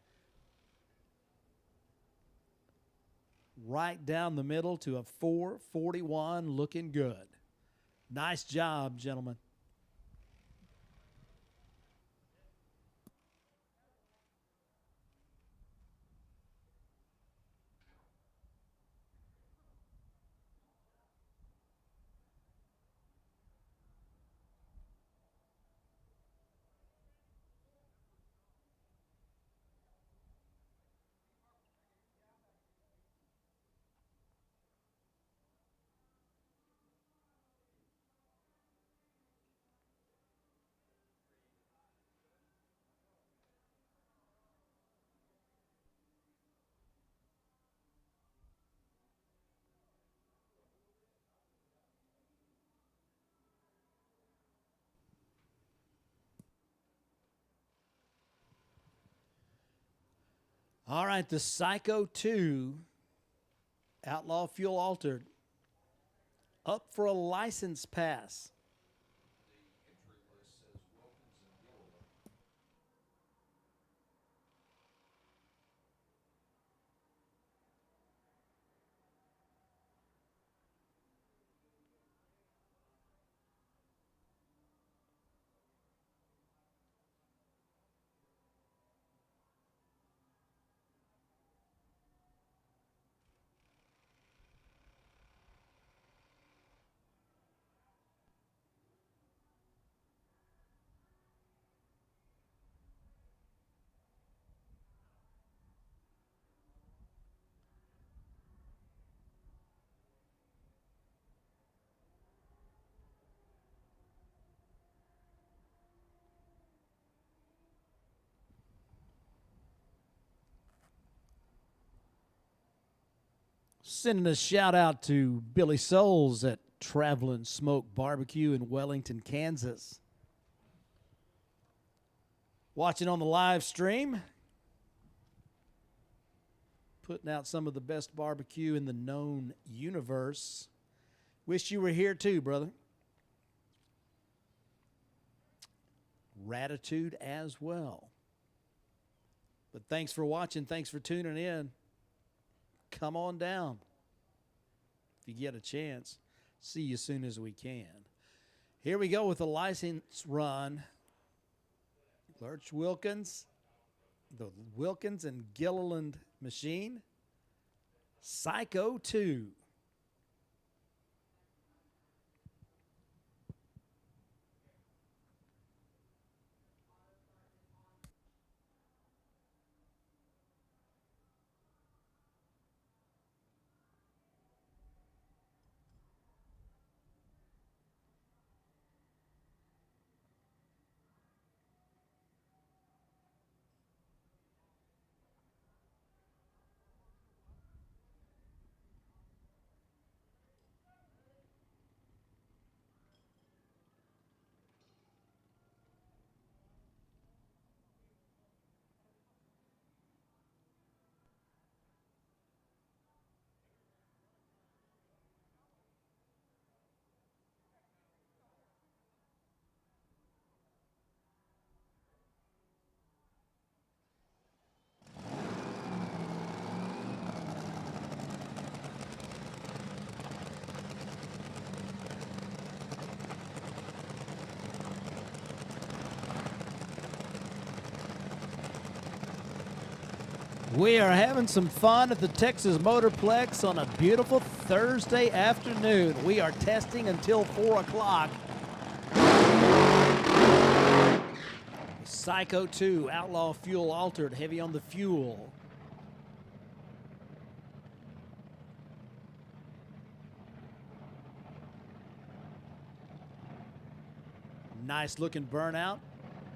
Right down the middle to a 441, looking good. Nice job, gentlemen. All right, the Psycho 2 Outlaw Fuel Altered up for a license pass. The entry list says Wilkins and Gilliland. Sending a shout out to Billy Souls at Travelin' Smoke Barbecue in Wellington, Kansas. Watching on the live stream. Putting out some of the best barbecue in the known universe. Wish you were here too, brother. Ratitude as well. But thanks for watching. Thanks for tuning in. Come on down if you get a chance. See you as soon as we can. Here we go with the license run. Lurch Wilkins, the Wilkins and Gilliland machine. Psycho 2. We are having some fun at the Texas Motorplex on a beautiful Thursday afternoon. We are testing until 4 o'clock. Psycho 2, Outlaw Fuel Altered, heavy on the fuel. Nice looking burnout.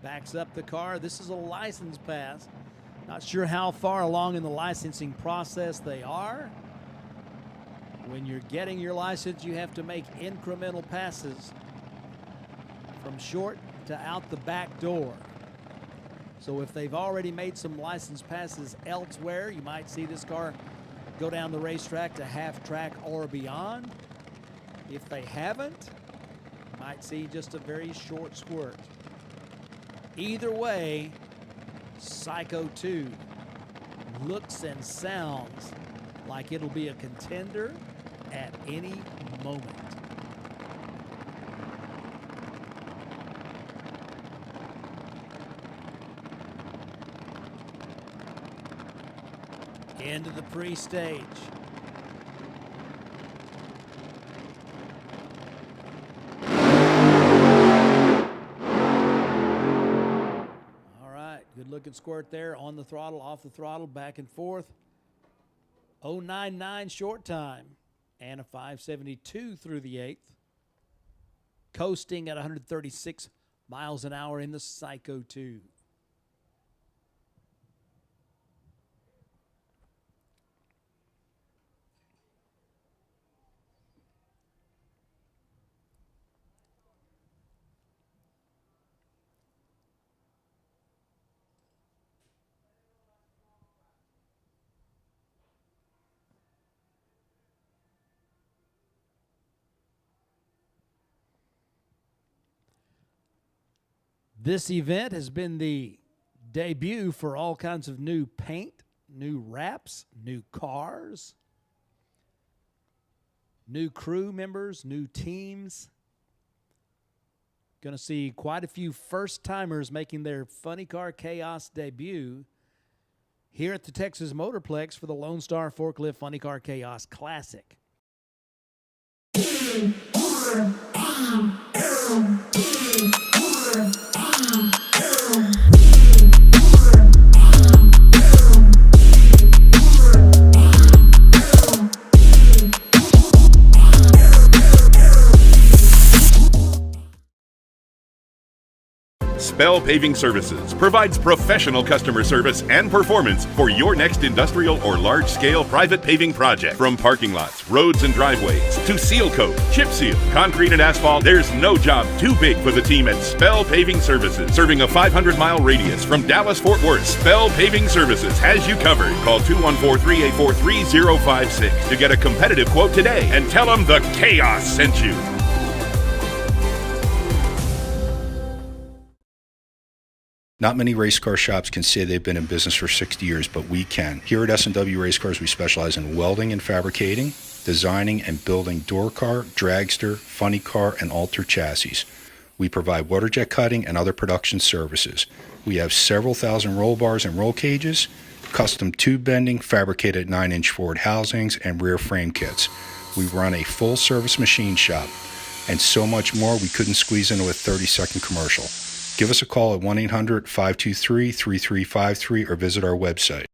Backs up the car. This is a license pass. Not sure how far along in the licensing process they are. When you're getting your license, you have to make incremental passes from short to out the back door. So if they've already made some license passes elsewhere, you might see this car go down the racetrack to half track or beyond. If they haven't, you might see just a very short squirt. Either way, Psycho 2 looks and sounds like it'll be a contender at any moment. Into the pre-stage. Good looking squirt there, on the throttle, off the throttle, back and forth. 0.99 short time and a 572 through the 8th. Coasting at 136 miles an hour in the Psycho 2. This event has been the debut for all kinds of new paint, new wraps, new cars, new crew members, new teams. Going to see quite a few first-timers making their Funny Car Chaos debut here at the Texas Motorplex for the Lone Star Forklift Funny Car Chaos Classic. Spell Paving Services provides professional customer service and performance for your next industrial or large-scale private paving project. From parking lots, roads, and driveways to seal coat, chip seal, concrete, and asphalt, there's no job too big for the team at Spell Paving Services. Serving a 500-mile radius from Dallas-Fort Worth, Spell Paving Services has you covered. Call 214-384-3056 to get a competitive quote today and tell them the Chaos sent you. Not many race car shops can say they've been in business for 60 years, but we can. Here at S&W Race Cars, we specialize in welding and fabricating, designing and building door car, dragster, funny car, and alter chassis. We provide water jet cutting and other production services. We have several thousand roll bars and roll cages, custom tube bending, fabricated 9-inch forward housings, and rear frame kits. We run a full-service machine shop, and so much more we couldn't squeeze into a 30-second commercial. Give us a call at 1-800-523-3353 or visit our website.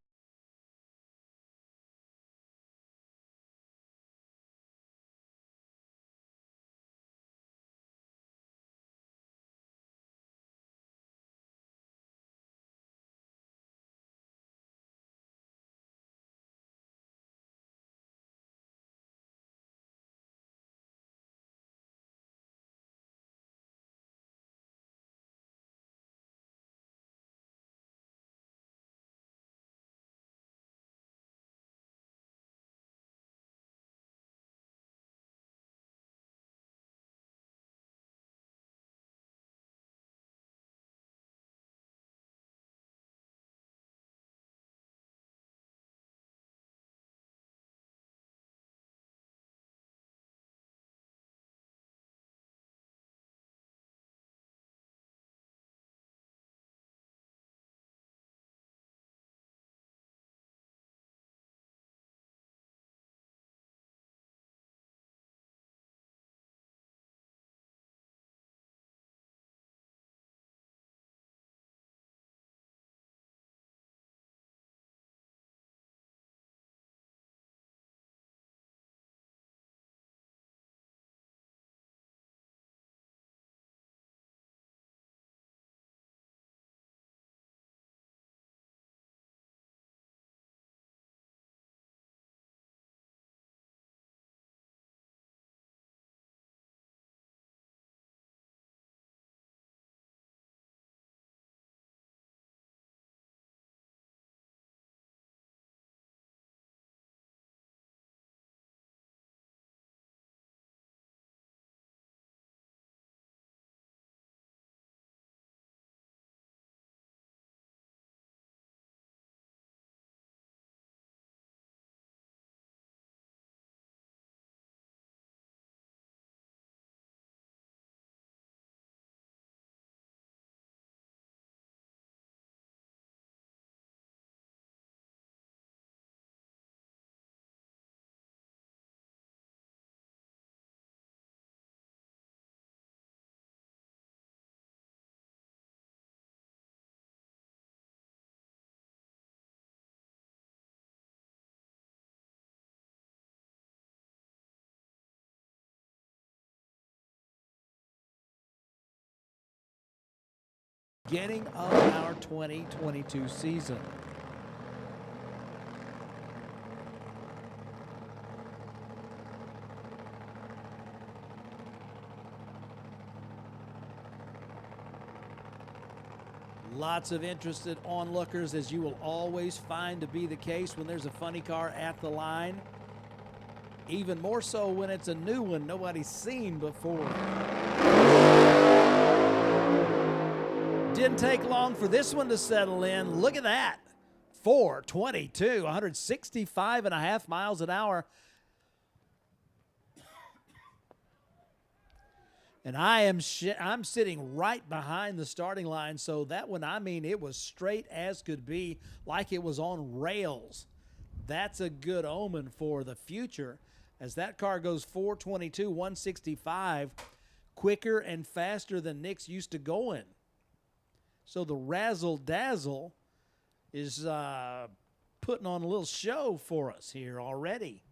beginning of our 2022 season. Lots of interested onlookers, as you will always find to be the case when there's a funny car at the line. Even more so when it's a new one nobody's seen before. Didn't take long for this one to settle in. Look at that. 422, 165.5 miles an hour. And I'm sitting right behind the starting line, so that one, I mean, it was straight as could be, like it was on rails. That's a good omen for the future, as that car goes 422, 165, quicker and faster than Nick's used to going. So the razzle-dazzle is putting on a little show for us here already.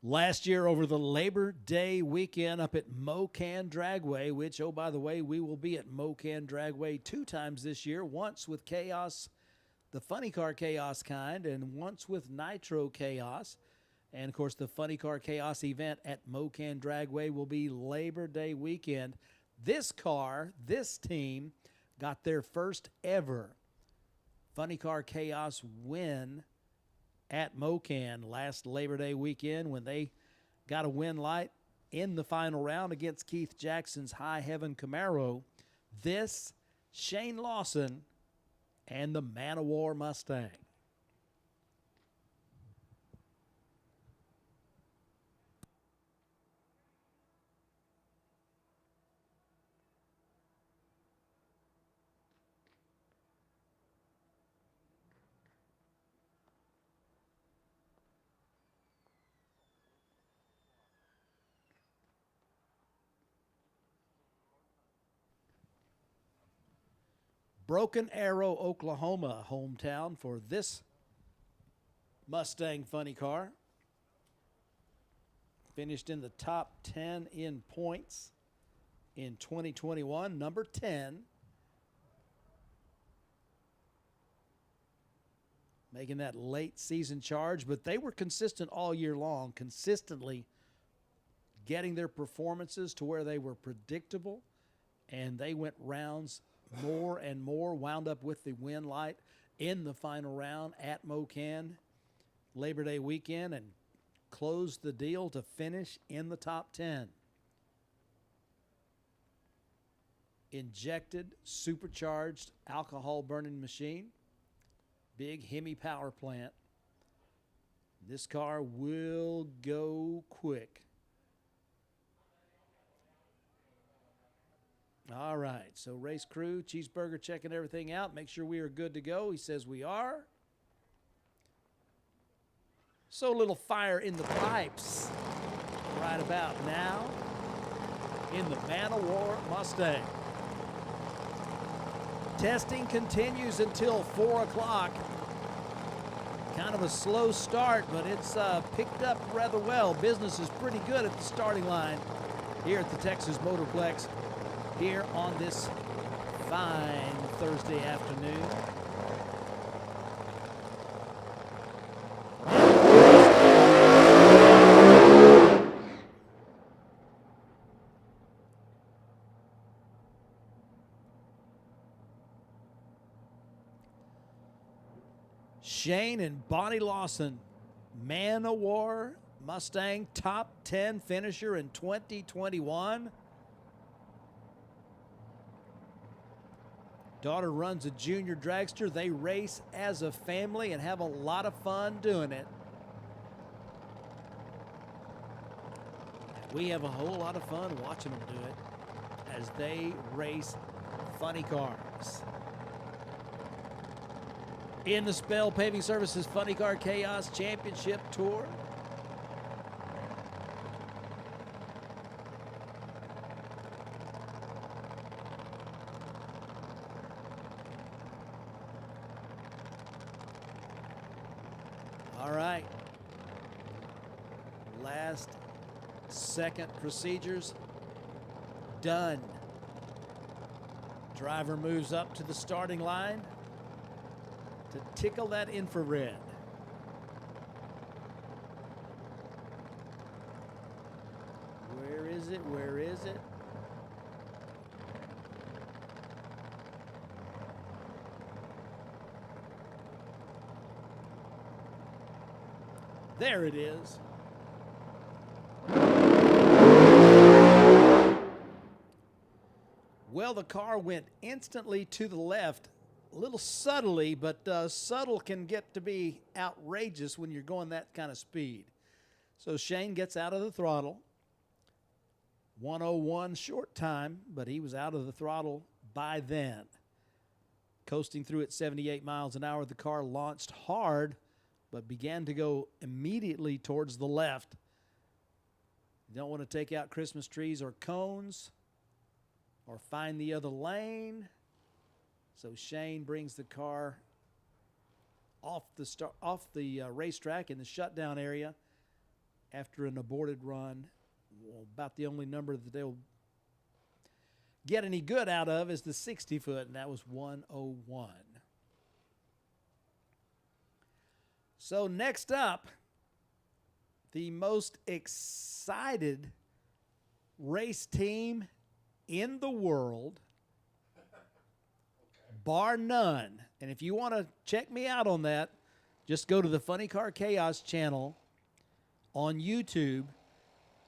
Last year over the Labor Day weekend up at Mocan Dragway, which, oh, by the way, we will be at Mocan Dragway 2 times this year, once with Chaos, the Funny Car Chaos kind, and once with Nitro Chaos. And, of course, the Funny Car Chaos event at Mocan Dragway will be Labor Day weekend. This car, this team, got their first ever Funny Car Chaos win at Mocan last Labor Day weekend when they got a win light in the final round against Keith Jackson's High Heaven Camaro. This, Shane Lawson, and the Man of War Mustang. Broken Arrow, Oklahoma, hometown for this Mustang funny car. Finished in the top 10 in points in 2021, number 10. Making that late season charge, but they were consistent all year long, consistently getting their performances to where they were predictable, and they went rounds more and more, wound up with the win light in the final round at Mocan Labor Day weekend and closed the deal to finish in the top 10. Injected, supercharged alcohol burning machine, big Hemi power plant. This car will go quick. All right, so race crew, Cheeseburger checking everything out. Make sure we are good to go. He says we are. So a little fire in the pipes right about now in the Man of War Mustang. Testing continues until 4 o'clock. Kind of a slow start, but it's picked up rather well. Business is pretty good at the starting line here at the Texas Motorplex here on this fine Thursday afternoon. Shane and Bonnie Lawson, Man of War Mustang top 10 finisher in 2021. Daughter runs a junior dragster. They race as a family and have a lot of fun doing it. We have a whole lot of fun watching them do it as they race funny cars. In the Spell Paving Services Funny Car Chaos Championship Tour. All right. Last second procedures done. Driver moves up to the starting line to tickle that infrared. Where is it? Where is it? There it is. Well, the car went instantly to the left, a little subtly, but subtle can get to be outrageous when you're going that kind of speed. So Shane gets out of the throttle. 1:01 short time, but he was out of the throttle by then. Coasting through at 78 miles an hour, the car launched hard, but began to go immediately towards the left. You don't want to take out Christmas trees or cones or find the other lane. So Shane brings the car off the racetrack in the shutdown area after an aborted run. Well, about the only number that they'll get any good out of is the 60-foot, and that was 1:01. So next up, the most excited race team in the world, bar none. And if you want to check me out on that, just go to the Funny Car Chaos channel on YouTube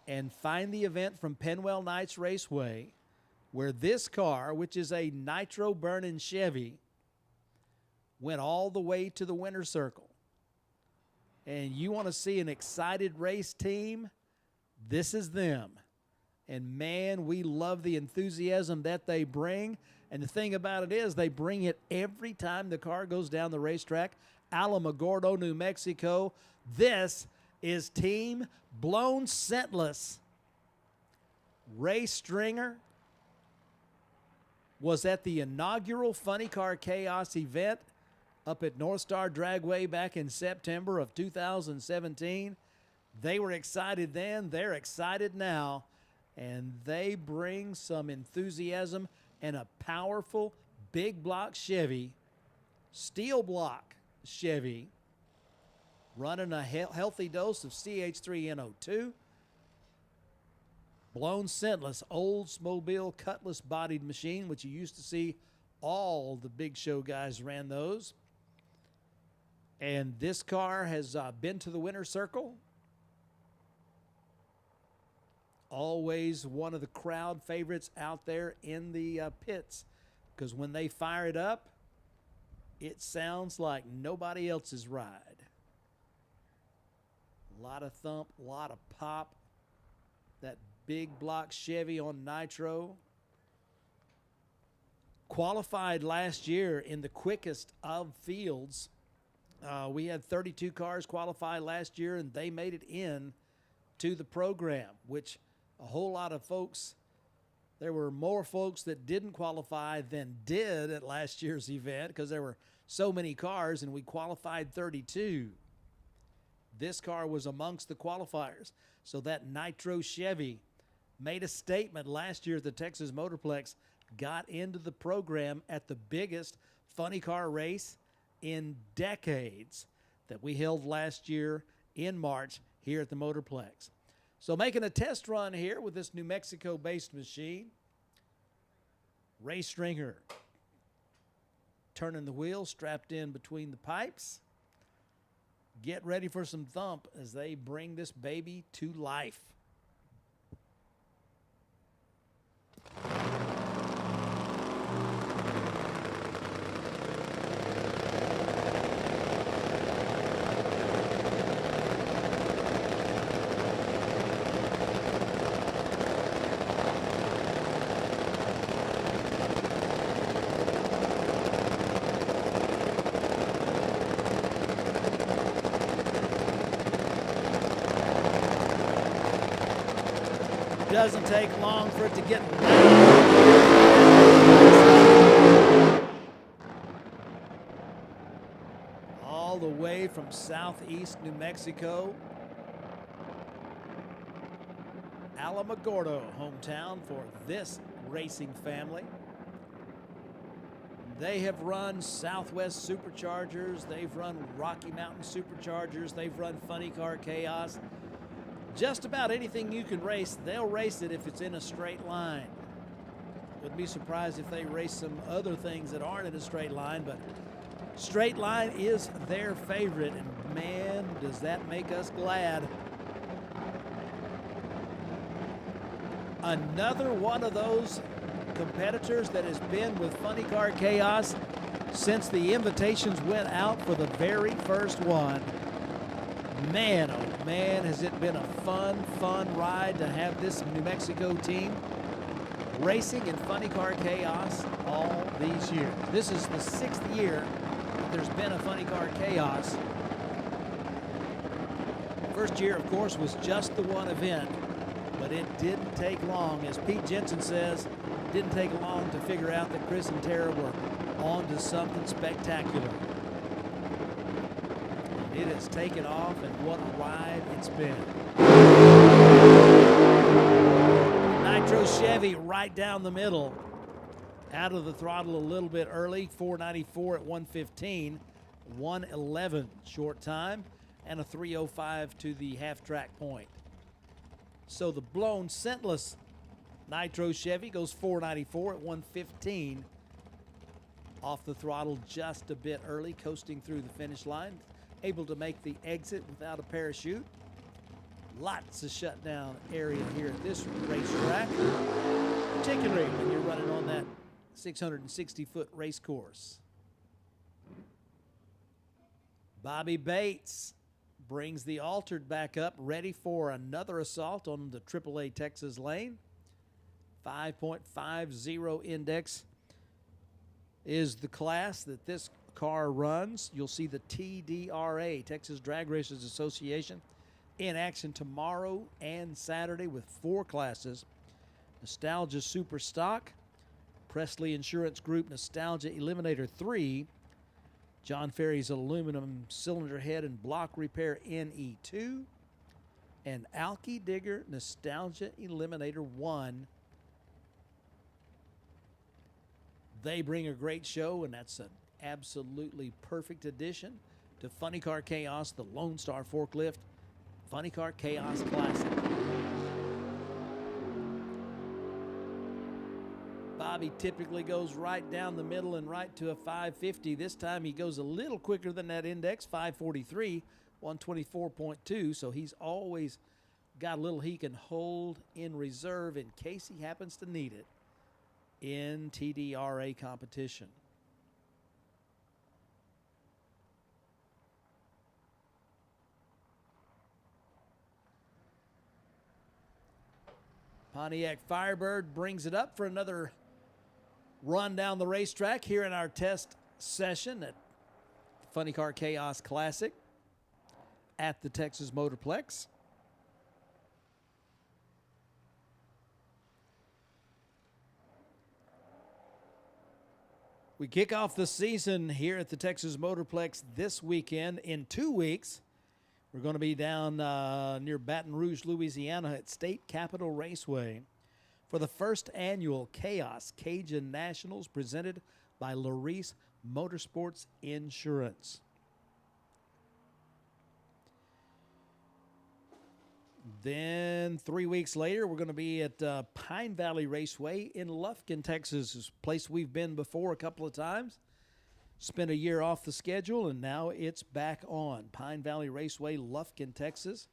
and find the event from Penwell Knights Raceway where this car, which is a nitro-burning Chevy, went all the way to the winner's circle. And you want to see an excited race team, this is them. And man, we love the enthusiasm that they bring. And the thing about it is they bring it every time the car goes down the racetrack. Alamogordo, New Mexico. This is Team Blown Scentless. Ray Stringer was at the inaugural Funny Car Chaos event up at North Star Dragway back in September of 2017. They were excited then, they're excited now, and they bring some enthusiasm and a powerful big block Chevy, steel block Chevy, running a healthy dose of CH3NO2. Blown Scentless, Oldsmobile Cutlass bodied machine, which you used to see all the big show guys ran those. And this car has been to the winner's circle. Always one of the crowd favorites out there in the pits, because when they fire it up, it sounds like nobody else's ride. A lot of thump, a lot of pop. That big block Chevy on nitro. Qualified last year in the quickest of fields. We had 32 cars qualify last year, and they made it in to the program, which a whole lot of folks, there were more folks that didn't qualify than did at last year's event because there were so many cars, and we qualified 32. This car was amongst the qualifiers. So that nitro Chevy made a statement last year at the Texas Motorplex, got into the program at the biggest funny car race in decades that we held last year in March here at the Motorplex. So making a test run here with this New Mexico-based machine. Ray Stringer turning the wheel, strapped in between the pipes. Get ready for some thump as they bring this baby to life. Doesn't take long for it to get all the way from southeast New Mexico. Alamogordo, hometown for this racing family. They have run Southwest Superchargers. They've run Rocky Mountain Superchargers. They've run Funny Car Chaos. Just about anything you can race, they'll race it if it's in a straight line. Wouldn't be surprised if they race some other things that aren't in a straight line, but straight line is their favorite, and man, does that make us glad. Another one of those competitors that has been with Funny Car Chaos since the invitations went out for the very first one. Man, oh man, has it been a fun ride to have this New Mexico team racing in Funny Car Chaos all these years. This is the 6th year that there's been a Funny Car Chaos. First year, of course, was just the one event, but it didn't take long. As Pete Jensen says, it didn't take long to figure out that Chris and Tara were on to something spectacular. It has taken off, and what a ride it's been. Nitro Chevy right down the middle. Out of the throttle a little bit early, 494 at 115, 111 short time, and a 305 to the half-track point. So the blown scentless Nitro Chevy goes 494 at 115. Off the throttle just a bit early, coasting through the finish line. Able to make the exit without a parachute. Lots of shutdown area here at this racetrack, particularly when you're running on that 660-foot race course. Bobby Bates brings the altered back up, ready for another assault on the AAA Texas lane. 5.50 index is the class that this car runs. You'll see the TDRA, Texas Drag Racers Association, in action tomorrow and Saturday with 4 classes. Nostalgia Super Stock, Presley Insurance Group Nostalgia Eliminator 3, John Ferry's Aluminum Cylinder Head and Block Repair NE2, and Alki Digger Nostalgia Eliminator 1. They bring a great show, and that's an absolutely perfect addition to Funny Car Chaos, the Lone Star Forklift Funny Car Chaos Classic. Bobby typically goes right down the middle and right to a 550. This time he goes a little quicker than that index, 543, 124.2, so he's always got a little he can hold in reserve in case he happens to need it in TDRA competition. Pontiac Firebird brings it up for another run down the racetrack here in our test session at Funny Car Chaos Classic at the Texas Motorplex. We kick off the season here at the Texas Motorplex this weekend. In 2 weeks, we're going to be down near Baton Rouge, Louisiana at State Capitol Raceway for the first annual Chaos Cajun Nationals presented by Larice Motorsports Insurance. Then 3 weeks later, we're going to be at Pine Valley Raceway in Lufkin, Texas, a place we've been before a couple of times. Spent a year off the schedule, and now it's back on. Pine Valley Raceway, Lufkin, Texas,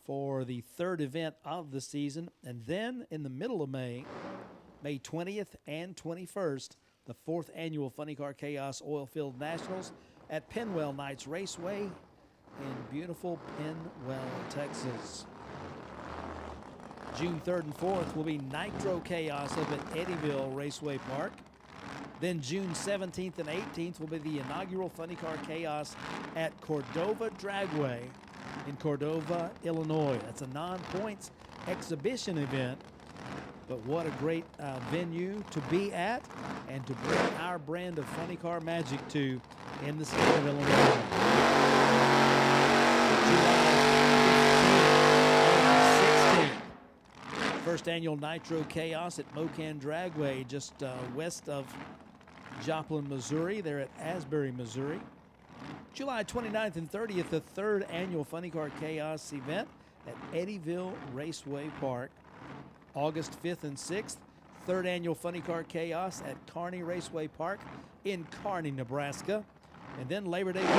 for the 3rd event of the season. And then in the middle of May, May 20th and 21st, the 4th annual Funny Car Chaos Oilfield Nationals at Penwell Knights Raceway in beautiful Penwell, Texas. June 3rd and 4th will be Nitro Chaos up at Eddyville Raceway Park. Then June 17th and 18th will be the inaugural Funny Car Chaos at Cordova Dragway in Cordova, Illinois. That's a non-points exhibition event, but what a great venue to be at and to bring our brand of funny car magic to in the state of Illinois. July 15th and 16th, first annual Nitro Chaos at Buchanan Dragway, just west of Joplin, Missouri. They're at Asbury, Missouri. July 29th and 30th, the third annual Funny Car Chaos event at Eddyville Raceway Park. August 5th and 6th, third annual Funny Car Chaos at Kearney Raceway Park in Kearney, Nebraska. And then Labor Day weekend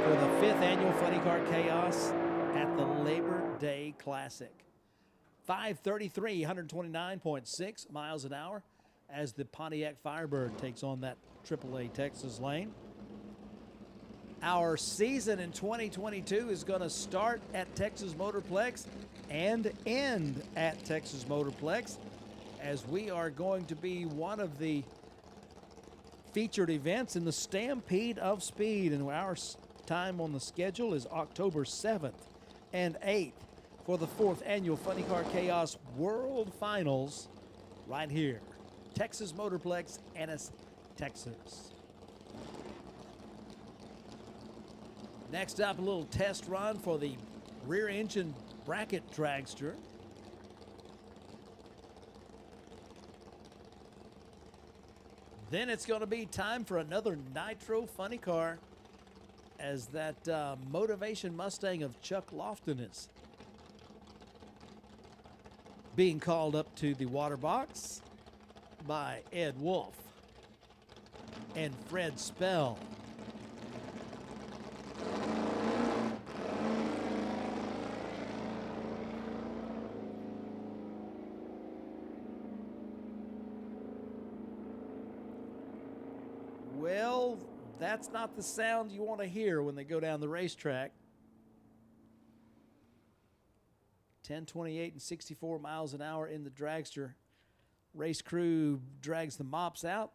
for the fifth annual Funny Car Chaos at the Labor Day Classic. 533, 129.6 miles an hour as the Pontiac Firebird takes on that AAA Texas lane. Our season in 2022 is going to start at Texas Motorplex and end at Texas Motorplex, as we are going to be one of the featured events in the Stampede of Speed. And our time on the schedule is October 7th and 8th for the fourth annual Funny Car Chaos World Finals right here. Texas Motorplex, Ennis, Texas. Next up, a little test run for the rear engine bracket dragster. Then it's going to be time for another Nitro Funny Car, as that Motivation Mustang of Chuck Lofton is being called up to the water box by Ed Wolf and Fred Spell. Well, that's not the sound you want to hear when they go down the racetrack. 10:28 and 64 miles an hour in the dragster. Race crew drags the mops out,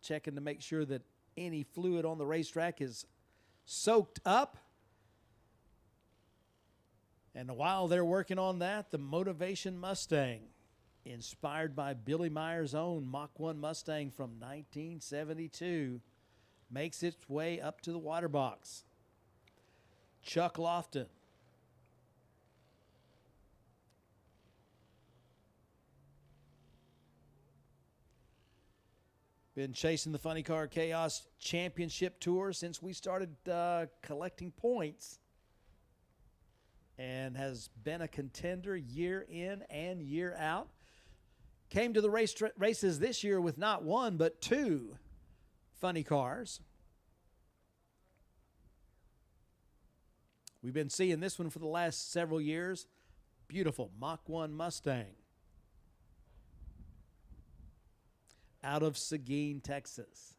checking to make sure that any fluid on the racetrack is soaked up. And while they're working on that, the Motivation Mustang, inspired by Billy Meyer's own Mach 1 Mustang from 1972, makes its way up to the water box. Chuck Lofton been chasing the Funny Car Chaos Championship Tour since we started collecting points, and has been a contender year in and year out. Came to the races this year with not one, but two funny cars. We've been seeing this one for the last several years. Beautiful Mach 1 Mustang out of Seguin, Texas.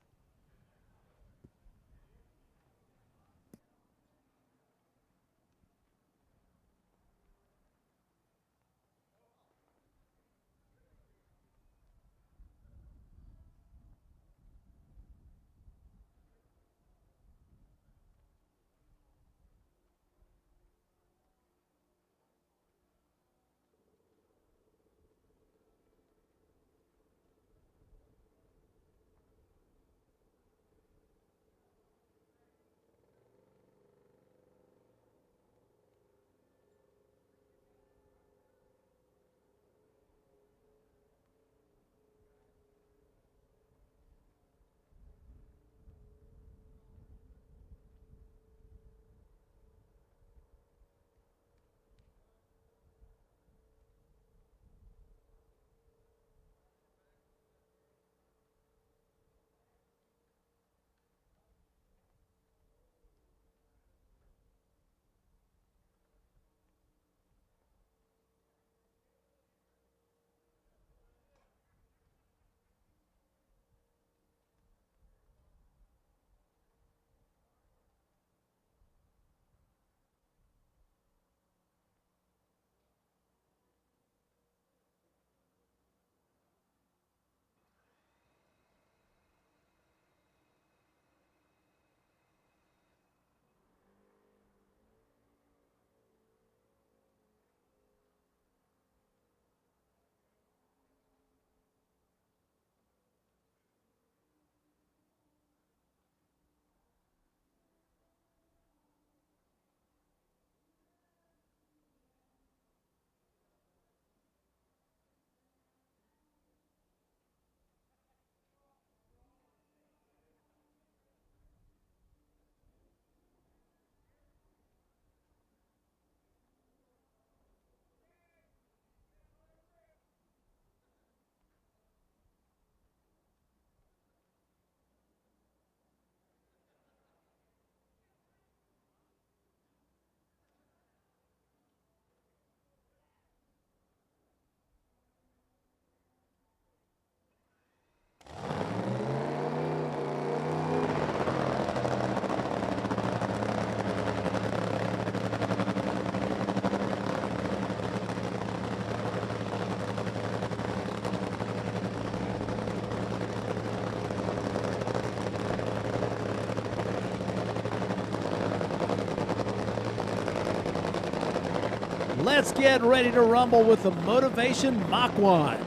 let's get ready to rumble with the Motivation Mach 1.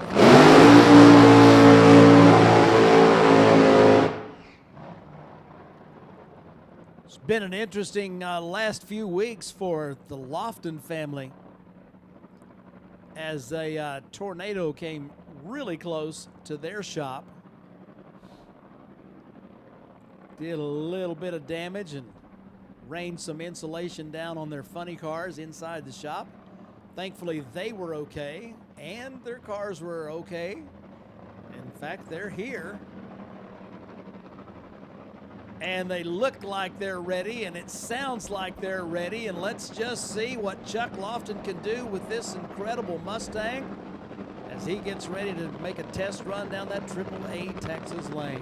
It's been an interesting last few weeks for the Lofton family as a tornado came really close to their shop. Did a little bit of damage and rained some insulation down on their funny cars inside the shop. Thankfully, they were okay, and their cars were okay. In fact, they're here. And they look like they're ready, and it sounds like they're ready. And let's just see what Chuck Lofton can do with this incredible Mustang as he gets ready to make a test run down that AAA Texas lane.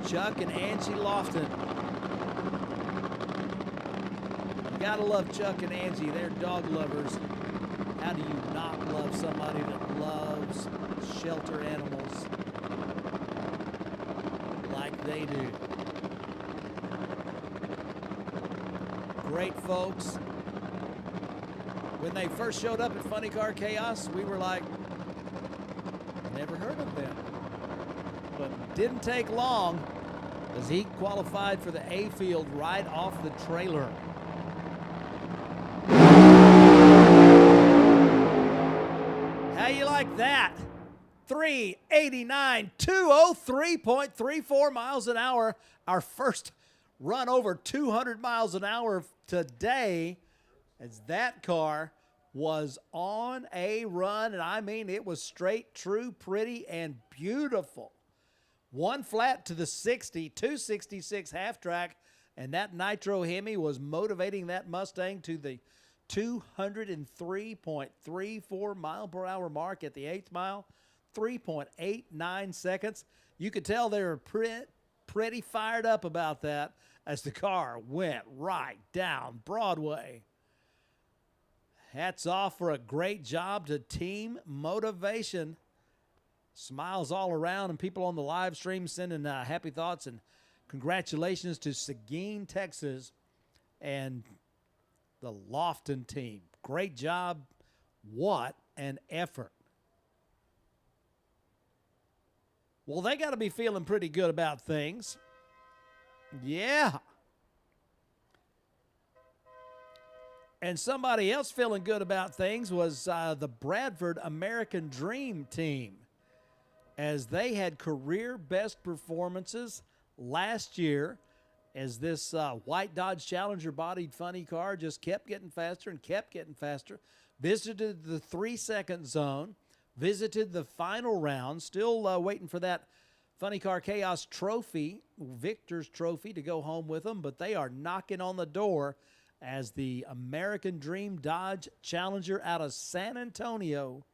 Chuck and Angie Lofton. You gotta love Chuck and Angie. They're dog lovers. How do you not love somebody that loves shelter animals like they do? Great folks. When they first showed up at Funny Car Chaos, we were like, never heard of them. But didn't take long as he qualified for the A field right off the trailer. How you like that? 389, 203.34 miles an hour. Our first run over 200 miles an hour today, as that car was on a run. And I mean, it was straight, true, pretty, and beautiful. One flat to the 60, 266 half track, and that Nitro Hemi was motivating that Mustang to the 203.34 mile per hour mark at the 8th mile, 3.89 seconds. You could tell they were pretty fired up about that as the car went right down Broadway. Hats off for a great job to Team Motivation. Smiles all around, and people on the live stream sending happy thoughts and congratulations to Seguin, Texas, and the Lofton team. Great job. What an effort. Well, they got to be feeling pretty good about things. Yeah. And somebody else feeling good about things was the Bradford American Dream team, as they had career best performances last year, as this white Dodge Challenger bodied funny car just kept getting faster and kept getting faster. Visited the 3-second zone, visited the final round, still waiting for that Funny Car Chaos trophy, Victor's trophy, to go home with them, but they are knocking on the door as the American Dream Dodge Challenger out of San Antonio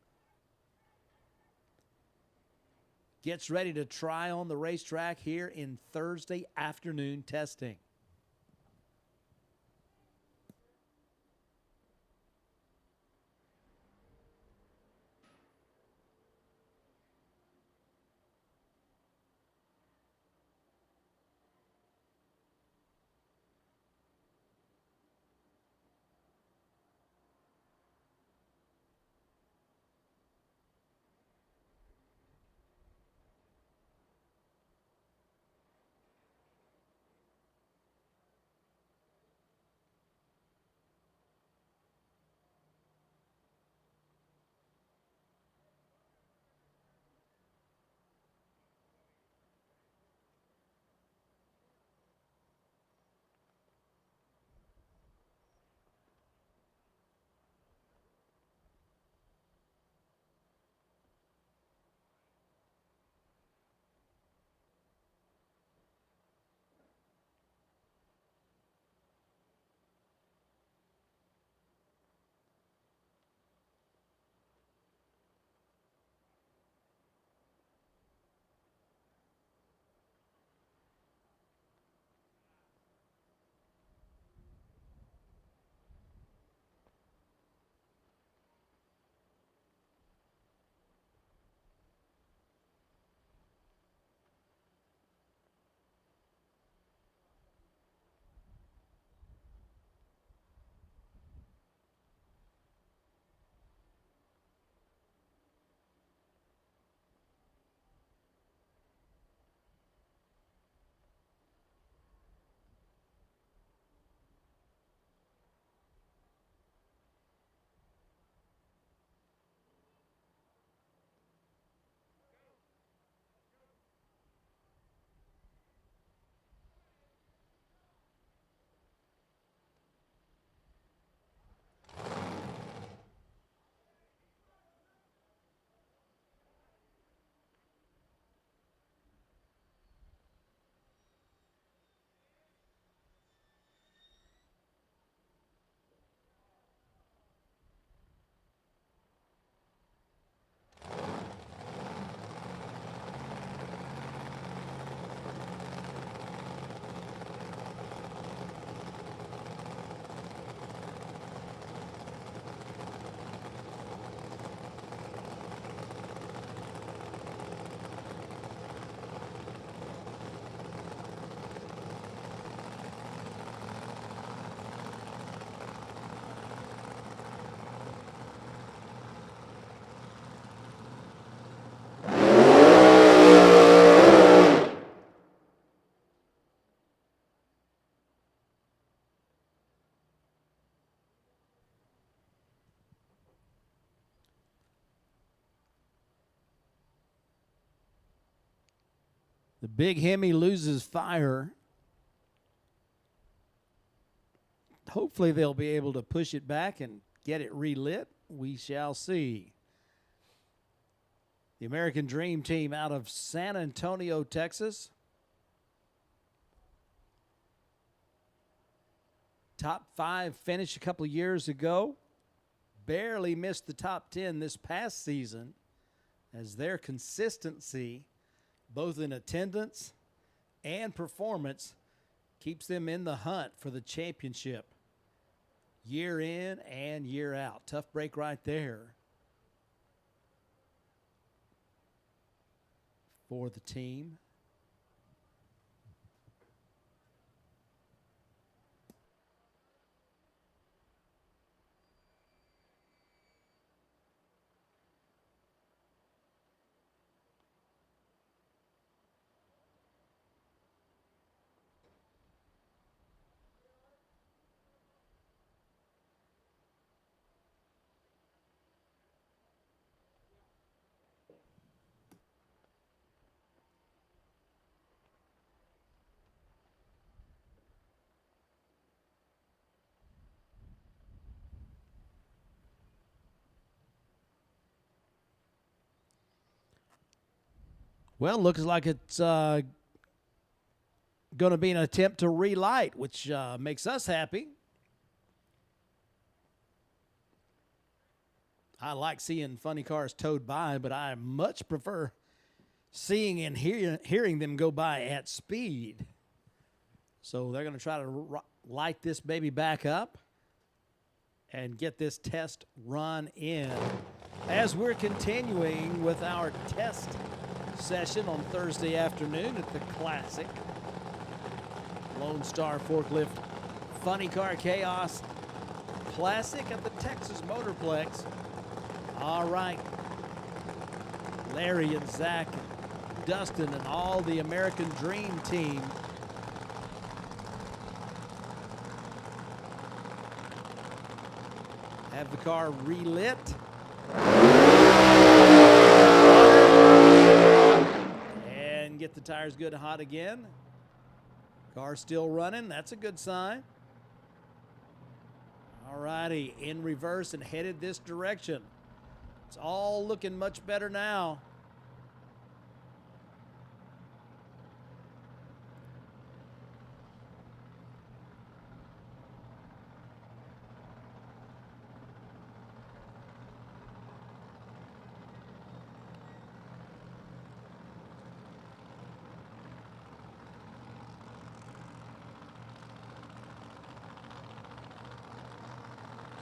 gets ready to try on the racetrack here in Thursday afternoon testing. The big Hemi loses fire. Hopefully they'll be able to push it back and get it relit. We shall see. The American Dream Team out of San Antonio, Texas. Top 5 finish a couple of years ago. Barely missed the top 10 this past season, as their consistency, both in attendance and performance, keeps them in the hunt for the championship year in and year out. Tough break right there for the team. Well, looks like it's going to be an attempt to relight, which makes us happy. I like seeing funny cars towed by, but I much prefer seeing and hearing them go by at speed. So they're going to try to light this baby back up and get this test run in as we're continuing with our test session on Thursday afternoon at the Classic. Lone Star Forklift Funny Car Chaos Classic at the Texas Motorplex. All right. Larry and Zach, and Dustin, and all the American Dream Team have the car relit. And get the tires good and hot again. Car still running. That's a good sign. All righty, in reverse and headed this direction. It's all looking much better now.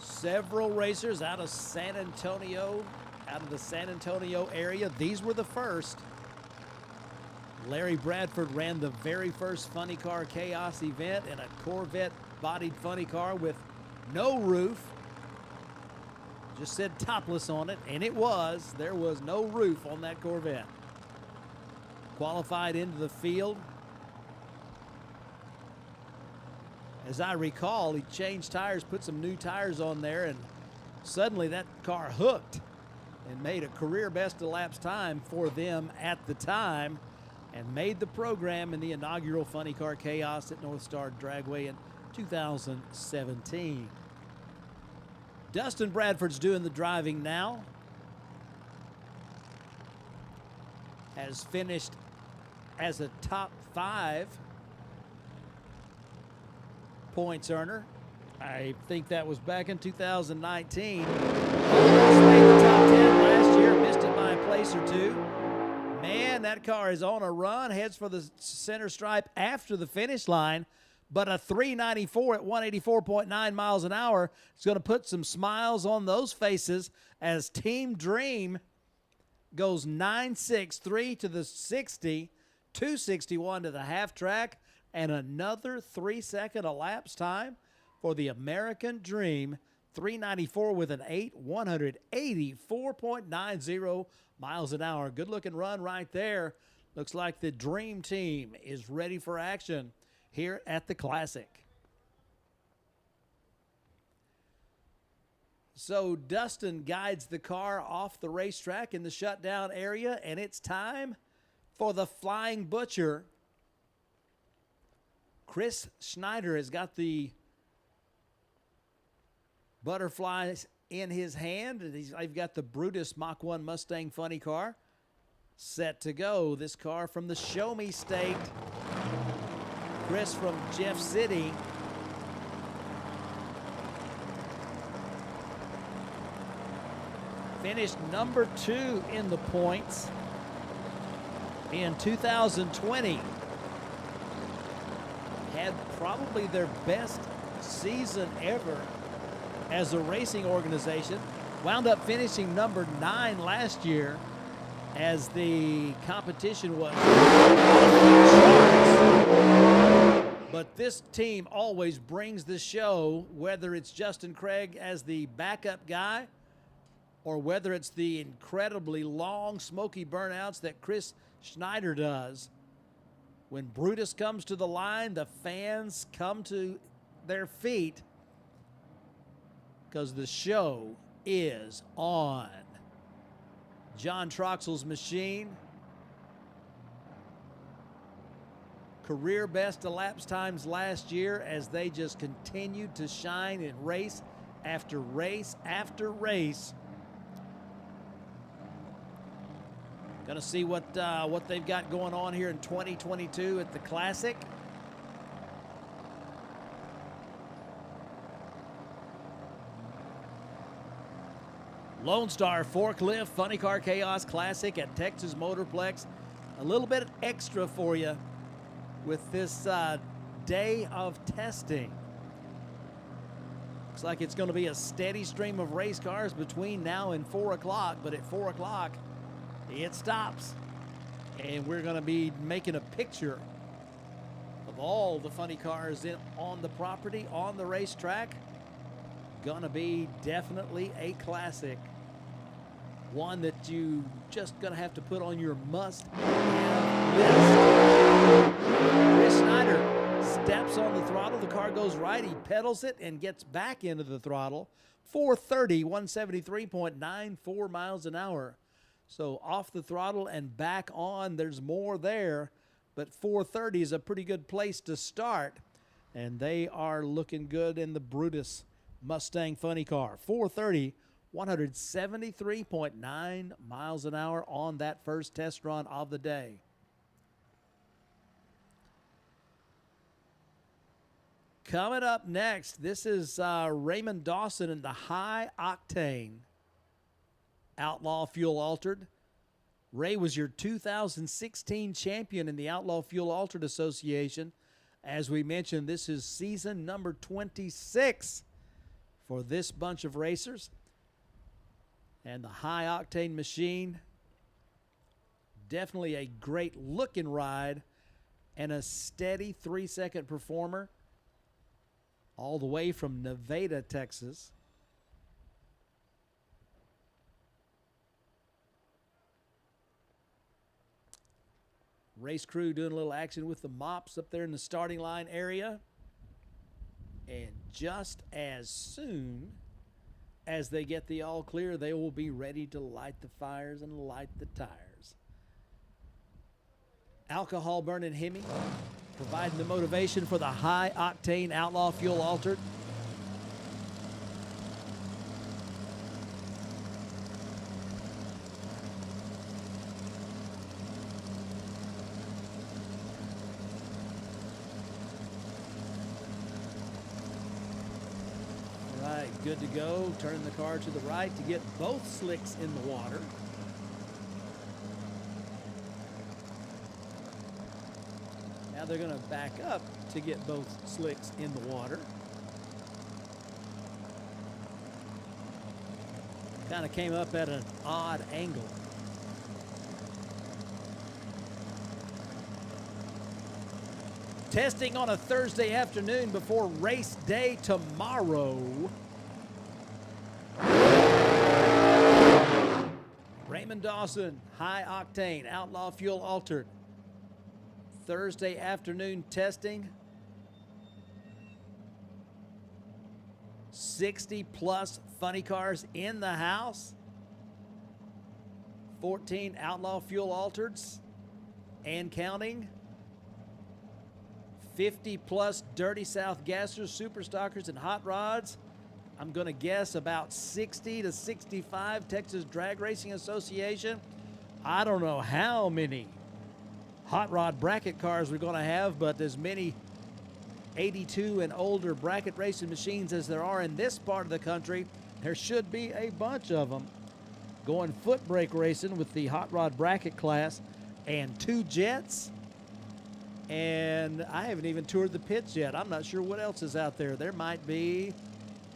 Several racers out of San Antonio, out of the San Antonio area. These were the first. Larry Bradford ran the very first Funny Car Chaos event in a Corvette-bodied funny car with no roof. Just said topless on it, and it was. There was no roof on that Corvette. Qualified into the field. As I recall, he changed tires, put some new tires on there, and suddenly that car hooked and made a career best elapsed time for them at the time and made the program in the inaugural Funny Car Chaos at North Star Dragway in 2017. Dustin Bradford's doing the driving now. Has finished as a top 5 points earner. I think that was back in 2019. Almost made the top 10 last year, missed it by a place or two. Man, that car is on a run, heads for the center stripe after the finish line, but a 394 at 184.9 miles an hour is going to put some smiles on those faces as Team Dream goes 9.63 to the 60, 261 to the half track, and another 3-second elapsed time for the American Dream. 394 with an 184.90 miles an hour. Good looking run right there. Looks like the Dream Team is ready for action here at the Classic. So Dustin guides the car off the racetrack in the shutdown area, and it's time for the Flying Butcher. Chris Schneider has got the butterflies in his hand. He's got the Brutus Mach 1 Mustang funny car set to go. This car from the Show Me State. Chris from Jeff City. Finished number 2 in the points in 2020. Had probably their best season ever as a racing organization. Wound up finishing number 9 last year as the competition was. But this team always brings the show, whether it's Justin Craig as the backup guy or whether it's the incredibly long, smoky burnouts that Chris Schneider does. When Brutus comes to the line, the fans come to their feet because the show is on. John Troxell's machine. Career best elapsed times last year as they just continued to shine in race after race after race. Going to see what they've got going on here in 2022 at the Classic. Lone Star Forklift Funny Car Chaos Classic at Texas Motorplex. A little bit extra for you with this day of testing. Looks like it's going to be a steady stream of race cars between now and 4 o'clock, but at 4 o'clock, it stops. And we're going to be making a picture of all the funny cars on the property, on the racetrack. Going to be definitely a classic. One that you just going to have to put on your must-have list. Chris Schneider steps on the throttle. The car goes right. He pedals it and gets back into the throttle. 430, 173.94 miles an hour. So off the throttle and back on, there's more there. But 430 is a pretty good place to start. And they are looking good in the Brutus Mustang funny car. 430, 173.9 miles an hour on that first test run of the day. Coming up next, this is Raymond Dawson in the high octane Outlaw Fuel Altered. Ray was your 2016 champion in the Outlaw Fuel Altered Association. As we mentioned, this is season number 26 for this bunch of racers. And the high octane machine, definitely a great looking ride and a steady 3-second performer all the way from Nevada, Texas. Race crew doing a little action with the mops up there in the starting line area. And just as soon as they get the all clear, they will be ready to light the fires and light the tires. Alcohol burning Hemi, providing the motivation for the high octane Outlaw Fuel Altered. Good to go. Turning the car to the right to get both slicks in the water. Now they're going to back up to get both slicks in the water. Kind of came up at an odd angle. Testing on a Thursday afternoon before race day tomorrow. Raymond Dawson, high octane, Outlaw Fuel Altered. Thursday afternoon testing. 60 plus funny cars in the house. 14 Outlaw Fuel Altereds. and counting. 50-plus Dirty South Gassers, Super Stockers, and Hot Rods. I'm going to guess about 60 to 65 Texas Drag Racing Association. I don't know how many hot rod bracket cars we're going to have, but as many 82 and older bracket racing machines as there are in this part of the country, there should be a bunch of them going foot brake racing with the hot rod bracket class, and 2 jets. And I haven't even toured the pits yet. I'm not sure what else is out there. There might be,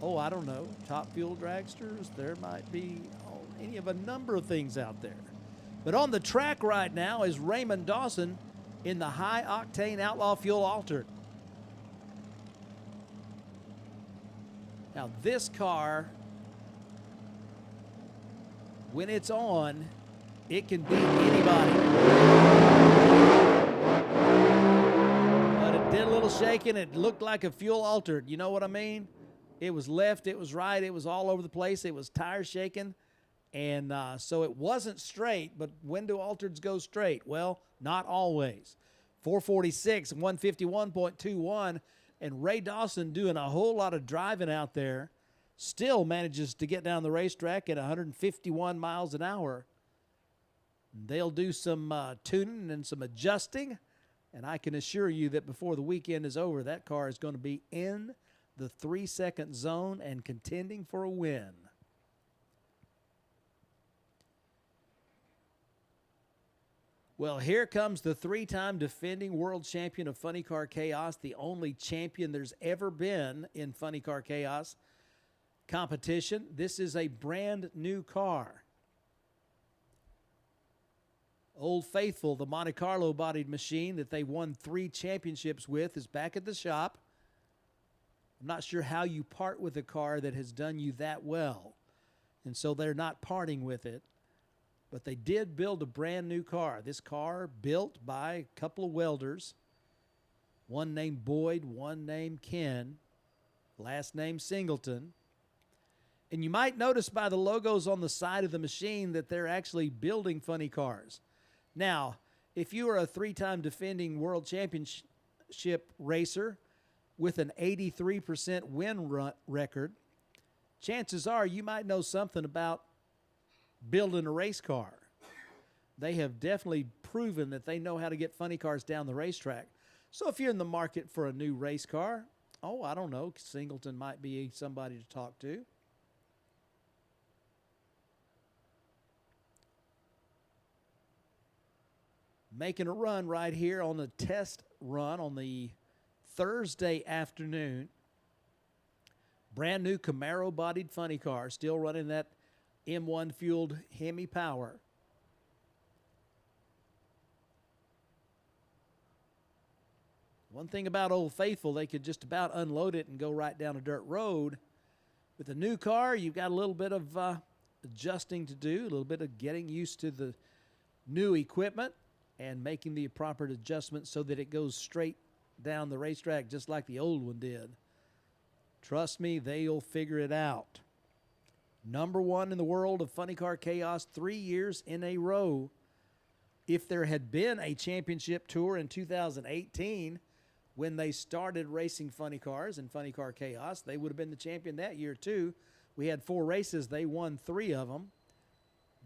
I don't know, Top Fuel dragsters. There might be any of a number of things out there. But on the track right now is Raymond Dawson in the high-octane Outlaw Fuel Altered. Now this car, when it's on, it can beat anybody. Did a little shaking. It looked like a fuel altered. You know what I mean? It was left, it was right, it was all over the place. It was tire shaking. And so it wasn't straight, but when do altereds go straight? Well, not always. 446, 151.21, and Ray Dawson doing a whole lot of driving out there still manages to get down the racetrack at 151 miles an hour. They'll do some tuning and some adjusting. And I can assure you that before the weekend is over, that car is going to be in the 3-second zone and contending for a win. Well, here comes the 3-time defending world champion of Funny Car Chaos, the only champion there's ever been in Funny Car Chaos competition. This is a brand new car. Old Faithful, the Monte Carlo bodied machine that they won 3 championships with, is back at the shop. I'm not sure how you part with a car that has done you that well, and so they're not parting with it. But they did build a brand new car. This car built by a couple of welders, one named Boyd, one named Ken, last name Singleton. And you might notice by the logos on the side of the machine that they're actually building funny cars. Now, if you are a 3-time defending world championship racer with an 83% win record, chances are you might know something about building a race car. They have definitely proven that they know how to get funny cars down the racetrack. So if you're in the market for a new race car, I don't know, Singleton might be somebody to talk to. Making a run right here on the test run on the Thursday afternoon. Brand new Camaro bodied funny car, still running that M1 fueled Hemi power. One thing about Old Faithful, they could just about unload it and go right down a dirt road. With a new car, you've got a little bit of adjusting to do, a little bit of getting used to the new equipment and making the proper adjustments so that it goes straight down the racetrack just like the old one did. Trust me, they'll figure it out. Number 1 in the world of Funny Car Chaos 3 years in a row. If there had been a championship tour in 2018 when they started racing funny cars and Funny Car Chaos, they would have been the champion that year too. We had 4 races. They won 3 of them.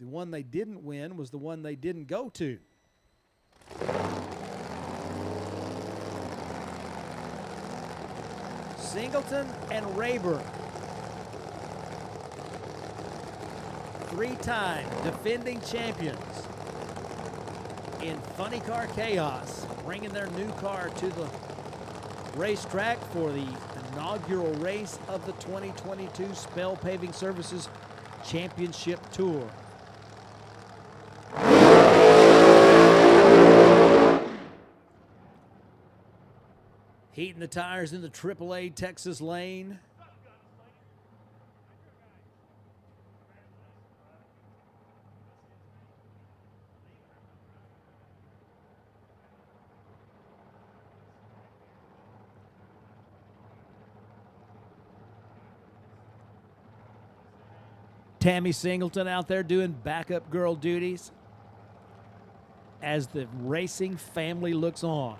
The one they didn't win was the one they didn't go to. Singleton and Rayburn, 3-time defending champions in Funny Car Chaos, bringing their new car to the racetrack for the inaugural race of the 2022 Spell Paving Services Championship Tour. Heating the tires in the AAA Texas lane. Tammy Singleton out there doing backup girl duties. as the racing family looks on.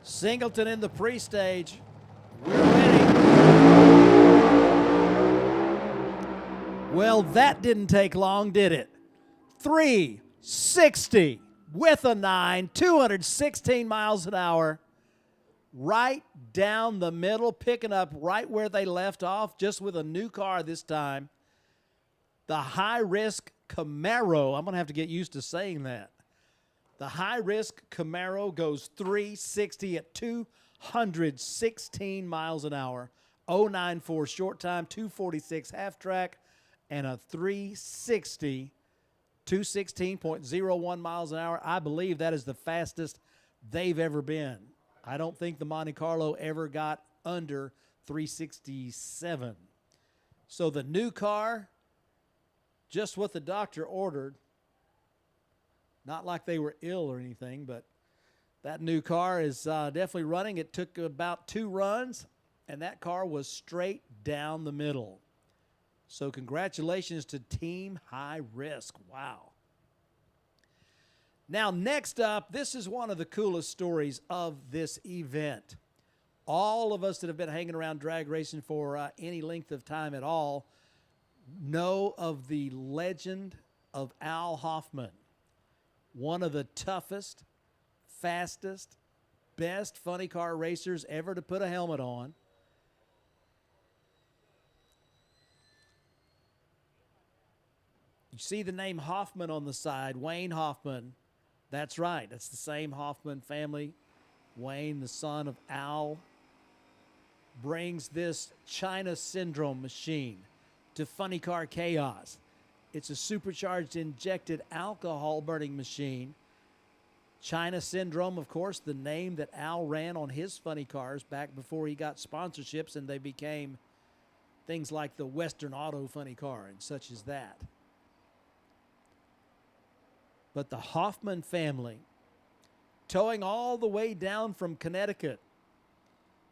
Singleton in the pre-stage. We're ready. Well, that didn't take long, did it? 360 with a 9, 216 miles an hour. Right down the middle, picking up right where they left off, just with a new car this time. The high-risk Camaro. I'm going to have to get used to saying that. The high-risk Camaro goes 360 at 216 miles an hour, 094 short time, 246 half track, and a 360, 216.01 miles an hour. I believe that is the fastest they've ever been. I don't think the Monte Carlo ever got under 367. So the new car, just what the doctor ordered. Not like they were ill or anything, but that new car is definitely running. It took about 2 runs, and that car was straight down the middle. So congratulations to Team High Risk. Wow. Now, next up, this is one of the coolest stories of this event. All of us that have been hanging around drag racing for any length of time at all know of the legend of Al Hoffman. One of the toughest, fastest, best funny car racers ever to put a helmet on. You see the name Hoffman on the side, Wayne Hoffman. That's right, that's the same Hoffman family. Wayne, the son of Al, brings this China Syndrome machine to Funny Car Chaos. It's a supercharged injected alcohol burning machine. China Syndrome, of course, the name that Al ran on his funny cars back before he got sponsorships and they became things like the Western Auto funny car and such as that. But the Hoffman family, towing all the way down from Connecticut,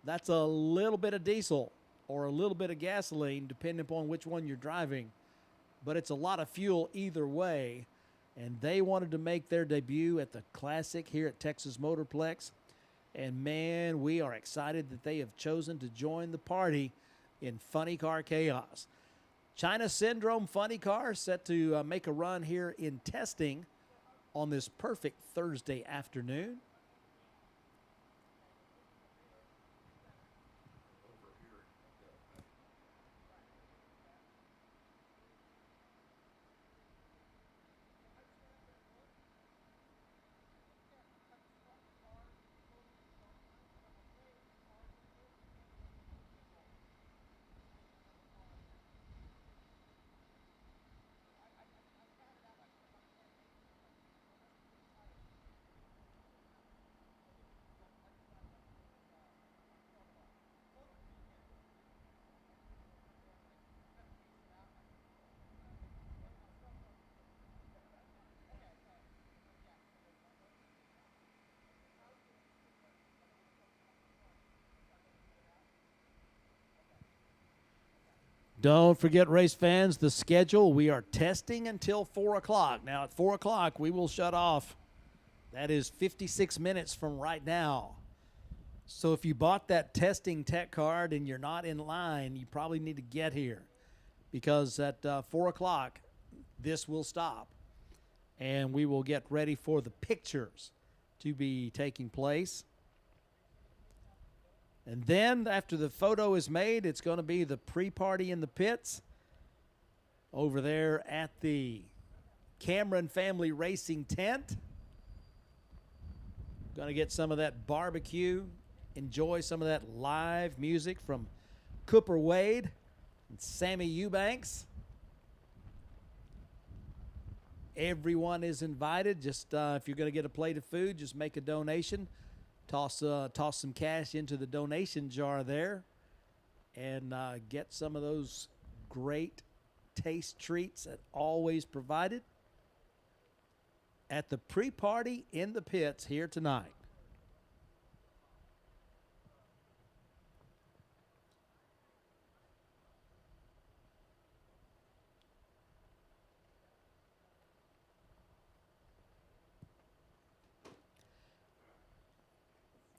that's a little bit of diesel or a little bit of gasoline, depending upon which one you're driving. But it's a lot of fuel either way, and they wanted to make their debut at the Classic here at Texas Motorplex. And, man, we are excited that they have chosen to join the party in Funny Car Chaos. China Syndrome Funny Car set to make a run here in testing on this perfect Thursday afternoon. Don't forget, race fans, the schedule. We are testing until 4 o'clock. Now, at 4 o'clock, we will shut off. That is 56 minutes from right now. So if you bought that testing tech card and you're not in line, you probably need to get here, because at 4 o'clock, this will stop, and we will get ready for the pictures to be taking place. And then after the photo is made, it's going to be the pre-party in the pits over there at the Cameron Family Racing tent. Going to get some of that barbecue enjoy some of that live music from Cooper Wade and Sammy Eubanks. Everyone is invited. Just if you're going to get a plate of food, just make a donation. Toss some cash into the donation jar there, and get some of those great taste treats that always provided at the pre-party in the pits here tonight.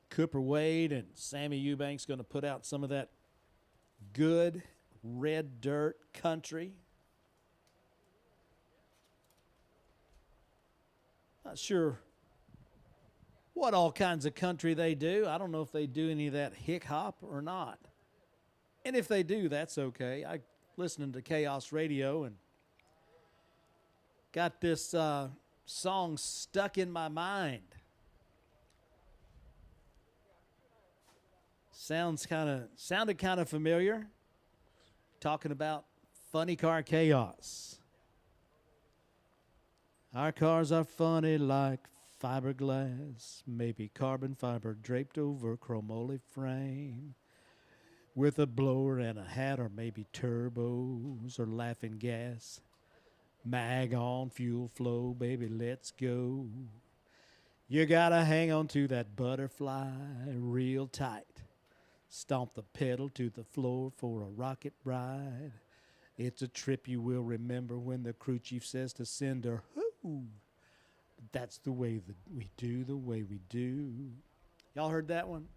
Cooper Wade and Sammy Eubanks going to put out some of that good red dirt country. Not sure what all kinds of country they do. I don't know if they do any of that hick hop or not. And if they do, that's okay. I listening to Chaos Radio and got this song stuck in my mind. Sounded kind of familiar. Talking about funny car chaos. Our cars are funny like fiberglass, maybe carbon fiber draped over chromoly frame, with a blower and a hat, or maybe turbos or laughing gas. Mag on, fuel flow, baby, let's go. You gotta hang on to that butterfly real tight. Stomp the pedal to the floor for a rocket ride. It's a trip you will remember when the crew chief says to send her, hoo. That's the way that we do, the way we do. Y'all heard that one?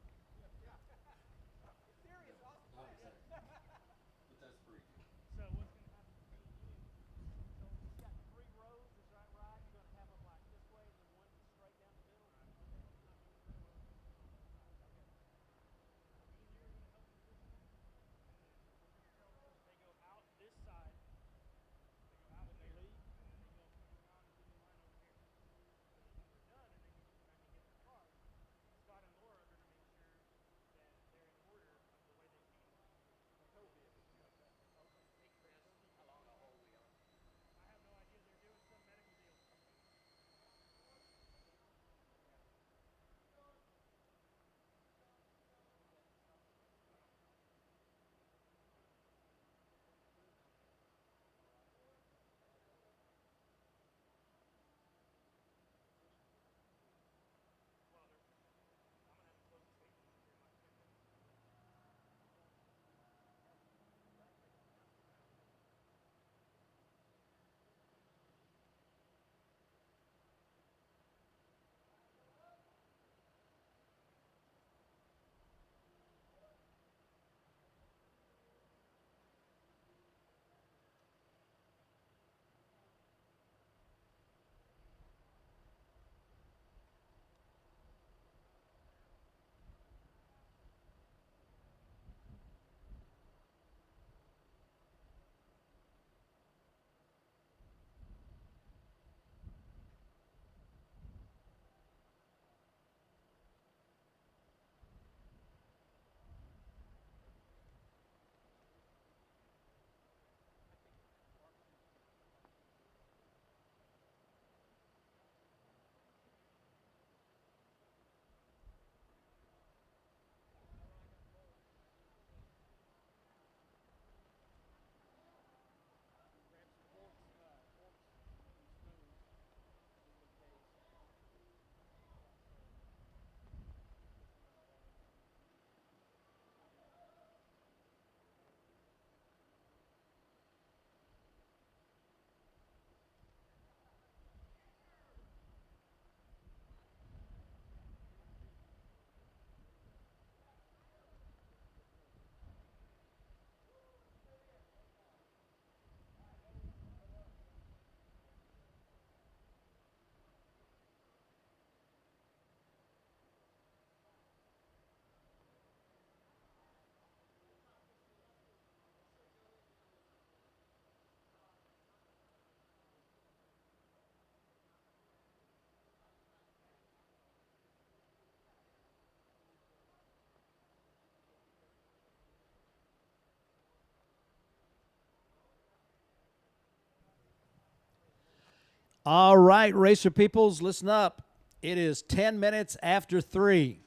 All right, racer peoples, listen up. It is 10 minutes after 3.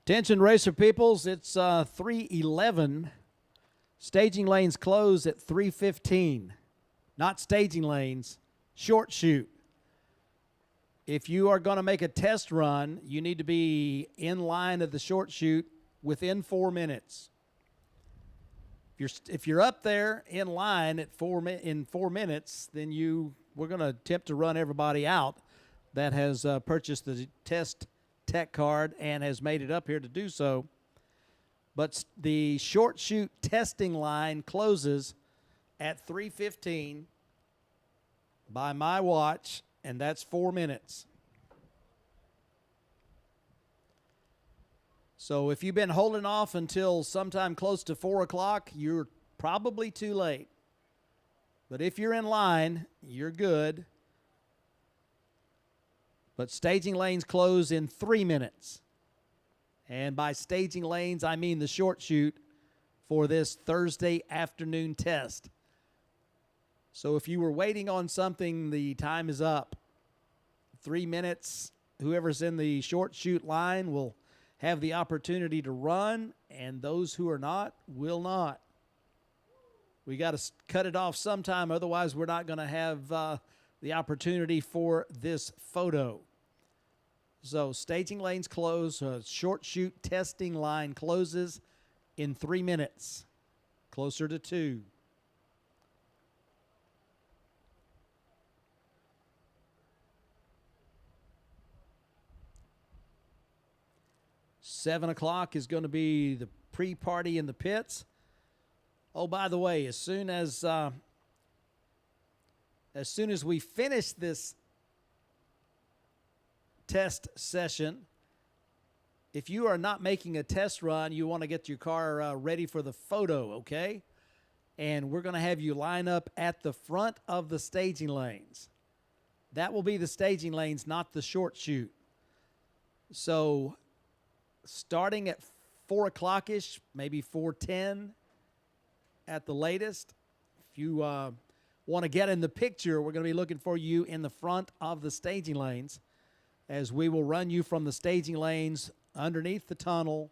Attention, racer peoples, it's 3:11. Staging lanes close at 3:15. Not staging lanes, short shoot. If you are going to make a test run, you need to be in line of the short shoot within 4 minutes. If you're up there in line at 4 minutes, then we're going to attempt to run everybody out that has purchased the test tech card and has made it up here to do so. But the short shoot testing line closes at 3:15 by my watch, and that's 4 minutes. So if you've been holding off until sometime close to 4 o'clock, you're probably too late. But if you're in line, you're good. But staging lanes close in 3 minutes. And by staging lanes, I mean the short shoot for this Thursday afternoon test. So if you were waiting on something, the time is up. 3 minutes, whoever's in the short shoot line will have the opportunity to run, and those who are not will not. We got to cut it off sometime, otherwise we're not going to have the opportunity for this photo. So staging lanes close, short shoot testing line closes in 3 minutes, closer to 2. Seven o'clock is going to be the pre-party in the pits. Oh, by the way, as soon as we finish this test session, if you are not making a test run, you want to get your car ready for the photo, okay? And we're going to have you line up at the front of the staging lanes. That will be the staging lanes, not the short shoot. So starting at 4 o'clock-ish, maybe 4:10 at the latest, if you want to get in the picture, we're going to be looking for you in the front of the staging lanes, as we will run you from the staging lanes underneath the tunnel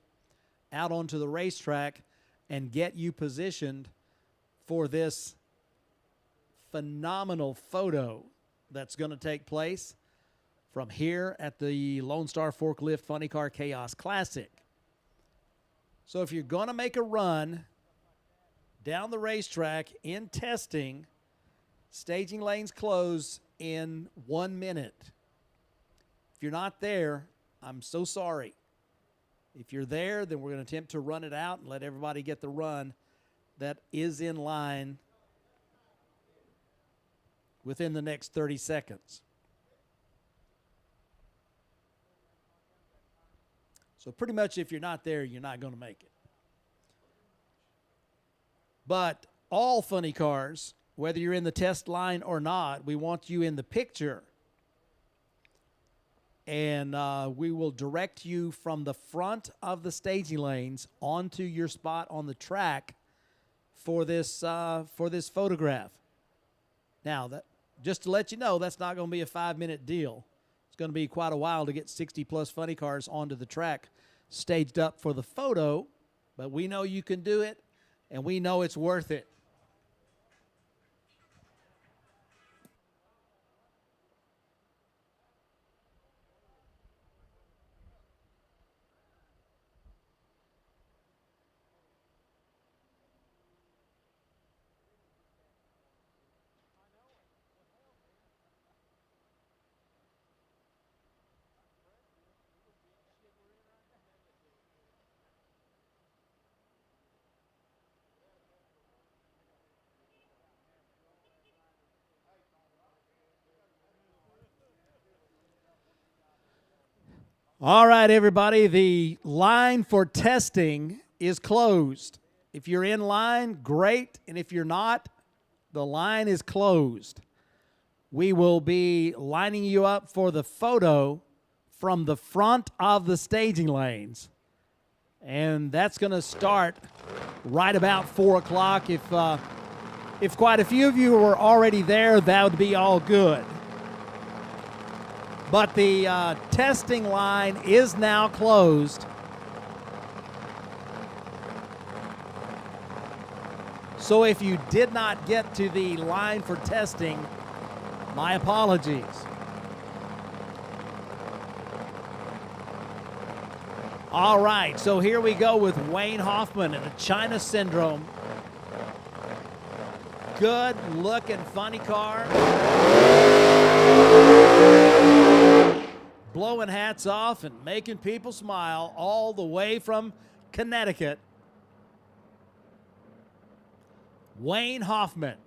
out onto the racetrack and get you positioned for this phenomenal photo that's going to take place from here at the Lone Star Forklift Funny Car Chaos Classic. So if you're going to make a run down the racetrack in testing, staging lanes close in 1 minute. If you're not there, I'm so sorry. If you're there, then we're going to attempt to run it out and let everybody get the run that is in line within the next 30 seconds. So pretty much if you're not there, you're not going to make it. But all funny cars, whether you're in the test line or not, we want you in the picture. And we will direct you from the front of the staging lanes onto your spot on the track for this photograph. Now, just to let you know, that's not going to be a 5-minute deal. It's going to be quite a while to get 60-plus funny cars onto the track staged up for the photo, but we know you can do it, and we know it's worth it. All right, everybody, the line for testing is closed. If you're in line, great, and if you're not, the line is closed. We will be lining you up for the photo from the front of the staging lanes, and that's going to start right about 4 o'clock. If quite a few of you were already there, that would be all good. But the testing line is now closed. So if you did not get to the line for testing, my apologies. All right, so here we go with Wayne Hoffman and the China Syndrome. Good looking funny car. Blowing hats off and making people smile all the way from Connecticut. Wayne Hoffman.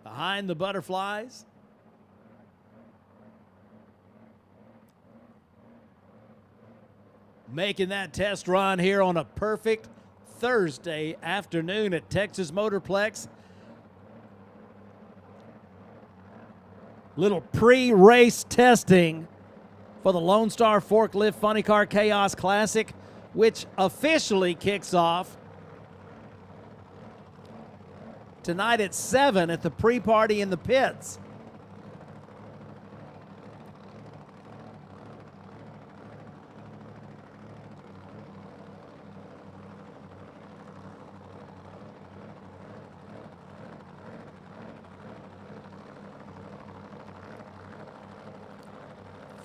Behind the butterflies. Making that test run here on a perfect Thursday afternoon at Texas Motorplex. Little pre-race testing for the Lone Star Forklift Funny Car Chaos Classic, which officially kicks off tonight at 7 at the pre-party in the pits.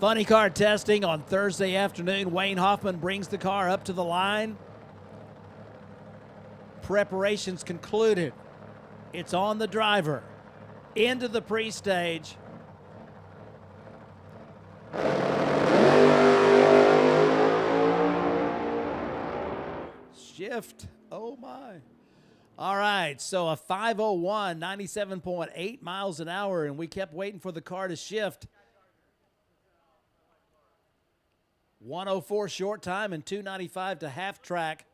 Funny car testing on Thursday afternoon. Wayne Hoffman brings the car up to the line. Preparations concluded. It's on the driver. Into the pre-stage. Shift. Oh, my. All right, so a 501, 97.8 miles an hour, and we kept waiting for the car to shift. 104 short time and 295 to half track.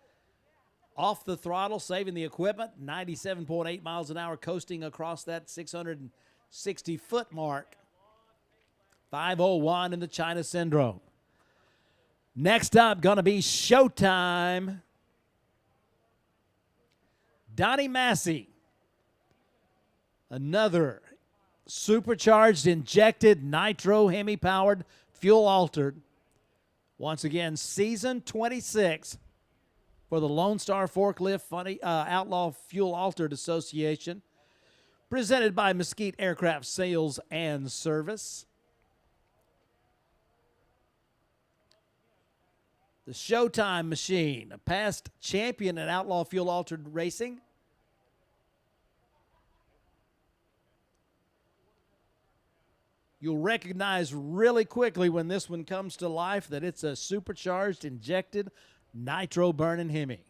Off the throttle, saving the equipment. 97.8 miles an hour, coasting across that 660-foot mark. 501 in the China Syndrome. Next up, going to be showtime. Donnie Massey. Another supercharged, injected, nitro Hemi-powered, fuel-altered. Once again, season 26 for the Lone Star Forklift Outlaw Fuel Altered Association, presented by Mesquite Aircraft Sales and Service. The Showtime machine, a past champion in Outlaw Fuel Altered Racing. You'll recognize really quickly when this one comes to life that it's a supercharged, injected, nitro-burning Hemi.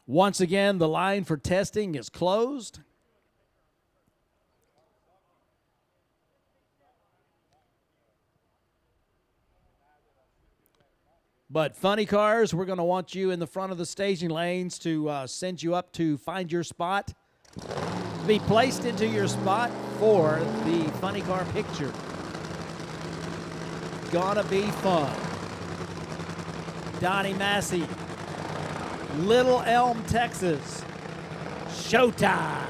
Once again, the line for testing is closed. But funny cars, we're going to want you in the front of the staging lanes to send you up to find your spot, to be placed into your spot for the funny car picture. Gonna be fun. Donnie Massey, Little Elm, Texas. Showtime.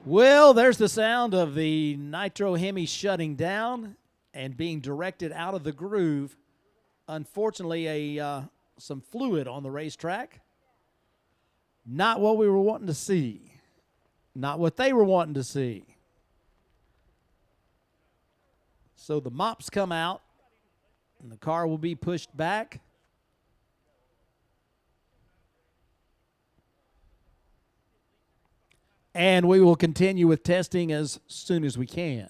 Well, there's the sound of the Nitro Hemi shutting down and being directed out of the groove. Unfortunately, some fluid on the racetrack. Not what we were wanting to see. Not what they were wanting to see. So the mops come out, and the car will be pushed back. And we will continue with testing as soon as we can.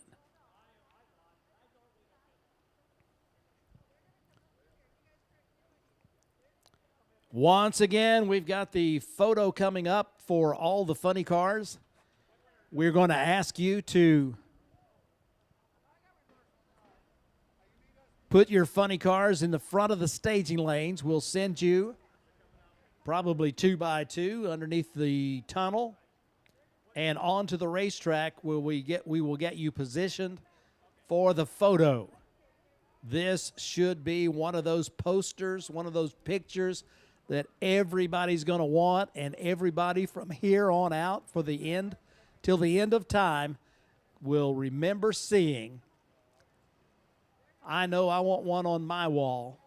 Once again, we've got the photo coming up for all the funny cars. We're going to ask you to put your funny cars in the front of the staging lanes. We'll send you probably 2x2 underneath the tunnel and onto the racetrack where we will get you positioned for the photo. This should be one of those posters, one of those pictures that everybody's going to want, and everybody from here on out for the end, till the end of time, will remember seeing. I know I want one on my wall.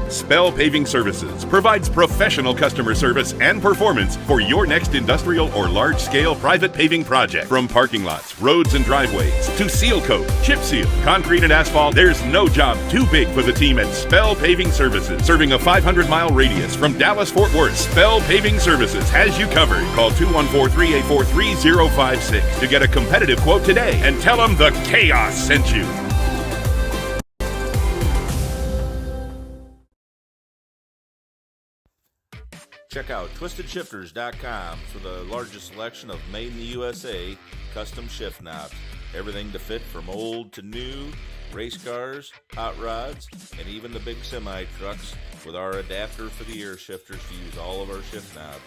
Spell Paving Services provides professional customer service and performance for your next industrial or large-scale private paving project. From parking lots, roads and driveways, to seal coat, chip seal, concrete and asphalt, there's no job too big for the team at Spell Paving Services. Serving a 500-mile radius from Dallas-Fort Worth, Spell Paving Services has you covered. Call 214-384-3056 to get a competitive quote today and tell them the Chaos sent you. Check out TwistedShifters.com for the largest selection of made in the USA custom shift knobs. Everything to fit from old to new, race cars, hot rods, and even the big semi-trucks with our adapter for the air shifters to use all of our shift knobs.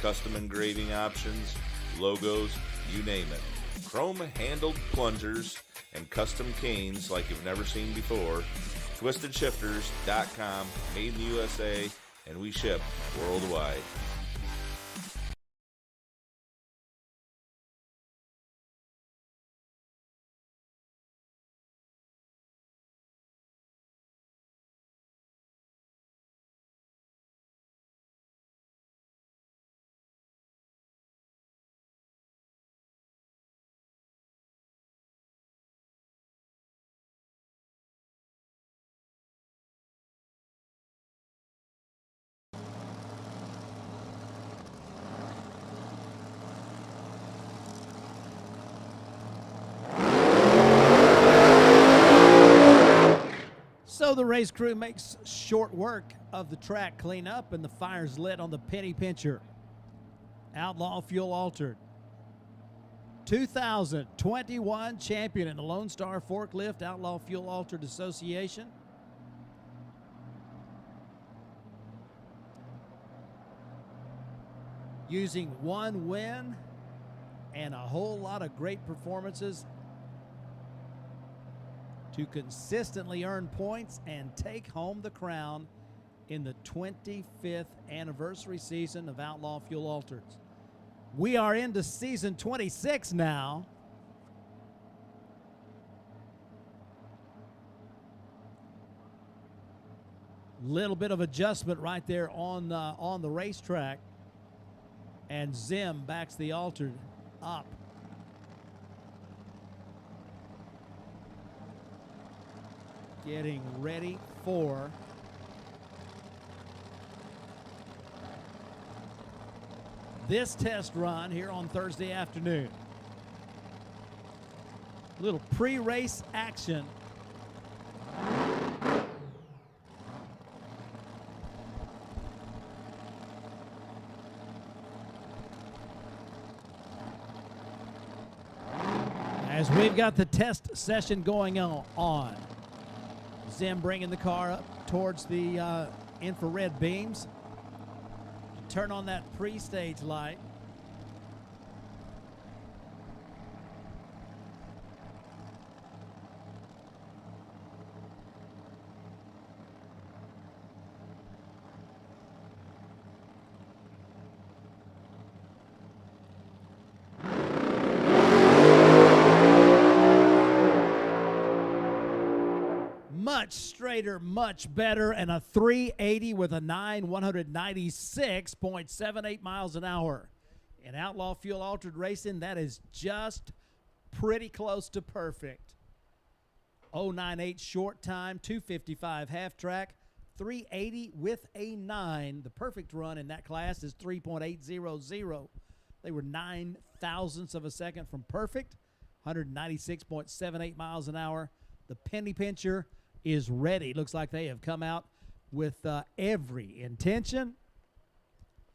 Custom engraving options, logos, you name it. Chrome-handled plungers and custom canes like you've never seen before. TwistedShifters.com, made in the USA, and we ship worldwide. So the race crew makes short work of the track cleanup, and the fire's lit on the penny pincher. Outlaw Fuel Altered. 2021 champion in the Lone Star Forklift Outlaw Fuel Altered Association. Using one win and a whole lot of great performances to consistently earn points and take home the crown in the 25th anniversary season of Outlaw Fuel Altered. We are into season 26 now. Little bit of adjustment right there on the racetrack. And Zim backs the Altered up. Getting ready for this test run here on Thursday afternoon. Little pre-race action. As we've got the test session going on. Zim bringing the car up towards the infrared beams. Turn on that pre-stage light. Much straighter, much better, and a 380 with a 196.78 miles an hour. In Outlaw Fuel Altered Racing, that is just pretty close to perfect. 098 short time, 255 half track, 380 with a 9. The perfect run in that class is 3.800. They were 9 thousandths of a second from perfect, 196.78 miles an hour. The penny pincher is ready. Looks like they have come out with every intention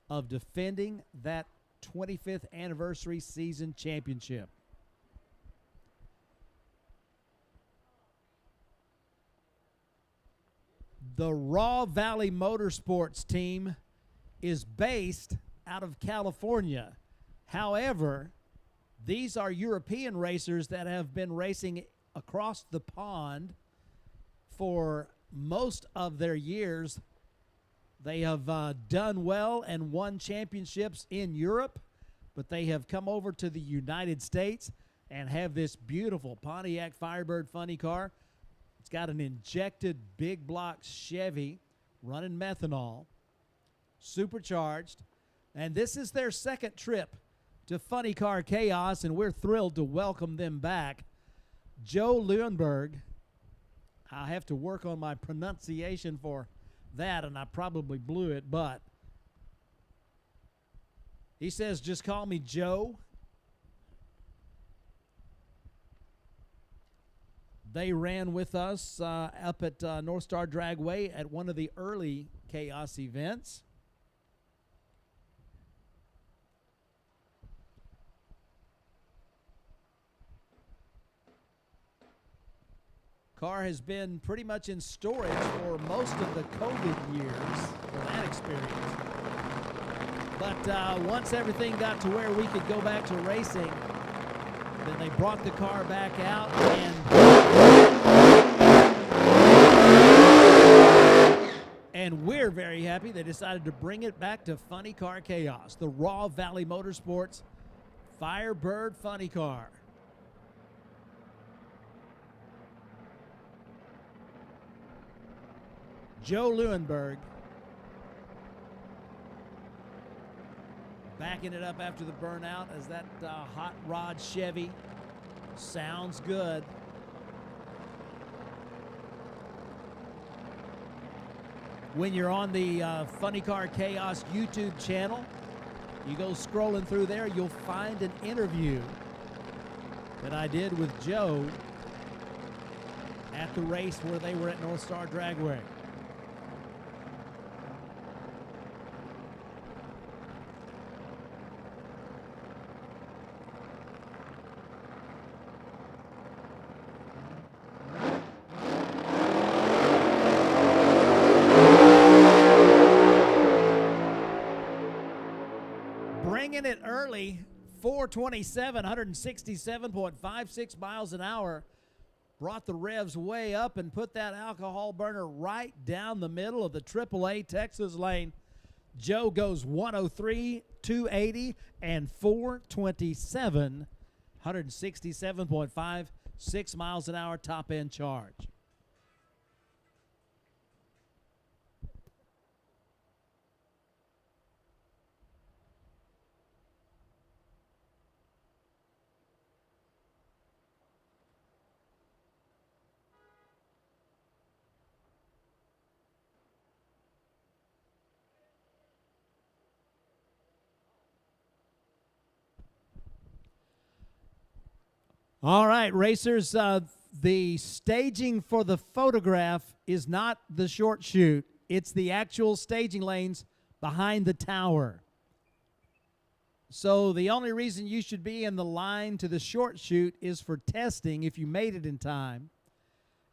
of defending that 25th anniversary season championship. The Raw Valley Motorsports team is based out of California. However, these are European racers that have been racing across the pond for most of their years. They have done well and won championships in Europe, but they have come over to the United States and have this beautiful Pontiac Firebird funny car. It's got an injected big block Chevy running methanol, supercharged, and this is their second trip to Funny Car Chaos, and we're thrilled to welcome them back. Joe Leuenberg, I have to work on my pronunciation for that, and I probably blew it, but he says, just call me Joe. They ran with us up at North Star Dragway at one of the early Chaos events. Car has been pretty much in storage for most of the COVID years for that experience. But once everything got to where we could go back to racing, then they brought the car back out, and we're very happy they decided to bring it back to Funny Car Chaos, the Raw Valley Motorsports Firebird Funny Car. Joe Leuenberg backing it up after the burnout as that hot rod Chevy sounds good. When you're on the Funny Car Chaos YouTube channel, you go scrolling through there, you'll find an interview that I did with Joe at the race where they were at North Star Dragway. Bringing it early, 427, 167.56 miles an hour. Brought the revs way up and put that alcohol burner right down the middle of the AAA Texas lane. Joe goes 103, 280, and 427, 167.56 miles an hour top end charge. All right, racers, the staging for the photograph is not the short chute. It's the actual staging lanes behind the tower. So the only reason you should be in the line to the short chute is for testing if you made it in time.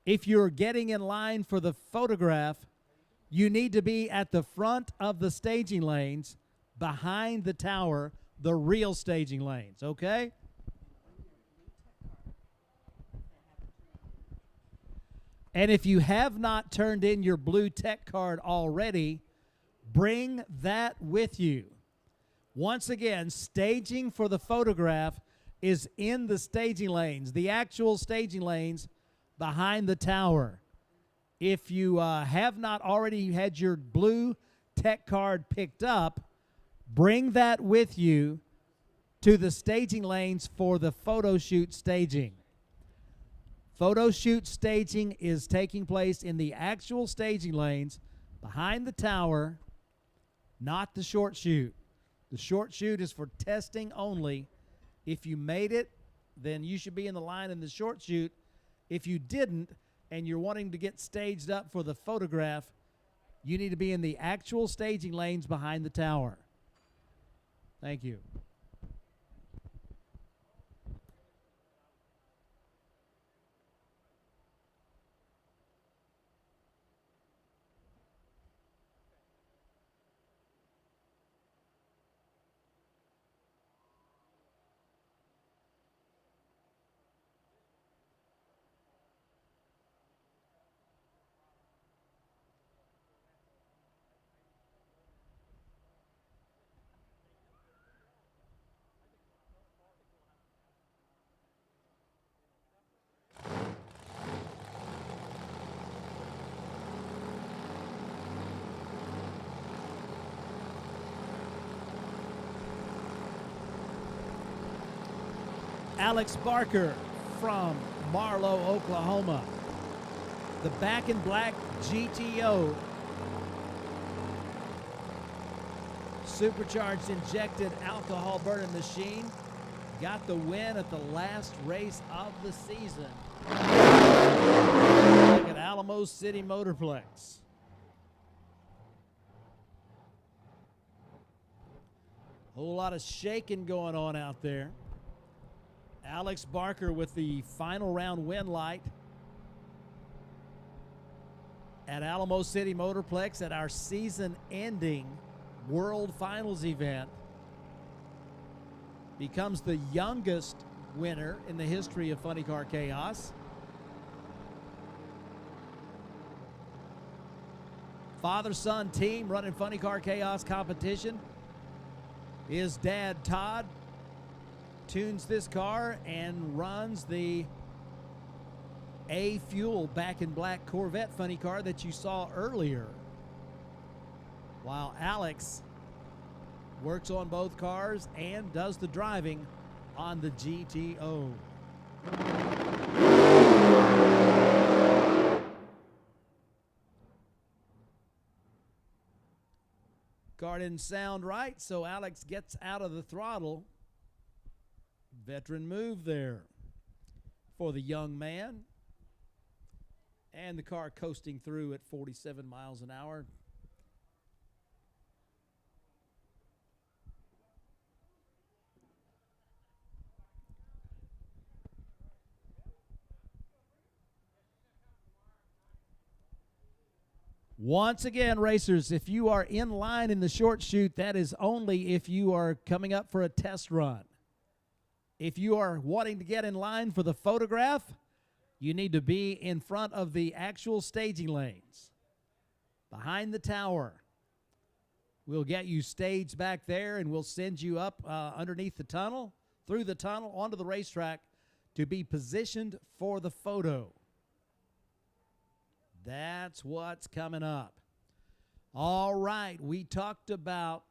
If you're getting in line for the photograph, you need to be at the front of the staging lanes behind the tower, the real staging lanes, okay? And if you have not turned in your blue tech card already, bring that with you. Once again, staging for the photograph is in the staging lanes, the actual staging lanes behind the tower. If you have not already had your blue tech card picked up, bring that with you to the staging lanes for the photo shoot staging. Photo shoot staging is taking place in the actual staging lanes behind the tower, not the short chute. The short chute is for testing only. If you made it, then you should be in the line in the short chute. If you didn't and you're wanting to get staged up for the photograph, you need to be in the actual staging lanes behind the tower. Thank you. Alex Barker from Marlow, Oklahoma. The Back in Black GTO supercharged injected alcohol burning machine got the win at the last race of the season. Look at Alamo City Motorplex. Whole lot of shaking going on out there. Alex Barker with the final round win light at Alamo City Motorplex at our season-ending World Finals event. Becomes the youngest winner in the history of Funny Car Chaos. Father-son team running Funny Car Chaos competition. His dad, Todd, tunes this car and runs the A-Fuel Back in Black Corvette funny car that you saw earlier. While Alex works on both cars and does the driving on the GTO. Car didn't sound right, so Alex gets out of the throttle. Veteran move there for the young man. And the car coasting through at 47 miles an hour. Once again, racers, if you are in line in the short chute, that is only if you are coming up for a test run. If you are wanting to get in line for the photograph, you need to be in front of the actual staging lanes, behind the tower. We'll get you staged back there, and we'll send you up underneath the tunnel, through the tunnel, onto the racetrack to be positioned for the photo. That's what's coming up. All right, we talked about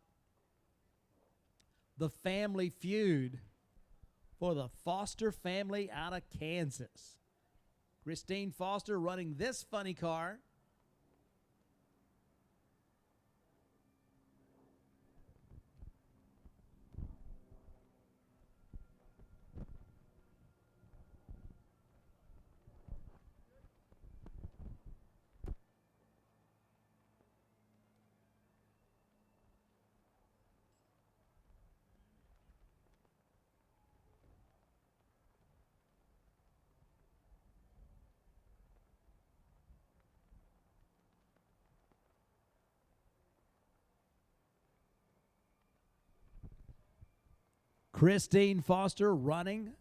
the family feud for the Foster family out of Kansas. Christine Foster running this funny car. Christine Foster running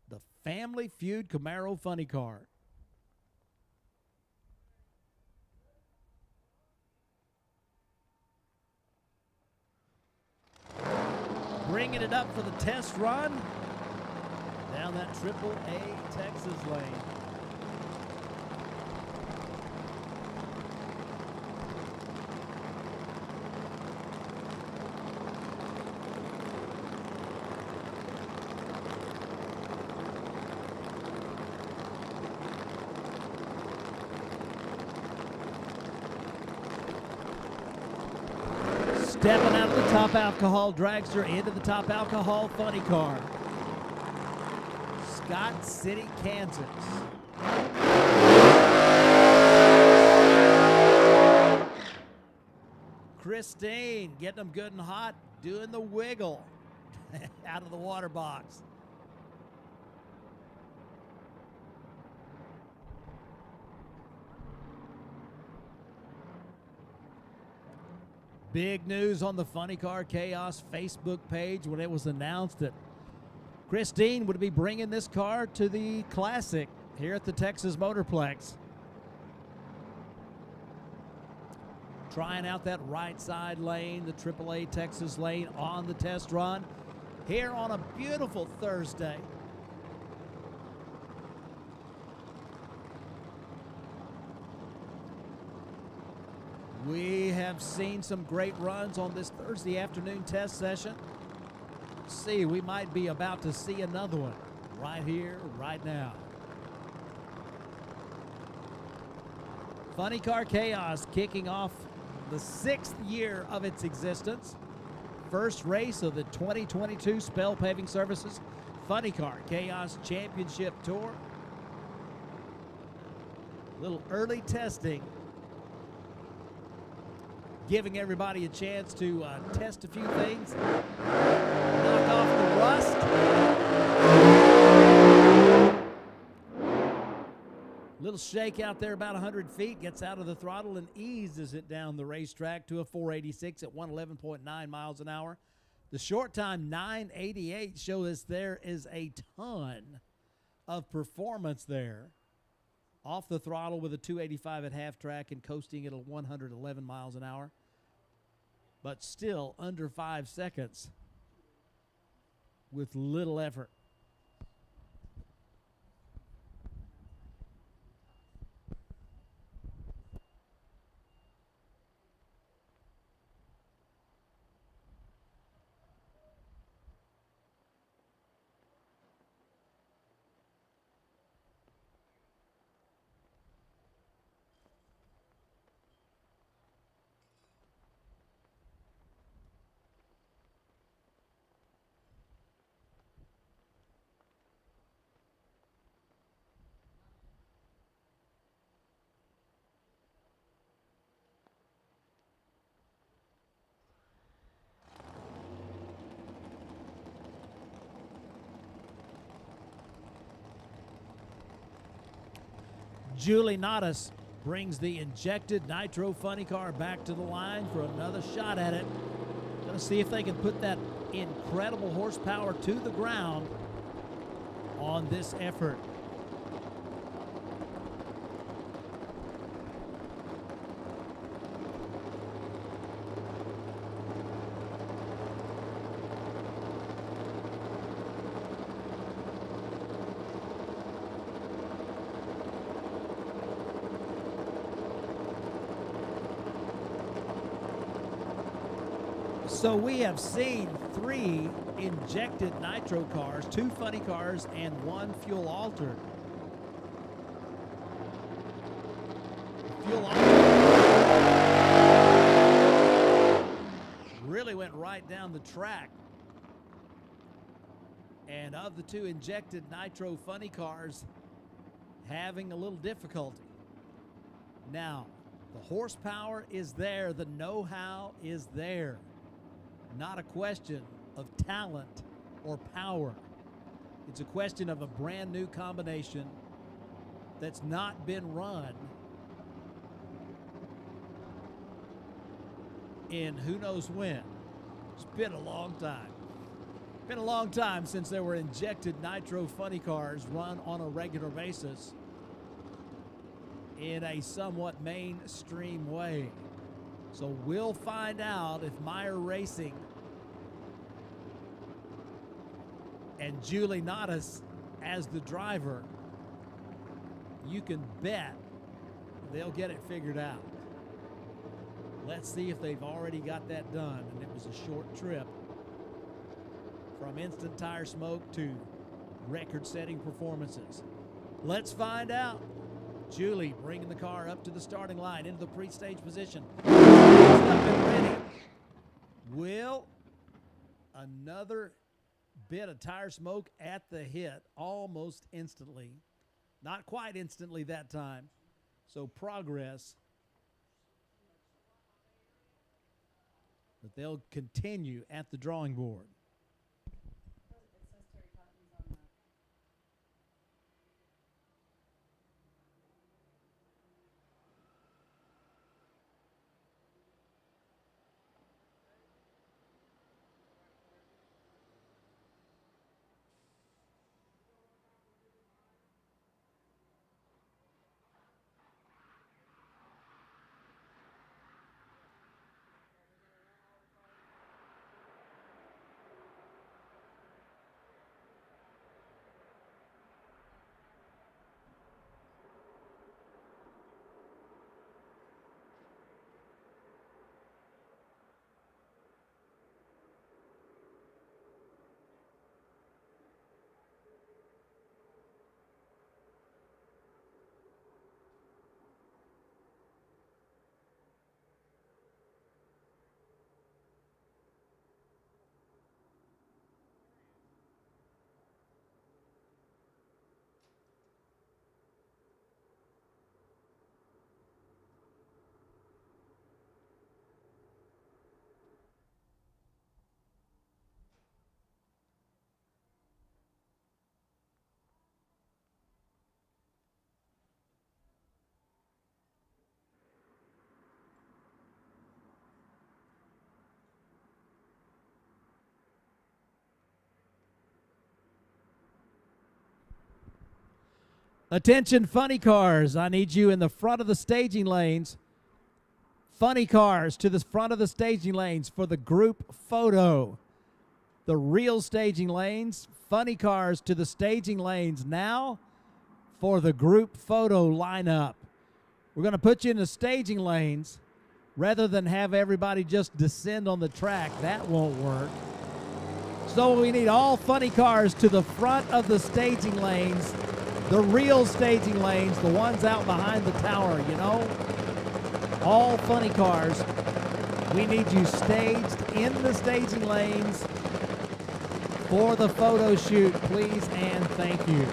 the Family Feud Camaro funny car. Bringing it up for the test run down that AAA Texas lane. Stepping out of the top alcohol dragster into the top alcohol funny car. Scott City, Kansas. Christine getting them good and hot, doing the wiggle out of the water box. Big news on the Funny Car Chaos Facebook page when it was announced that Christine would be bringing this car to the Classic here at the Texas Motorplex. Trying out that right side lane, the AAA Texas lane on the test run here on a beautiful Thursday. We have seen some great runs on this Thursday afternoon test session. See, we might be about to see another one right here, right now. Funny Car Chaos kicking off the 6th year of its existence. First race of the 2022 Spell Paving Services Funny Car Chaos Championship Tour. A little early testing, giving everybody a chance to test a few things, knock off the rust. Little shake out there about 100 feet, gets out of the throttle and eases it down the racetrack to a 486 at 111.9 miles an hour. The short time 988 shows us there is a ton of performance there. Off the throttle with a 285 at half track and coasting at a 111 miles an hour. But still under 5 seconds with little effort. Julie Nottis brings the injected nitro funny car back to the line for another shot at it. Gonna see if they can put that incredible horsepower to the ground on this effort. So we have seen 3 injected nitro cars, 2 funny cars, and 1 fuel altered. Fuel altered really went right down the track. And of the 2 injected nitro funny cars, having a little difficulty. Now, the horsepower is there, the know-how is there. Not a question of talent or power. It's a question of a brand new combination that's not been run in who knows when. It's been a long time. Been a long time since there were injected nitro funny cars run on a regular basis in a somewhat mainstream way. So we'll find out if Meyer Racing and Julie Nottis as the driver, you can bet they'll get it figured out. Let's see if they've already got that done. And it was a short trip from instant tire smoke to record-setting performances. Let's find out. Julie bringing the car up to the starting line into the pre-stage position. Up and ready. Will another bit of tire smoke at the hit almost instantly. Not quite instantly that time. So progress. But they'll continue at the drawing board. Attention, funny cars. I need you in the front of the staging lanes. Funny cars to the front of the staging lanes for the group photo. The real staging lanes. Funny cars to the staging lanes now for the group photo lineup. We're going to put you in the staging lanes rather than have everybody just descend on the track. That won't work. So we need all funny cars to the front of the staging lanes. The real staging lanes, the ones out behind the tower, you know? All funny cars. We need you staged in the staging lanes for the photo shoot, please and thank you.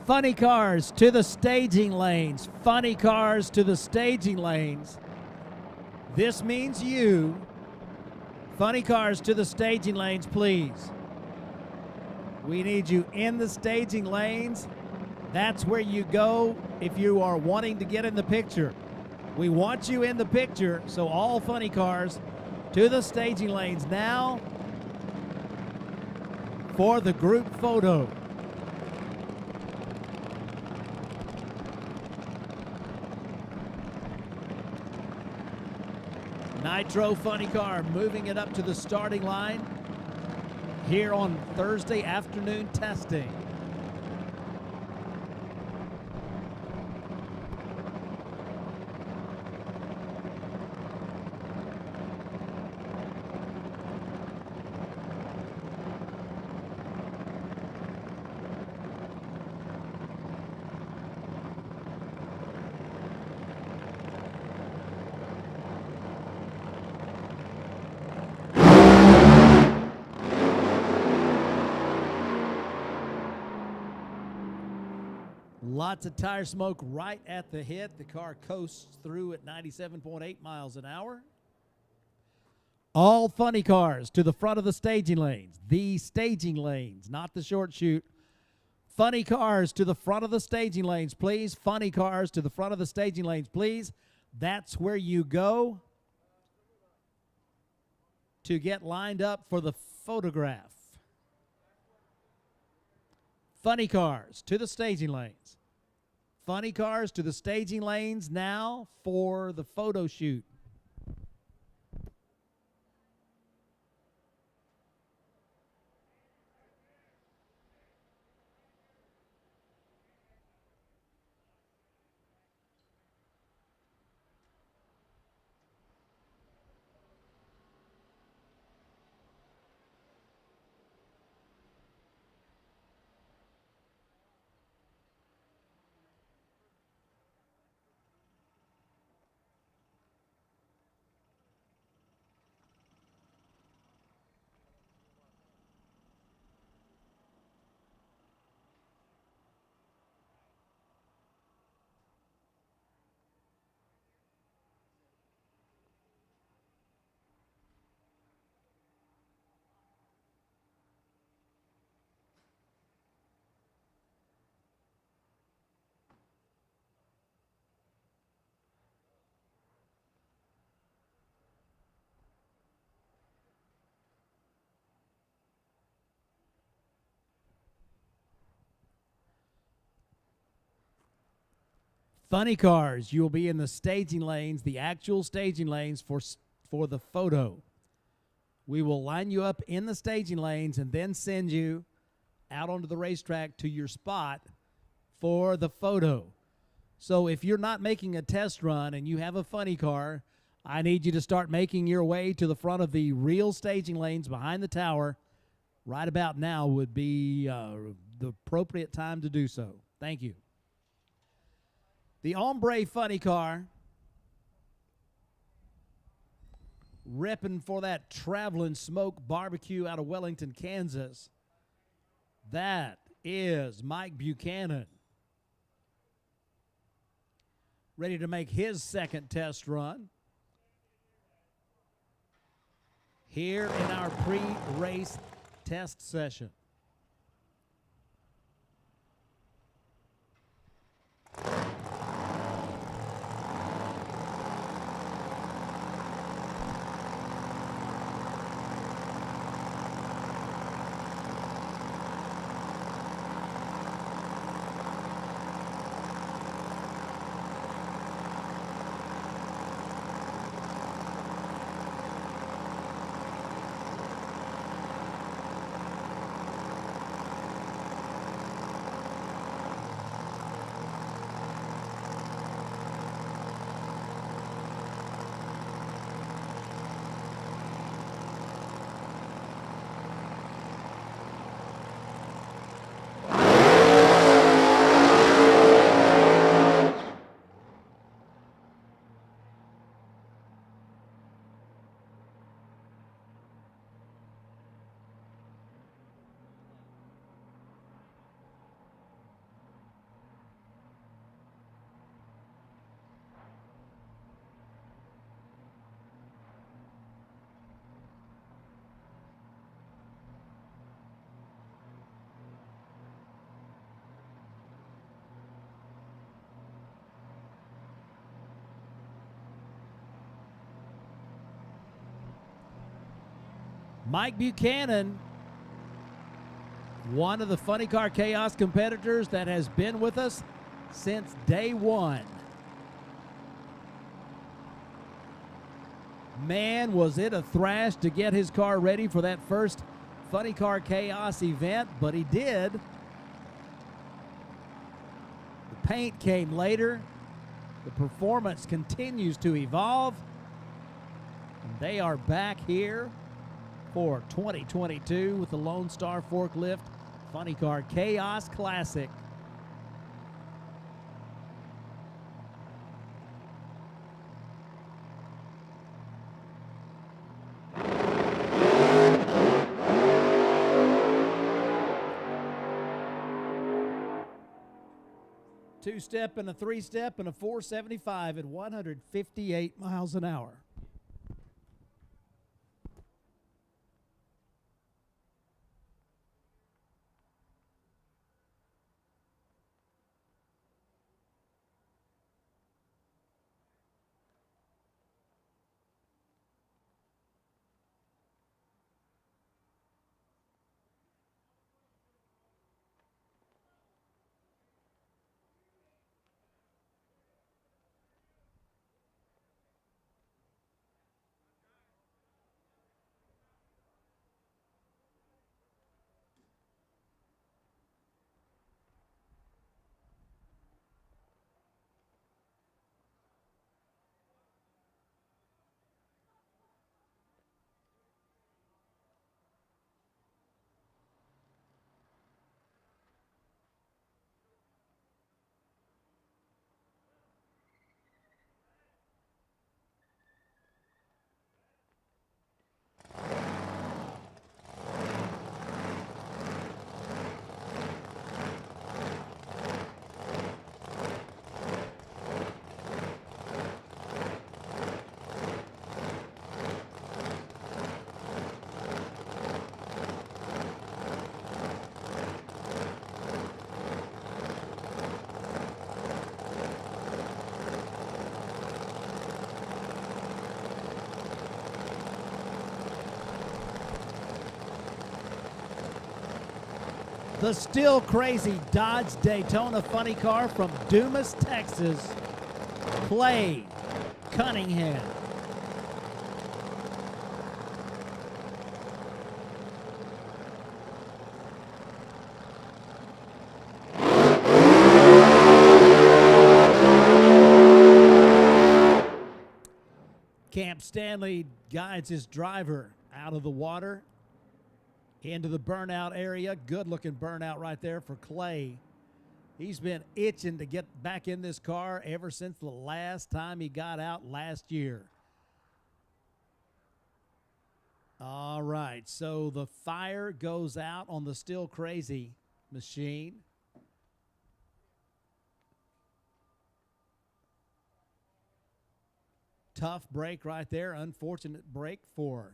Funny cars to the staging lanes. Funny cars to the staging lanes. This means you. Funny cars to the staging lanes, please. We need you in the staging lanes. That's where you go if you are wanting to get in the picture. We want you in the picture, so all funny cars to the staging lanes now for the group photo. Nitro funny car moving it up to the starting line here on Thursday afternoon testing. Lots of tire smoke right at the hit. The car coasts through at 97.8 miles an hour. All funny cars to the front of the staging lanes. The staging lanes, not the short chute. Funny cars to the front of the staging lanes, please. Funny cars to the front of the staging lanes, please. That's where you go to get lined up for the photograph. Funny cars to the staging lanes. Funny cars to the staging lanes now for the photo shoot. Funny cars, you will be in the staging lanes, the actual staging lanes for the photo. We will line you up in the staging lanes and then send you out onto the racetrack to your spot for the photo. So if you're not making a test run and you have a funny car, I need you to start making your way to the front of the real staging lanes behind the tower. Right about now would be the appropriate time to do so. Thank you. The Ombre funny car, ripping for that Traveling Smoke Barbecue out of Wellington, Kansas. That is Mike Buchanan, ready to make his second test run here in our pre-race test session. Mike Buchanan, one of the Funny Car Chaos competitors that has been with us since day one. Man, was it a thrash to get his car ready for that first Funny Car Chaos event, but he did. The paint came later. The performance continues to evolve. And they are back here for 2022 with the Lone Star Forklift Funny Car Chaos Classic. Two-step and a three-step and a 475 at 158 miles an hour. The still crazy Dodge Daytona funny car from Dumas, Texas, Clay Cunningham. Camp Stanley guides his driver out of the water into the burnout area. Good looking burnout right there for Clay. He's been itching to get back in this car ever since the last time he got out last year. All right, so the fire goes out on the Still Crazy machine. Tough break right there. Unfortunate break for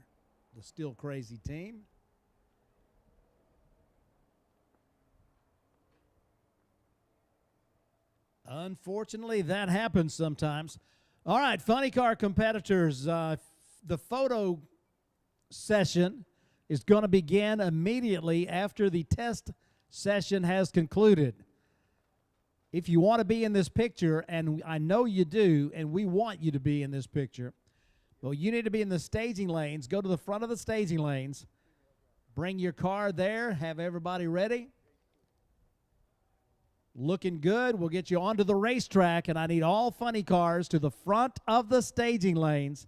the Still Crazy team. Unfortunately, that happens sometimes. All right, funny car competitors, the photo session is going to begin immediately after the test session has concluded. If you want to be in this picture, and I know you do, and we want you to be in this picture, well, you need to be in the staging lanes. Go to the front of the staging lanes. Bring your car there. Have everybody ready. Looking good. We'll get you onto the racetrack, and I need all funny cars to the front of the staging lanes,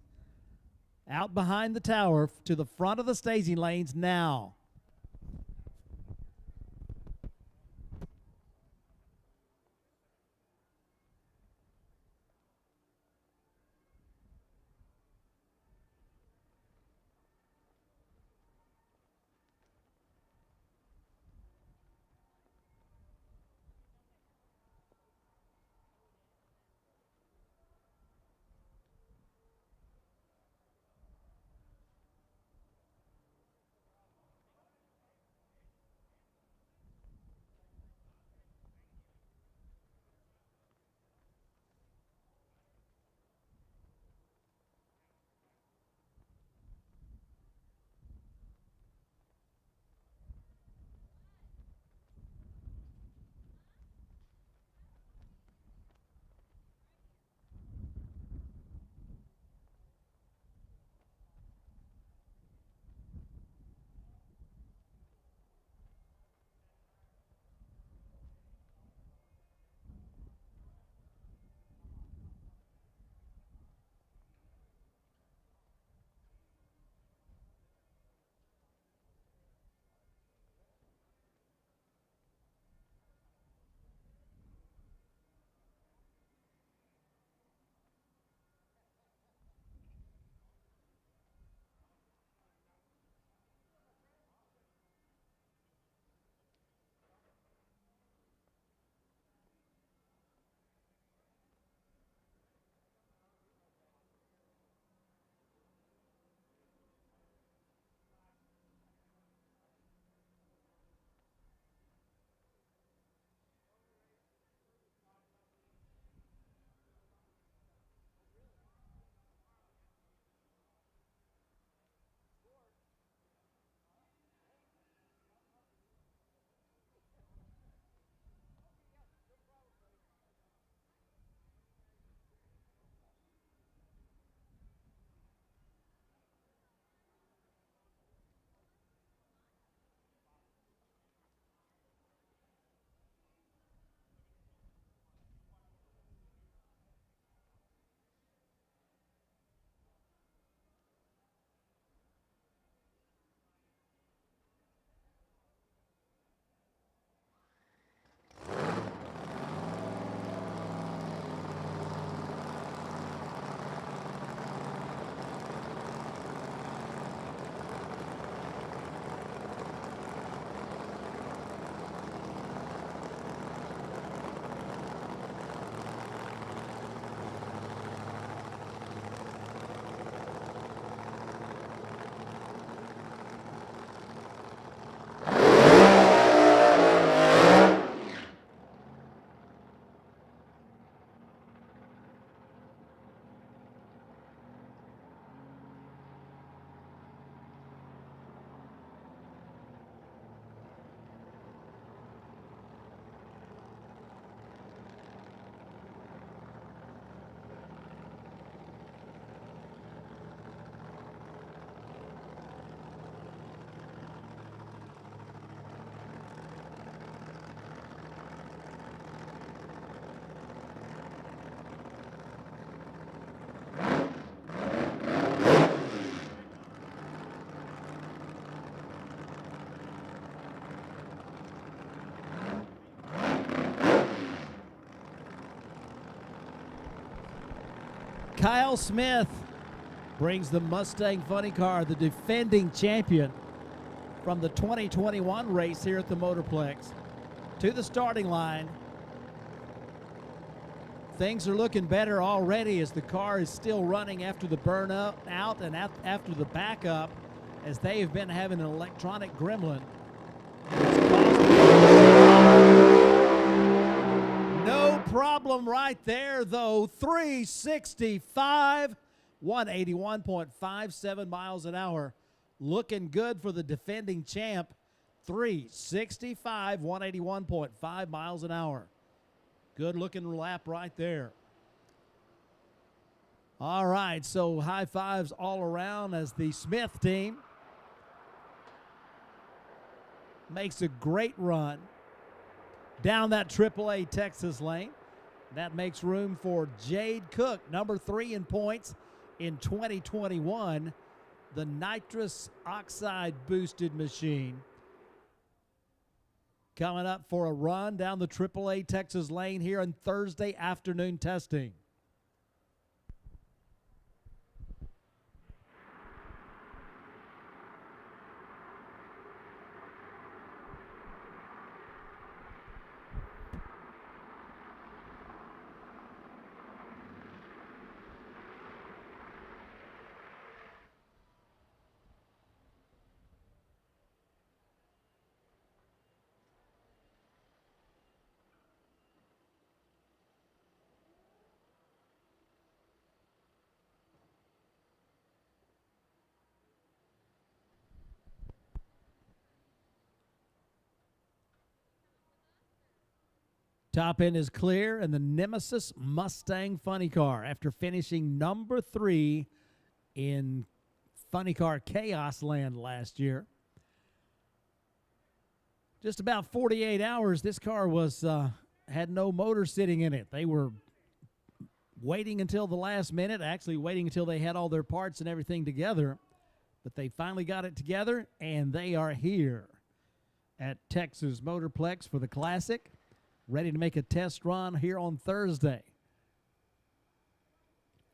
out behind the tower, to the front of the staging lanes now. Kyle Smith brings the Mustang Funny Car, the defending champion from the 2021 race here at the Motorplex, to the starting line. Things are looking better already as the car is still running after the burnout out and after the backup, as they have been having an electronic gremlin. No problem right there, though. 365, 181.57 miles an hour. Looking good for the defending champ. 365, 181.5 miles an hour. Good looking lap right there. All right, so high fives all around as the Smith team makes a great run down that AAA Texas lane. That makes room for Jade Cook, number 3 in points in 2021, the nitrous oxide boosted machine. Coming up for a run down the AAA Texas lane here on Thursday afternoon testing. Top end is clear, and the Nemesis Mustang Funny Car, after finishing number 3 in Funny Car Chaos Land last year. Just about 48 hours, this car was had no motor sitting in it. They were waiting until the last minute, actually waiting until they had all their parts and everything together. But they finally got it together, and they are here at Texas Motorplex for the Classic, ready to make a test run here on Thursday.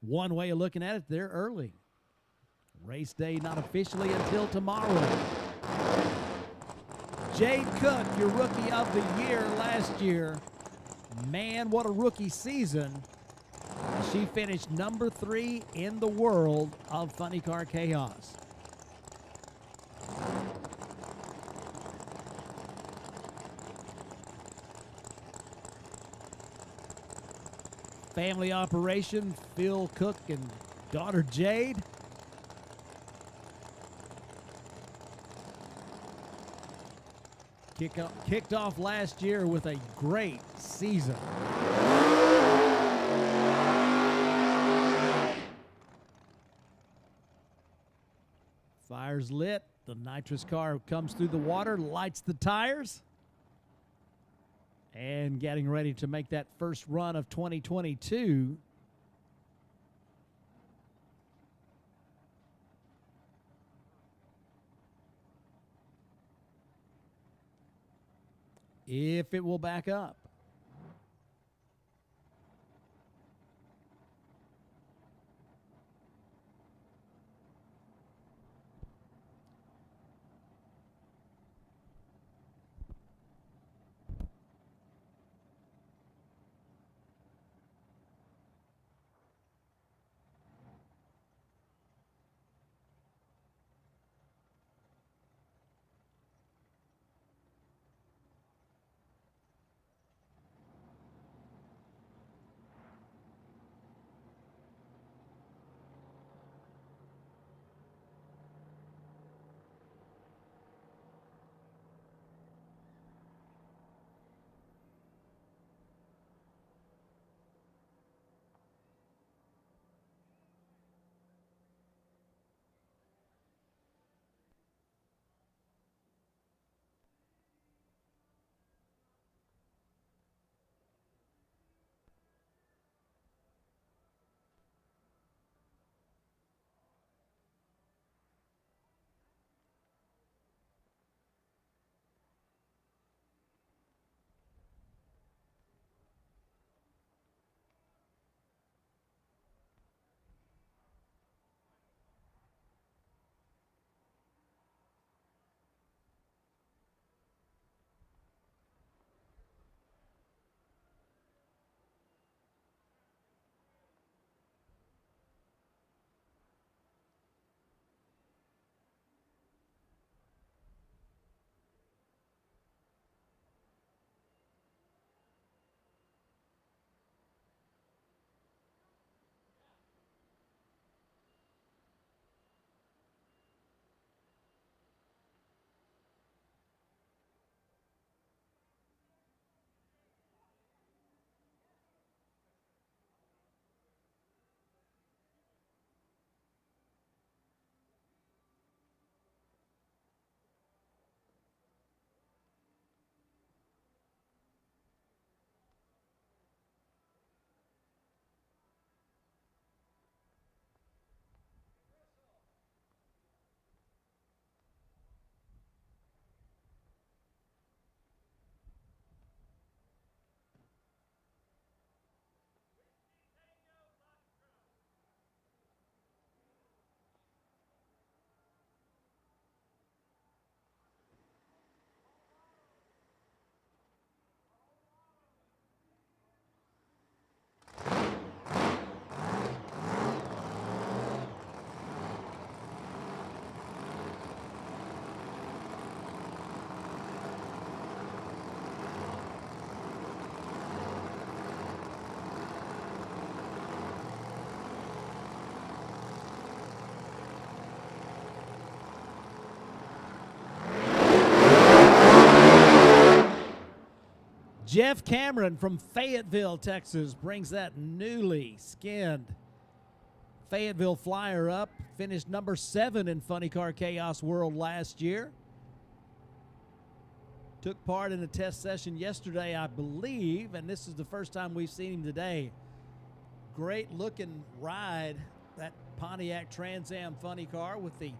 One way of looking at it, they're early. Race day not officially until tomorrow. Jade Cook, your Rookie of the Year last year. Man, what a rookie season. She finished number 3 in the world of Funny Car Chaos. Family operation, Phil Cook and daughter Jade. Kicked off last year with a great season. Fire's lit. The nitrous car comes through the water, lights the tires, and getting ready to make that first run of 2022. If it will back up. Jeff Cameron from Fayetteville, Texas, brings that newly skinned Fayetteville Flyer up. Finished number 7 in Funny Car Chaos World last year. Took part in a test session yesterday, I believe, and this is the first time we've seen him today. Great looking ride, that Pontiac Trans Am funny car with the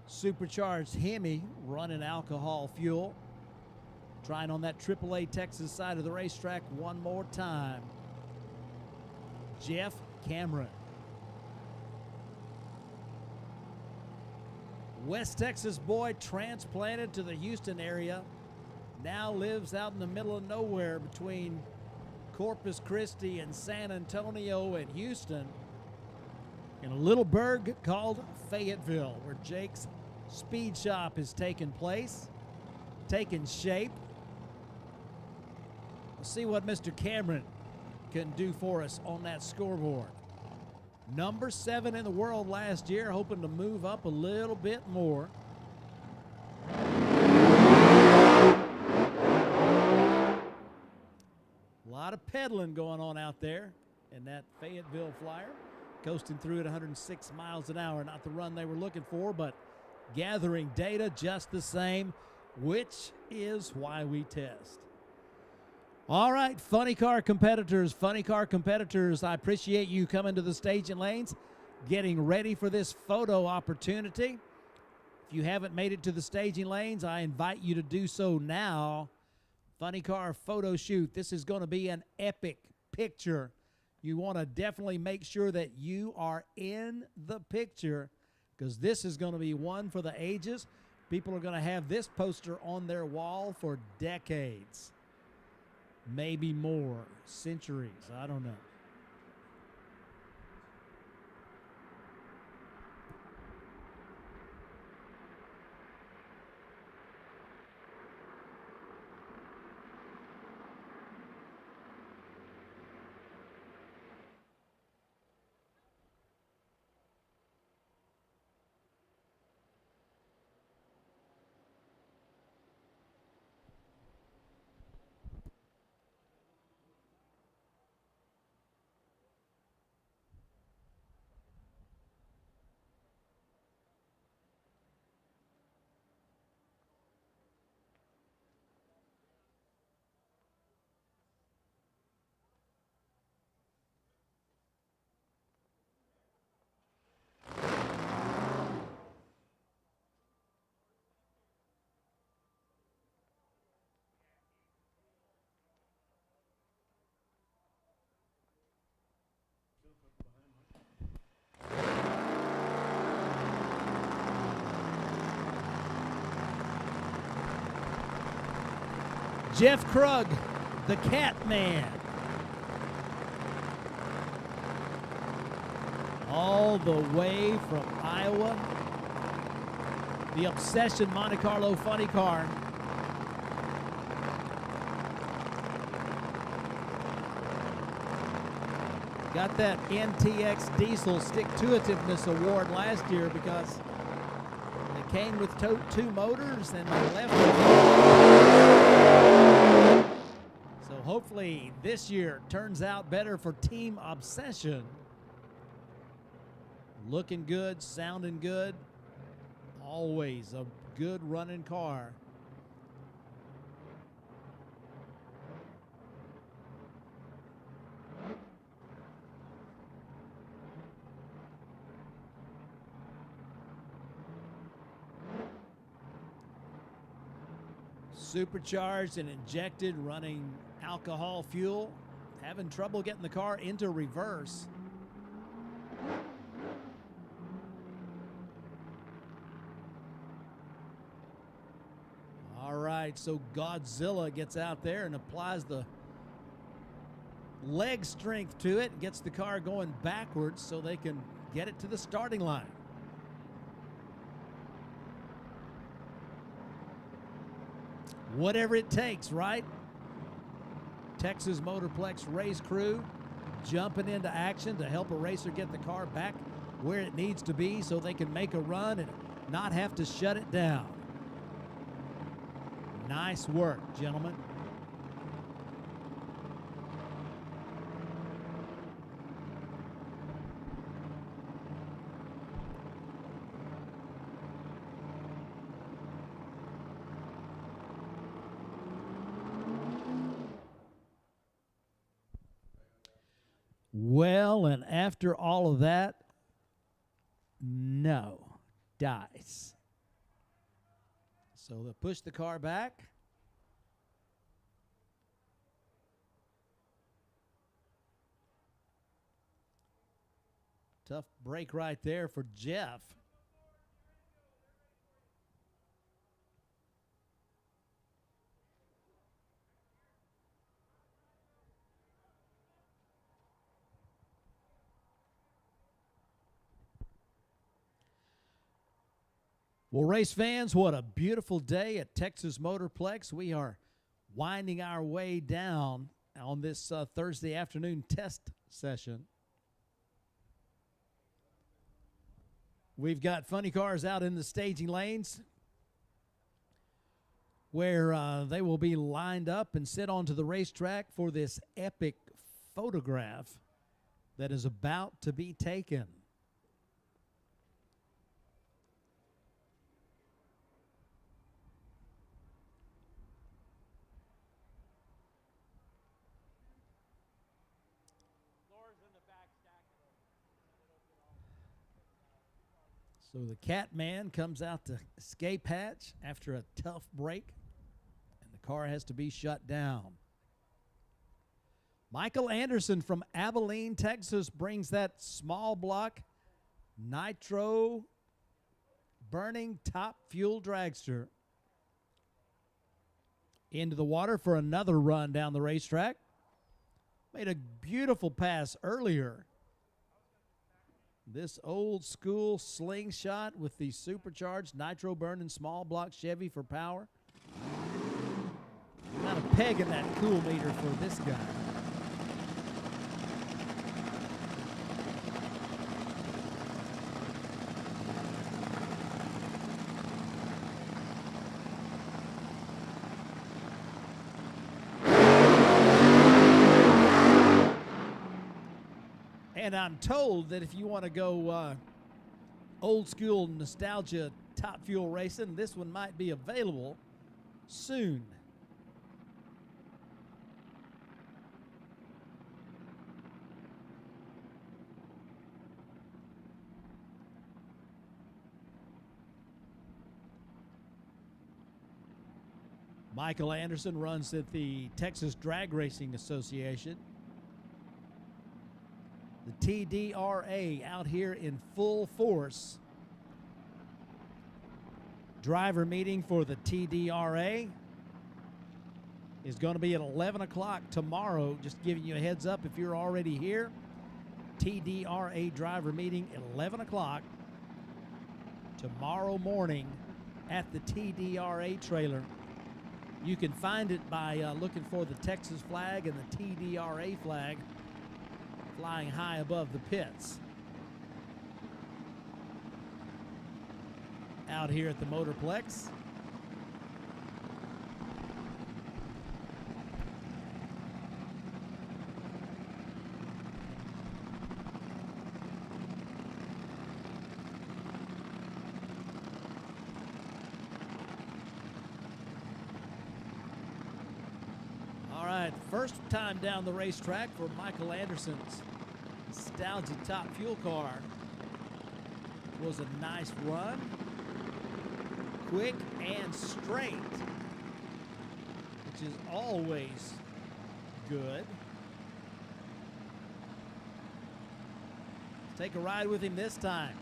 supercharged Hemi running alcohol fuel. Trying on that AAA Texas side of the racetrack one more time. Jeff Cameron. West Texas boy transplanted to the Houston area. Now lives out in the middle of nowhere between Corpus Christi and San Antonio and Houston in a little burg called Fayetteville, where Jake's Speed Shop is taking shape. We'll see what Mr. Cameron can do for us on that scoreboard. Number 7 in the world last year, hoping to move up a little bit more. A lot of pedaling going on out there in that Fayetteville Flyer. Coasting through at 106 miles an hour. Not the run they were looking for, but gathering data just the same, which is why we test. All right, funny car competitors, I appreciate you coming to the staging lanes, getting ready for this photo opportunity. If you haven't made it to the staging lanes, I invite you to do so now. Funny car photo shoot. This is going to be an epic picture. You want to definitely make sure that you are in the picture, because this is going to be one for the ages. People are going to have this poster on their wall for decades. Maybe more, centuries, I don't know. Jeff Krug, the Cat Man. All the way from Iowa. The Obsession Monte Carlo funny car. Got that NTX Diesel Stick-to-Itiveness Award last year because it came with two motors and they left it. So hopefully this year turns out better for Team Obsession. Looking good, sounding good. Always a good running car. Supercharged and injected, running alcohol fuel. Having trouble getting the car into reverse. All right, so Godzilla gets out there and applies the leg strength to it, gets the car going backwards so they can get it to the starting line. Whatever it takes, right? Texas Motorplex race crew jumping into action to help a racer get the car back where it needs to be so they can make a run and not have to shut it down. Nice work, gentlemen. Well, and after all of that, no dice. So they'll push the car back. Tough break right there for Jeff. Well, race fans, what a beautiful day at Texas Motorplex. We are winding our way down on this Thursday afternoon test session. We've got funny cars out in the staging lanes where they will be lined up and sit onto the racetrack for this epic photograph that is about to be taken. So the Catman comes out the escape hatch after a tough break, and the car has to be shut down. Michael Anderson from Abilene, Texas, brings that small block nitro burning top fuel dragster into the water for another run down the racetrack. Made a beautiful pass earlier. This old school slingshot with the supercharged nitro burning small block Chevy for power. Kind of pegging that cool meter for this guy. And I'm told that if you want to go old school nostalgia top fuel racing, this one might be available soon. Michael Anderson runs at the Texas Drag Racing Association. The TDRA out here in full force. Driver meeting for the TDRA is going to be at 11 o'clock tomorrow. Just giving you a heads up if you're already here. TDRA driver meeting at 11 o'clock tomorrow morning at the TDRA trailer. You can find it by looking for the Texas flag and the TDRA flag flying high above the pits. Out here at the Motorplex. All right, first time down the racetrack for Michael Anderson's nostalgia top fuel car. Was a nice run, quick and straight, which is always good. Let's take a ride with him this time.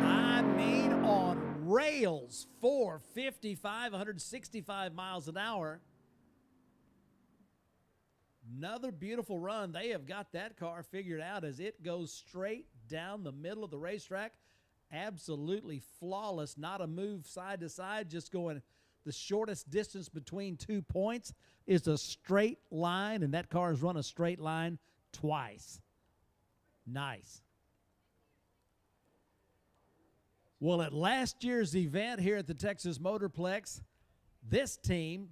I mean, on rails, 455, 165 miles an hour. Another beautiful run. They have got that car figured out as it goes straight down the middle of the racetrack. Absolutely flawless. Not a move side to side, just going the shortest distance between 2 points is a straight line, and that car has run a straight line twice. Nice. Well, at last year's event here at the Texas Motorplex, this team,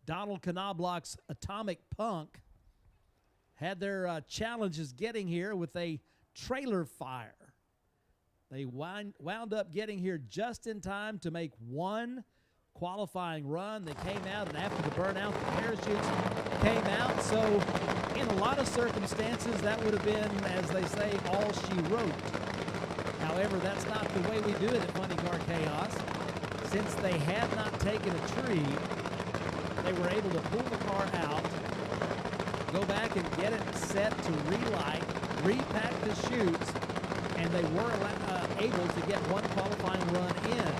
Donald Knobloch's Atomic Punk, had their challenges getting here with a trailer fire. They wound up getting here just in time to make one qualifying run. They came out, and after the burnout, the parachutes came out. So in a lot of circumstances, that would have been, as they say, all she wrote. However, that's not the way we do it at Funny Car Chaos. Since they had not taken a tree, they were able to pull the car out, go back and get it set to relight, repack the chutes, and they were able to get one qualifying run in.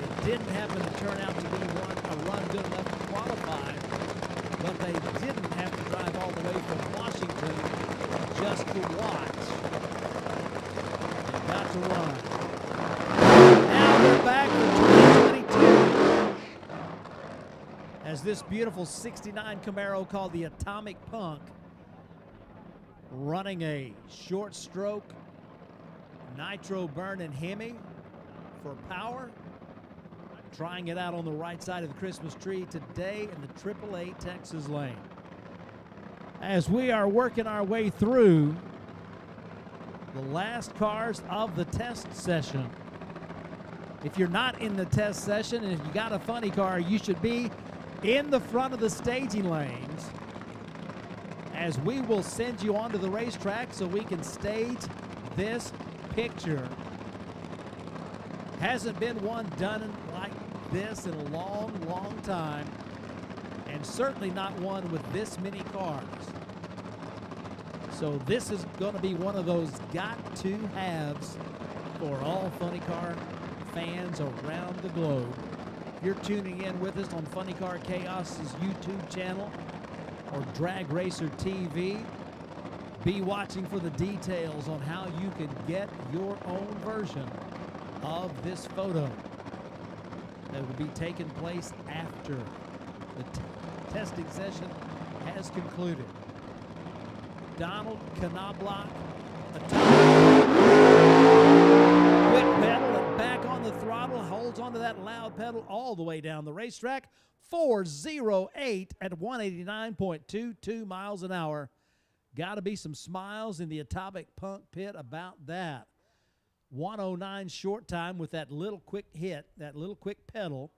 It didn't happen to turn out to be a run good enough to qualify, but they didn't have to drive all the way from Washington just to watch. They got to run. Now they're back for 2022 as this beautiful 69 Camaro called the Atomic Punk, running a short stroke nitro burning Hemi for power, trying it out on the right side of the Christmas tree today in the AAA Texas lane. As we are working our way through the last cars of the test session. If you're not in the test session and if you got a funny car, you should be in the front of the staging lanes, as we will send you onto the racetrack so we can stage this picture. Hasn't been one done like this in a long, long time, and certainly not one with this many cars. So this is going to be one of those got-to-haves for all funny car fans around the globe. If you're tuning in with us on Funny Car Chaos's YouTube channel or Drag Racer TV, be watching for the details on how you can get your own version of this photo that will be taking place after the testing session has concluded. Donald Knobloch, quick pedal and back on the throttle, holds onto that loud pedal all the way down the racetrack. 408 at 189.22 miles an hour. Got to be some smiles in the Atomic Punk pit about that. 109 short time with that little quick hit, that little quick pedal.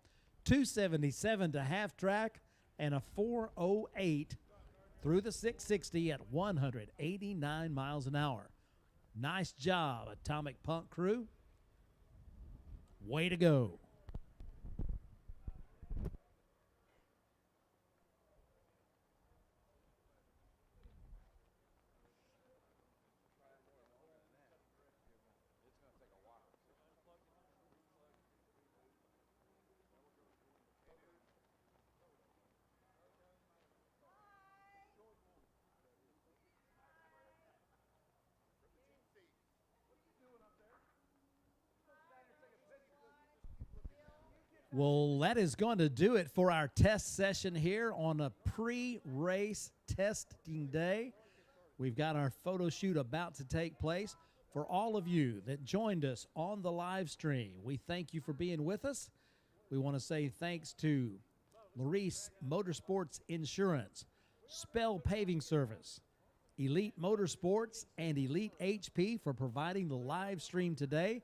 277 to half track, and a 408 through the 660 at 189 miles an hour. Nice job, Atomic Punk crew. Way to go. Well, that is going to do it for our test session here on a pre-race testing day. We've got our photo shoot about to take place. For all of you that joined us on the live stream, we thank you for being with us. We want to say thanks to Larice Motorsports Insurance, Spell Paving Service, Elite Motorsports, and Elite HP for providing the live stream today.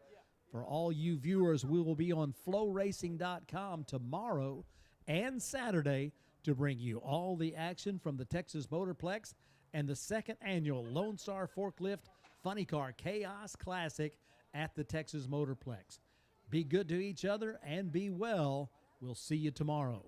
For all you viewers, we will be on flowracing.com tomorrow and Saturday to bring you all the action from the Texas Motorplex and the second annual Lone Star Forklift Funny Car Chaos Classic at the Texas Motorplex. Be good to each other and be well. We'll see you tomorrow.